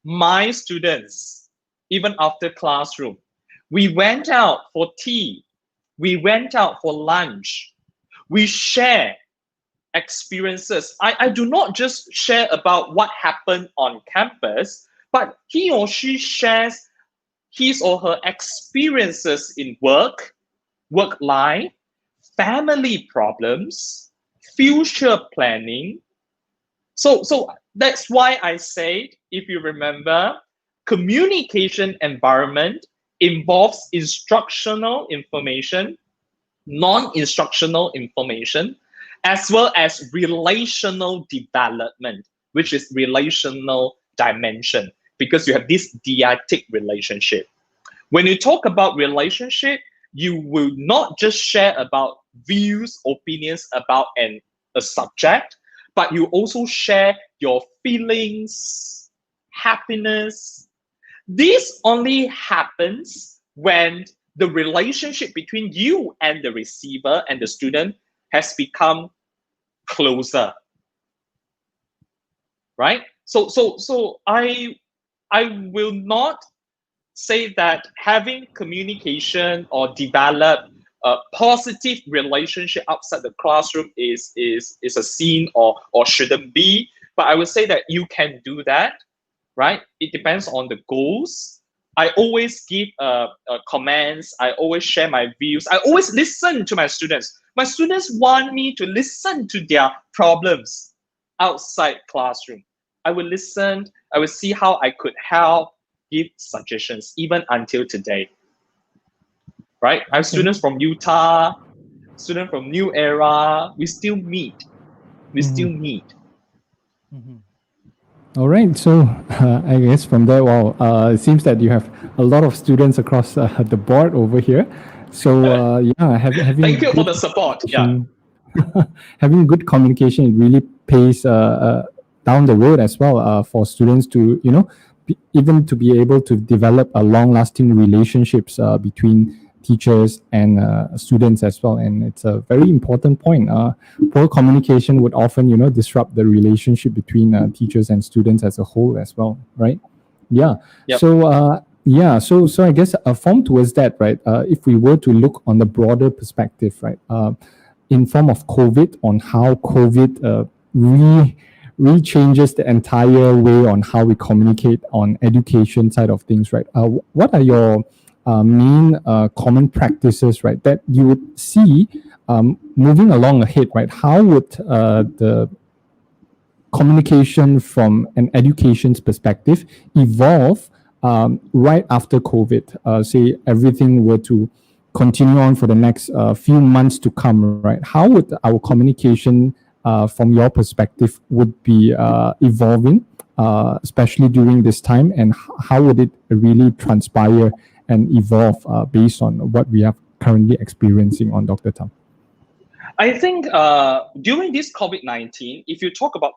my students even after classroom. We went out for tea. We went out for lunch. We share experiences. I do not just share about what happened on campus, but he or she shares his or her experiences in work life, family problems, future planning. So that's why I said, if you remember, communication environment involves instructional information, non-instructional information, as well as relational development, which is relational dimension, because you have this dyadic relationship. When you talk about relationship, you will not just share about views, opinions about a subject, but you also share your feelings, happiness. This only happens when the relationship between you and the receiver and the student has become closer, right? So I will not say that having communication or develop a positive relationship outside the classroom is a sin or shouldn't be, but I would say that you can do that, right? It depends on the goals. I always give comments. I always share my views. I always listen to my students. My students want me to listen to their problems outside classroom. I will listen. I will see how I could help, give suggestions, even until today. Right? I have students from Utah, students from New Era. We still meet. We still meet. All right, so I guess from there, wow, it seems that you have a lot of students across the board over here. So yeah, having Thank you for good the support. Yeah. having good communication, it really pays down the road as well for students to, you know, even to be able to develop a long-lasting relationships between teachers and students as well. And it's a very important point. Poor communication would often, you know, disrupt the relationship between teachers and students as a whole as well, right? Yeah. Yep. So yeah, so I guess a form towards that, right? If we were to look on the broader perspective, right? In form of COVID, on how COVID changes the entire way on how we communicate on education side of things, right? What are your main common practices, right, that you would see moving along ahead, right? How would the communication from an education's perspective evolve right after COVID? Say everything were to continue on for the next few months to come, right? How would our communication from your perspective would be evolving, especially during this time, and how would it really transpire and evolve based on what we are currently experiencing on Dr. Tham? I think during this COVID-19, if you talk about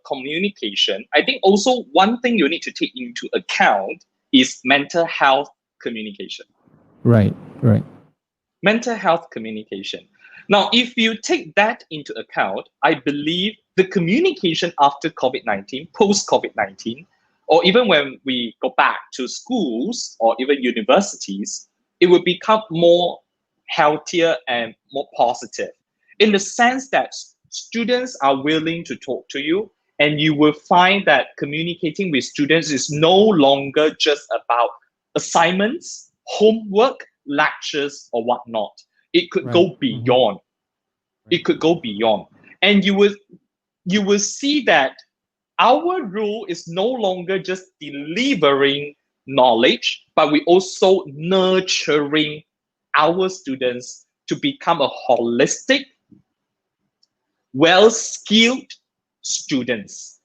communication, I think also one thing you need to take into account is mental health communication. Right. Mental health communication. Now, if you take that into account, I believe the communication after COVID-19, post-COVID-19, or even when we go back to schools or even universities, it will become more healthier and more positive, in the sense that students are willing to talk to you, and you will find that communicating with students is no longer just about assignments, homework, lectures, or whatnot. It could go beyond. It could go beyond. And you will see that our role is no longer just delivering knowledge, but we also nurturing our students to become a holistic, well-skilled students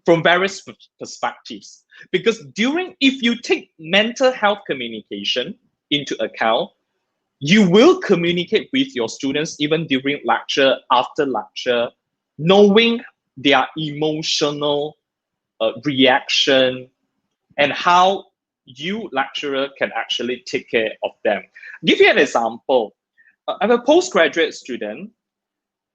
from various perspectives. Because if you take mental health communication into account, you will communicate with your students even during lecture, after lecture, knowing their emotional reaction and how you, lecturer, can actually take care of them. Give you an example. I have a postgraduate student.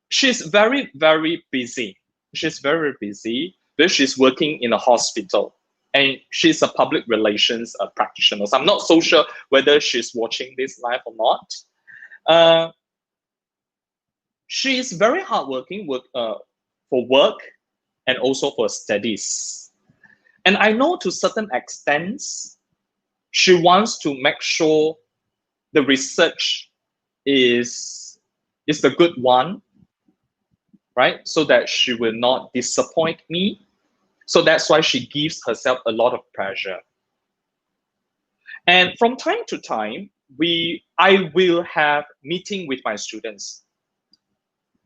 She's very, very busy. She's very busy because she's working in a hospital. And she's a public relations practitioner. So I'm not so sure whether she's watching this live or not. She's very hardworking for work and also for studies. And I know to certain extents, she wants to make sure the research is the good one, right? So that she will not disappoint me. So that's why she gives herself a lot of pressure. And from time to time, I will have meeting with my students,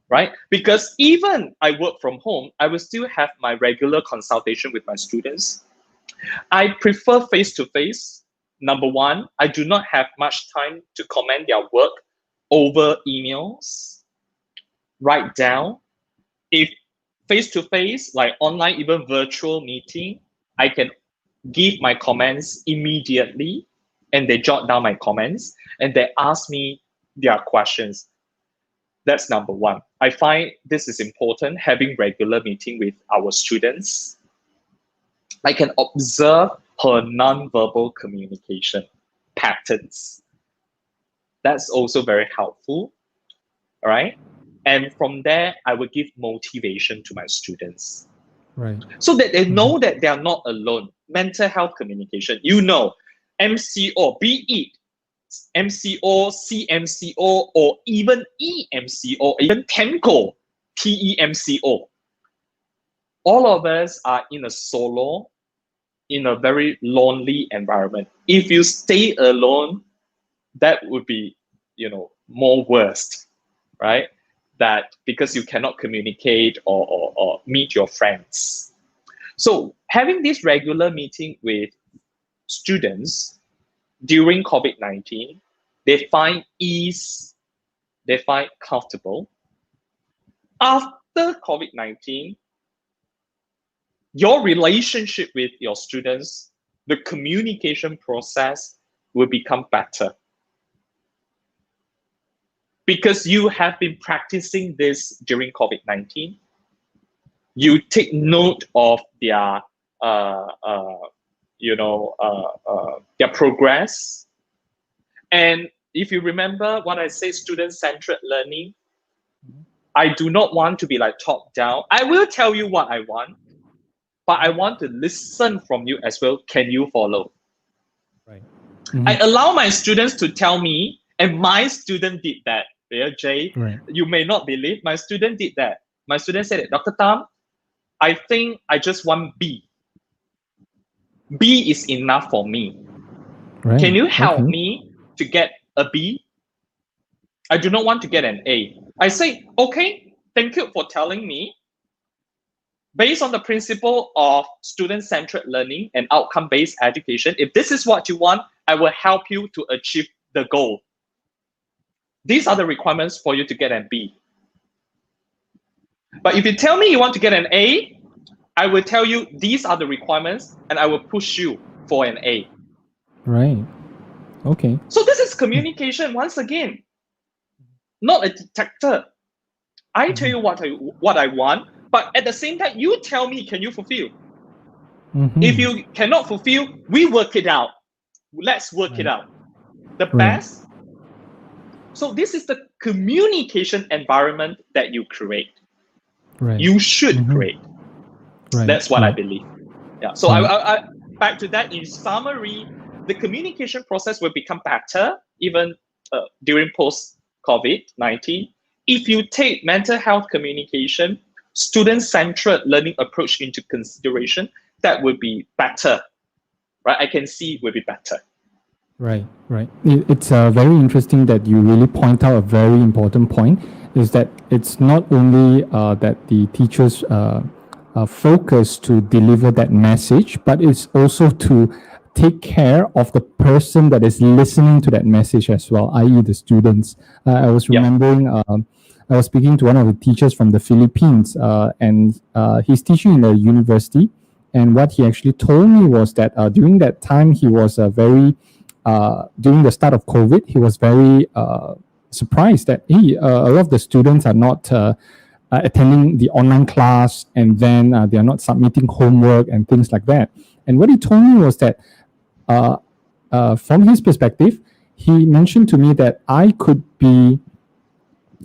right? Because even I work from home, I will still have my regular consultation with my students. I prefer face-to-face. Number one, I do not have much time to comment their work over emails. Write down. If face-to-face, like online, even virtual meeting, I can give my comments immediately, and they jot down my comments, and they ask me their questions. That's number one. I find this is important, having regular meeting with our students. I can observe her non-verbal communication patterns. That's also very helpful, all right? And from there, I will give motivation to my students. Right. So that they know that they are not alone. Mental health communication, MCO, be it MCO, CMCO, or even EMCO, even TEMCO, TEMCO. All of us are in a solo, in a very lonely environment. If you stay alone, that would be, more worst, right? That because you cannot communicate or meet your friends. So having this regular meeting with students during COVID-19, they find ease, they find comfortable. After COVID-19, your relationship with your students, the communication process will become better. Because you have been practicing this during COVID-19, you take note of their their progress. And if you remember what I say, student-centered learning, I do not want to be like top down. I will tell you what I want, but I want to listen from you as well. Can you follow? Right. I allow my students to tell me, and my student did that. Yeah, Jay, Right. you may not believe, my student did that. My student said, Dr. Tham, I think I just want B. B is enough for me. Right. Can you help me to get a B? I do not want to get an A. I say, okay, thank you for telling me. Based on the principle of student-centered learning and outcome-based education, if this is what you want, I will help you to achieve the goal. These are the requirements for you to get an B. But if you tell me you want to get an A, I will tell you these are the requirements and I will push you for an A. Right. Okay. So this is communication once again, not a detector. I tell you what I want, but at the same time, you tell me, can you fulfill? If you cannot fulfill, we work it out. Let's work it out. The best. So this is the communication environment that you create. Right. You should create. Right. That's what I believe. Yeah. So I back to that. In summary, the communication process will become better even during post-COVID-19 if you take mental health communication, student-centered learning approach into consideration. That would be better, right? I can see it will be better. Right. It's very interesting that you really point out a very important point, is that it's not only that the teachers focus to deliver that message, but it's also to take care of the person that is listening to that message as well, i.e. the students. I was remembering, I was speaking to one of the teachers from the Philippines, and he's teaching in the university. And what he actually told me was that during that time, he was during the start of COVID, he was very surprised that a lot of the students are not attending the online class, and then they are not submitting homework and things like that. And what he told me was that from his perspective, he mentioned to me that I could be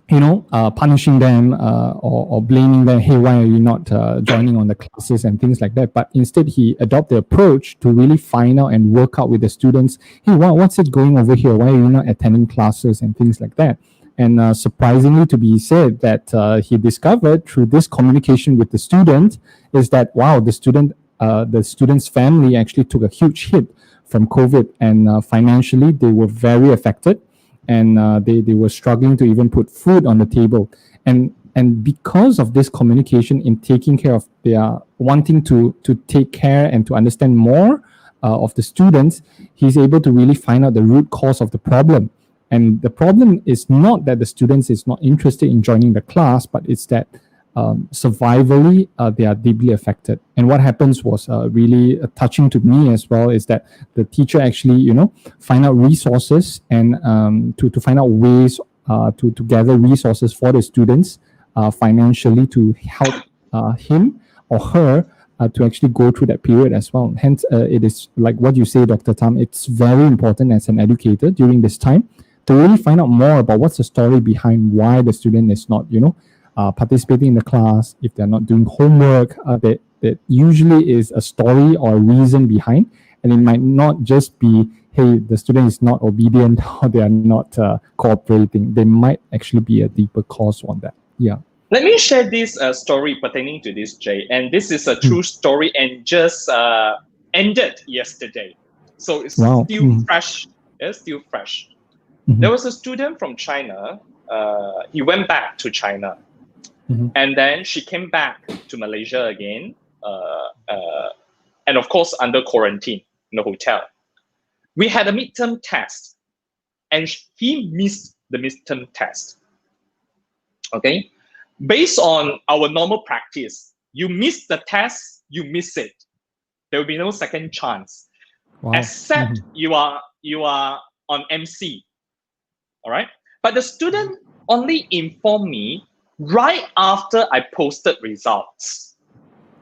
punishing them or blaming them, hey, why are you not joining on the classes and things like that. But instead, he adopted the approach to really find out and work out with the students, hey, what's it going over here? Why are you not attending classes and things like that? And surprisingly to be said, that he discovered through this communication with the student is that, wow, the student's family actually took a huge hit from COVID, and financially they were very affected. And they were struggling to even put food on the table. And because of this communication in taking care of their wanting to take care and to understand more of the students, he's able to really find out the root cause of the problem. And the problem is not that the students is not interested in joining the class, but it's that survivally they are deeply affected. And what happens was really touching to me as well, is that the teacher actually find out resources and to find out ways to gather resources for the students financially to help him or her to actually go through that period as well. Hence it is like what you say, Dr. Tham, it's very important as an educator during this time to really find out more about what's the story behind why the student is not participating in the class. If they're not doing homework, that usually is a story or a reason behind. And and it might not just be, hey, the student is not obedient or they are not cooperating. There might actually be a deeper cause on that. Yeah. Let me share this story pertaining to this, Jay. And this is a true story and just ended yesterday. So it's still fresh. It's still fresh. There was a student from China. He went back to China. And then she came back to Malaysia again. And of course, under quarantine in the hotel. We had a midterm test. And he missed the midterm test. Okay? Based on our normal practice, you miss the test, you miss it. There will be no second chance. Except you are on MC. All right? But the student only informed me right after I posted results.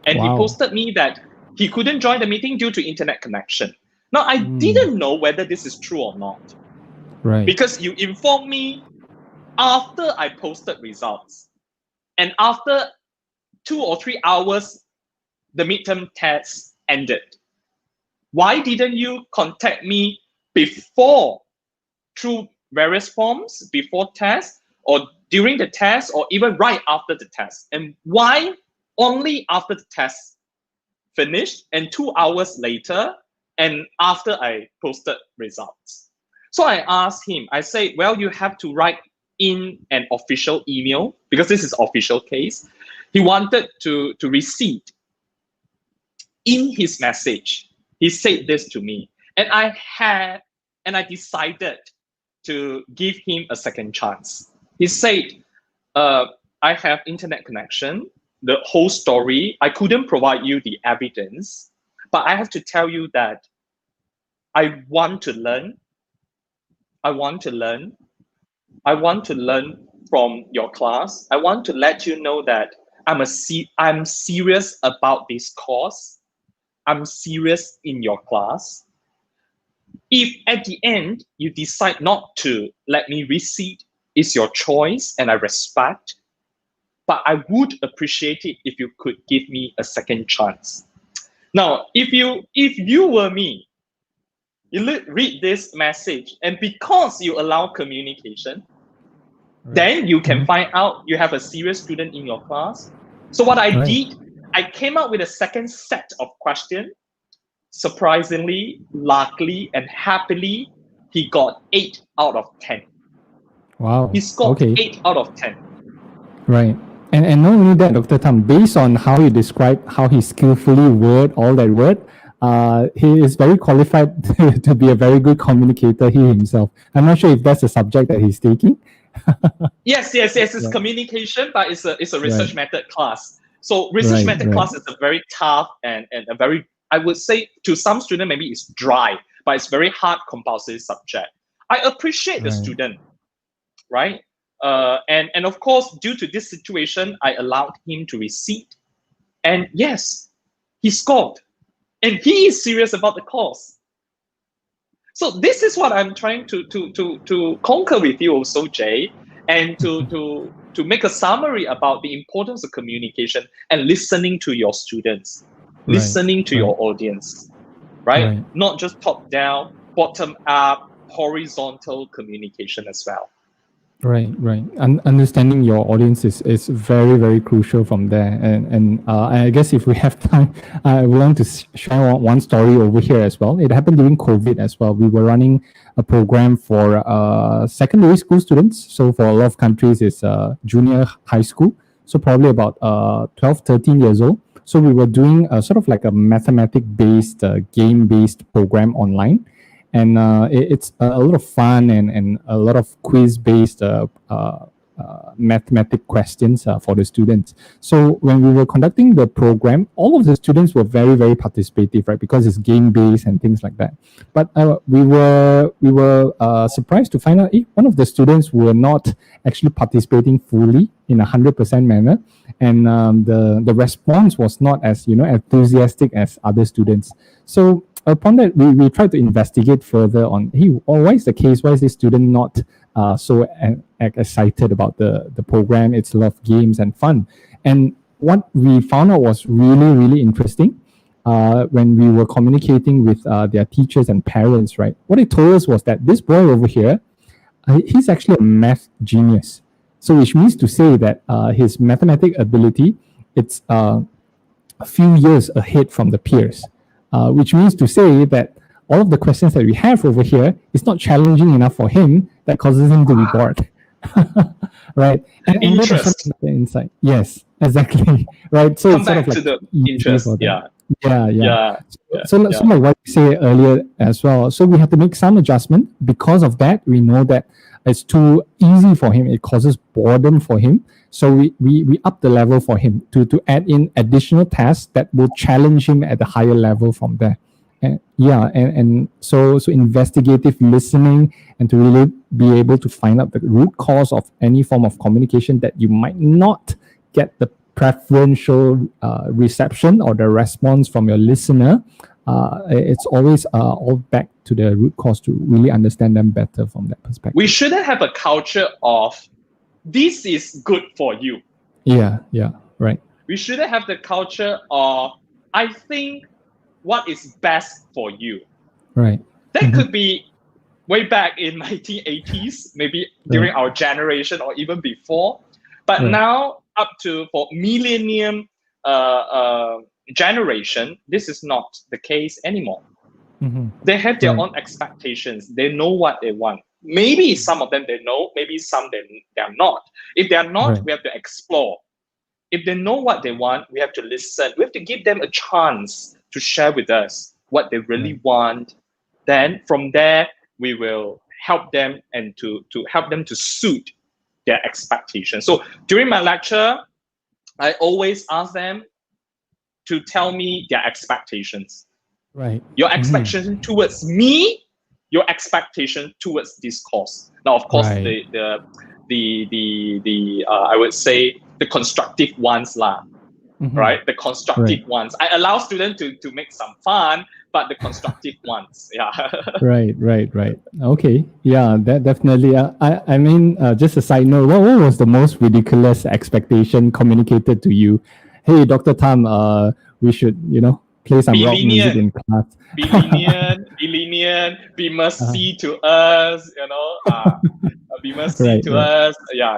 And he posted me that he couldn't join the meeting due to internet connection. Now, I didn't know whether this is true or not. Right. Because you informed me after I posted results. And after 2 or 3 hours, the midterm test ended. Why didn't you contact me before, through various forms, before test, or during the test, or even right after the test? And why only after the test finished and 2 hours later and after I posted results? So I asked him, I said, well, you have to write in an official email, because this is official case. He wanted to receive in his message. He said this to me, and I decided to give him a second chance. He said, I have internet connection, the whole story. I couldn't provide you the evidence, but I have to tell you that I want to learn. I want to learn from your class. I want to let you know that I'm serious about this course. I'm serious in your class. If at the end you decide not to let me resit, it's your choice and I respect. But I would appreciate it if you could give me a second chance. Now, if you were me, you read this message, and because you allow communication, then you can find out you have a serious student in your class. So what I did, I came up with a second set of questions. Surprisingly, luckily, and happily, he got 8 out of 10. Wow. He scored 8 out of 10. Right. And not only that, Dr. Tham, based on how you describe how he skillfully word all that word, he is very qualified to be a very good communicator he himself. I'm not sure if that's a subject that he's taking. Yes. It's communication, but it's a research method class. So research method class is a very tough and a very, I would say to some students, maybe it's dry, but it's very hard compulsory subject. I appreciate the student, right? And of course, due to this situation, I allowed him to resit. And yes, he scored. And he is serious about the course. So this is what I'm trying to conquer with you also, Jay, and to make a summary about the importance of communication and listening to your students, listening to your audience, right? Not just top down, bottom up, horizontal communication as well. Right. Understanding your audience is very, very crucial from there. And I guess if we have time, I would want to share one story over here as well. It happened during COVID as well. We were running a program for secondary school students. So for a lot of countries, it's junior high school. So probably about 12, 13 years old. So we were doing sort of like a mathematic-based, game-based program online. And it's a lot of fun and a lot of quiz-based mathematic questions for the students. So when we were conducting the program, all of the students were very, very participative, right? Because it's game-based and things like that. But we were surprised to find out one of the students were not actually participating fully in 100% manner, and the response was not as enthusiastic as other students. So upon that, we tried to investigate further on, why is the case? Why is this student not so excited about the program? It's a lot of games and fun. And what we found out was really, really interesting. when we were communicating with their teachers and parents, right? What they told us was that this boy over here, he's actually a math genius. So which means to say that his mathematic ability, it's a few years ahead from the peers, which means to say that all of the questions that we have over here is not challenging enough for him that causes him to be bored. Right? And that is sort of the insight. Yes, exactly. Right. So Come it's sort back of to like the interest. Yeah. Yeah. So like what you say earlier as well. So we have to make some adjustment. Because of that, we know that it's too easy for him. It causes boredom for him. So we up the level for him to add in additional tasks that will challenge him at a higher level from there. And so investigative listening and to really be able to find out the root cause of any form of communication that you might not get the preferential reception or the response from your listener. It's always all back to the root cause to really understand them better from that perspective. We shouldn't have a culture of this is good for you. Yeah, right. We shouldn't have the culture of I think what is best for you. Right. That could be way back in 1980s, maybe during our generation or even before. But now up to for millennium generation, this is not the case anymore. They have their own expectations. They know what they want. Maybe some of them they know, maybe some they are not. If they are not, we have to explore. If they know what they want, we have to listen. We have to give them a chance to share with us what they really want. Then from there, we will help them and to help them to suit their expectations. So during my lecture, I always ask them to tell me their expectations. Right. Your expectation towards me, your expectation towards this course. Now, of course, the I would say the constructive ones lah. Right, the constructive ones. I allow students to make some fun, but the constructive ones, Right. Okay, yeah, that definitely. I mean, just a side note. What was the most ridiculous expectation communicated to you? Hey, Dr. Tham, we should, play some rock music in class. Be lenient, be mercy to us, be mercy to us. Yeah.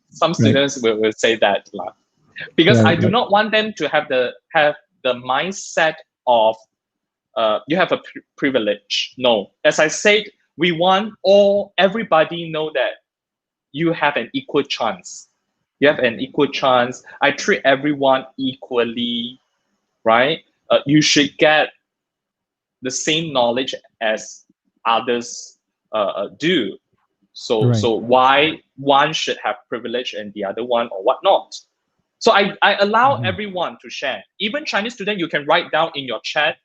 Some students will say that lah. Because I do not want them to have the mindset of you have a privilege. No, as I said, we want everybody know that you have an equal chance. You have an equal chance. I treat everyone equally, right? You should get the same knowledge as others do. So why one should have privilege and the other one or whatnot? So I allow everyone to share. Even Chinese student, you can write down in your chat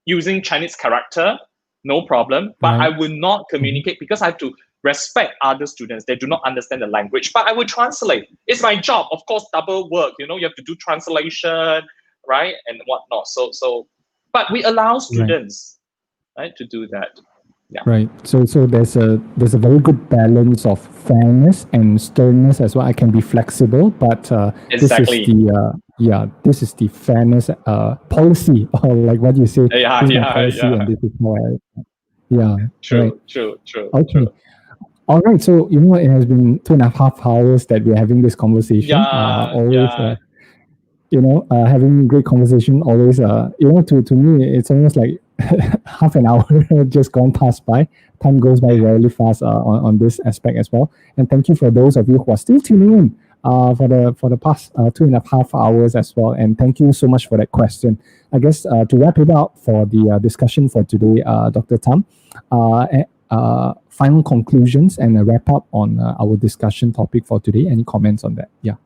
using Chinese character, no problem. But I will not communicate because I have to respect other students. They do not understand the language, but I will translate. It's my job, of course, double work. You have to do translation, right, and whatnot. But we allow students, right, to do that. Yeah. Right. So there's a very good balance of fairness and sternness as well. I can be flexible, but exactly. This is the fairness policy, or like what you say. Policy, and this is how True. Okay. True. All right. So it has been 2.5 hours that we're having this conversation. Having great conversation always. To me, it's almost like half an hour just gone past by. Time goes by really fast on this aspect as well. And thank you for those of you who are still tuning in for the past 2.5 hours as well. And thank you so much for that question. I guess to wrap it up for the discussion for today, Dr. Tham, final conclusions and a wrap up on our discussion topic for today. Any comments on that? Yeah.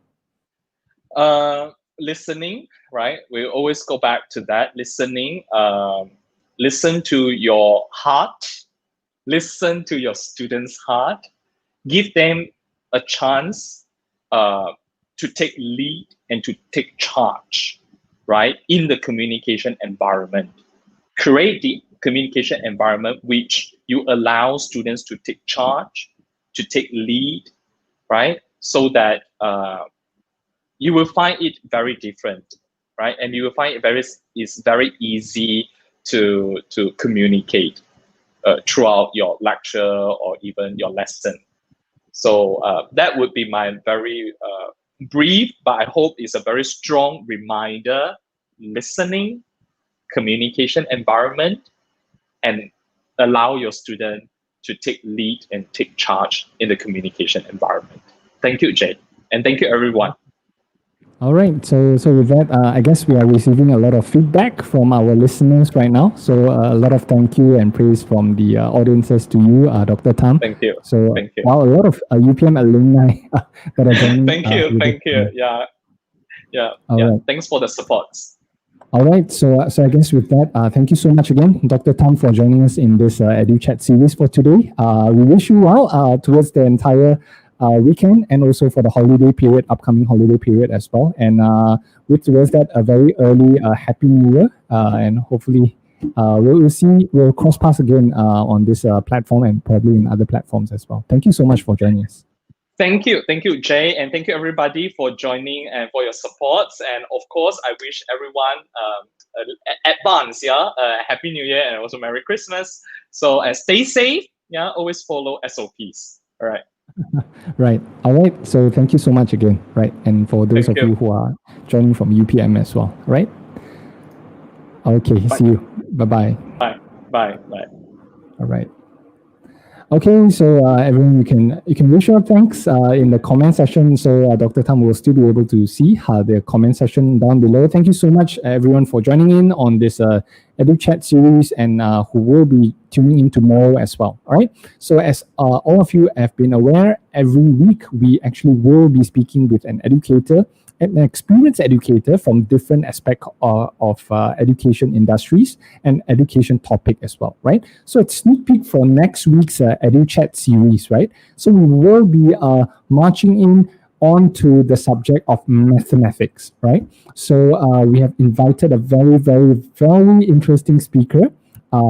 Listening, right? We always go back to that. Listening. Listen to your heart. Listen to your students' heart. Give them a chance to take lead and to take charge, right? In the communication environment. Create the communication environment which you allow students to take charge, to take lead, right? So that you will find it very different, right? And you will find it's very easy to communicate throughout your lecture or even your lesson. So that would be my very brief, but I hope it's a very strong reminder, listening, communication environment, and allow your student to take lead and take charge in the communication environment. Thank you, Jay. And thank you, everyone. All right. So with that, I guess we are receiving a lot of feedback from our listeners right now. So a lot of thank you and praise from the audiences to you, Dr. Tham. Thank you. So Thank you. wow, a lot of UPM alumni that are joining. Thank you. Yeah. Right. Thanks for the support. All right. So I guess with that, thank you so much again, Dr. Tham, for joining us in this EduChat series for today. We wish you well towards the entire weekend and also for the holiday period, upcoming holiday period as well. And with towards that, a very early Happy New Year. And hopefully we'll cross paths again on this platform and probably in other platforms as well. Thank you so much for joining us. Thank you, Jay, and thank you everybody for joining and for your support. And of course, I wish everyone advance, Happy New Year and also Merry Christmas. So stay safe, always follow SOPs. All right. Right. All right. So thank you so much again. Right. And for those of you who are joining from UPM as well. Right. Okay. Bye. See you. Bye-bye. Bye. All right. Okay, so everyone, you can wish your thanks in the comment section. So Dr. Tham will still be able to see the comment section down below. Thank you so much, everyone, for joining in on this EduChat series and who will be tuning in tomorrow as well. All right. So as all of you have been aware, every week we actually will be speaking with an educator, an experienced educator from different aspects of education industries and education topic as well, right? So it's sneak peek for next week's EduChat series, right? So we will be marching in onto the subject of mathematics, right? So we have invited a very, very, very interesting speaker.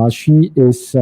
She is...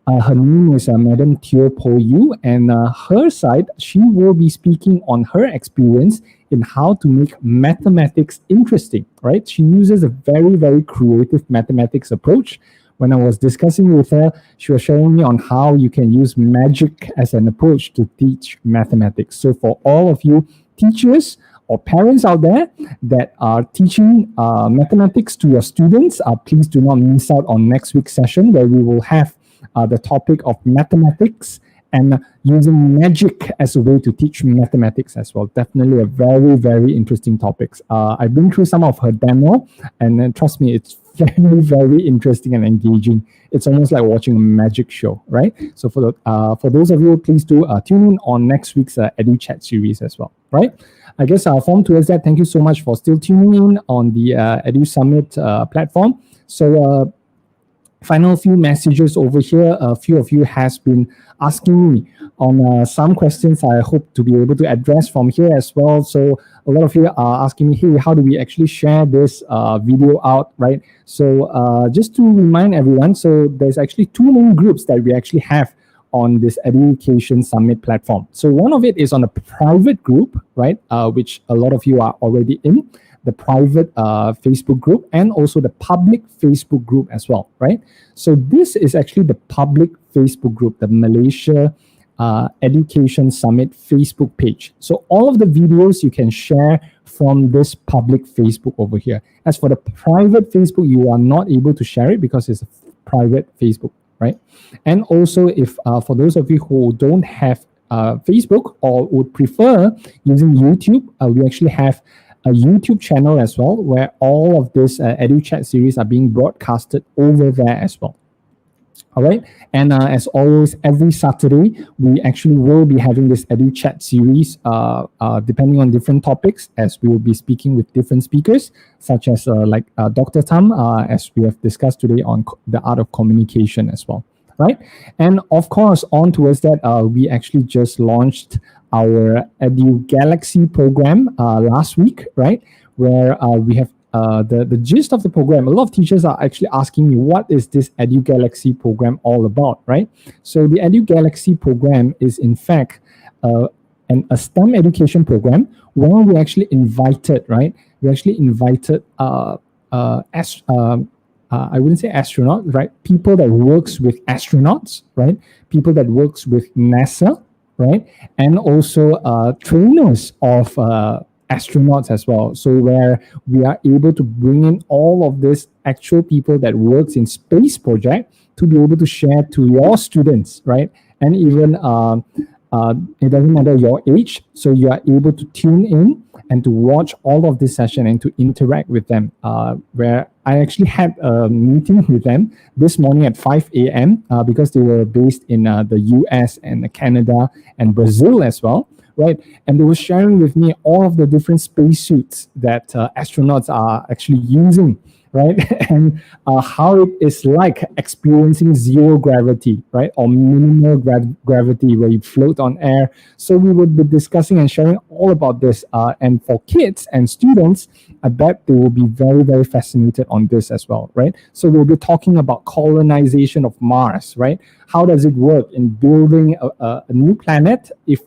her name is Madam Teo Po Yu, and her side, she will be speaking on her experience in how to make mathematics interesting, right? She uses a very, very creative mathematics approach. When I was discussing with her, she was showing me on how you can use magic as an approach to teach mathematics. So for all of you teachers or parents out there that are teaching mathematics to your students, please do not miss out on next week's session where we will have the topic of mathematics and using magic as a way to teach mathematics as well. Definitely a very, very interesting topics. I've been through some of her demo, and trust me, it's very, very interesting and engaging. It's almost like watching a magic show, right? So for those of you, please do tune in on next week's EduChat series as well, right? I guess from towards that, thank you so much for still tuning in on the Edu Summit platform. So final few messages over here. A few of you has been asking me on some questions I hope to be able to address from here as well. So a lot of you are asking me, hey, how do we actually share this video out, right? So just to remind everyone, so there's actually two main groups that we actually have on this Education Summit platform. So one of it is on a private group, right, which a lot of you are already in, the private Facebook group, and also the public Facebook group as well, right? So this is actually the public Facebook group, the Malaysia Education Summit Facebook page. So all of the videos you can share from this public Facebook over here. As for the private Facebook, you are not able to share it because it's a private Facebook, right? And also, if for those of you who don't have Facebook or would prefer using YouTube, we actually have a YouTube channel as well, where all of this EduChat series are being broadcasted over there as well. All right. And as always, every Saturday, we actually will be having this EduChat series, depending on different topics, as we will be speaking with different speakers, such as like Dr. Tham, as we have discussed today on the art of communication as well. Right. And of course, on towards that, we actually just launched our Edu Galaxy program last week, right? Where we have the gist of the program. A lot of teachers are actually asking me, what is this Edu Galaxy program all about, right? So the Edu Galaxy program is in fact and a STEM education program where we actually invited, right? We actually invited I wouldn't say astronaut, right? People that works with astronauts, right? People that works with NASA, right? And also trainers of astronauts as well. So where we are able to bring in all of this actual people that works in space project to be able to share to your students, right? And even it doesn't matter your age, so you are able to tune in and to watch all of this session and to interact with them. Where I actually had a meeting with them this morning at 5 a.m. Because they were based in the US and Canada and Brazil as well, right? And they were sharing with me all of the different spacesuits that astronauts are actually using, right? And how it is like experiencing zero gravity, right? Or minimal gravity where you float on air. So we would be discussing and sharing all about this. And for kids and students, I bet they will be very, very fascinated on this as well, right? So we'll be talking about colonization of Mars, right? How does it work in building a new planet if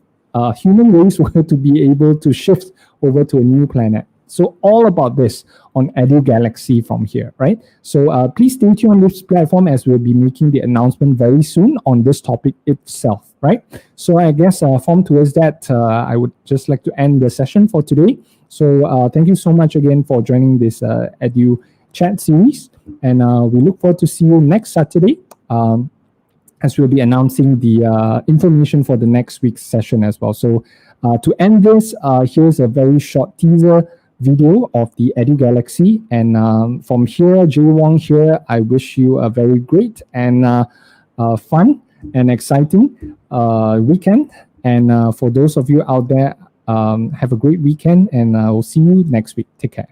human race were to be able to shift over to a new planet? So all about this on Edu Galaxy from here, right? So please stay tuned on this platform as we'll be making the announcement very soon on this topic itself, right? So I guess from towards that, I would just like to end the session for today. So thank you so much again for joining this Edu Chat series. And we look forward to see you next Saturday as we'll be announcing the information for the next week's session as well. So to end this, here's a very short teaser video of the Edu Galaxy. And from here, Jay Wong here, I wish you a very great and fun and exciting weekend. And for those of you out there, have a great weekend, and we'll see you next week. Take care.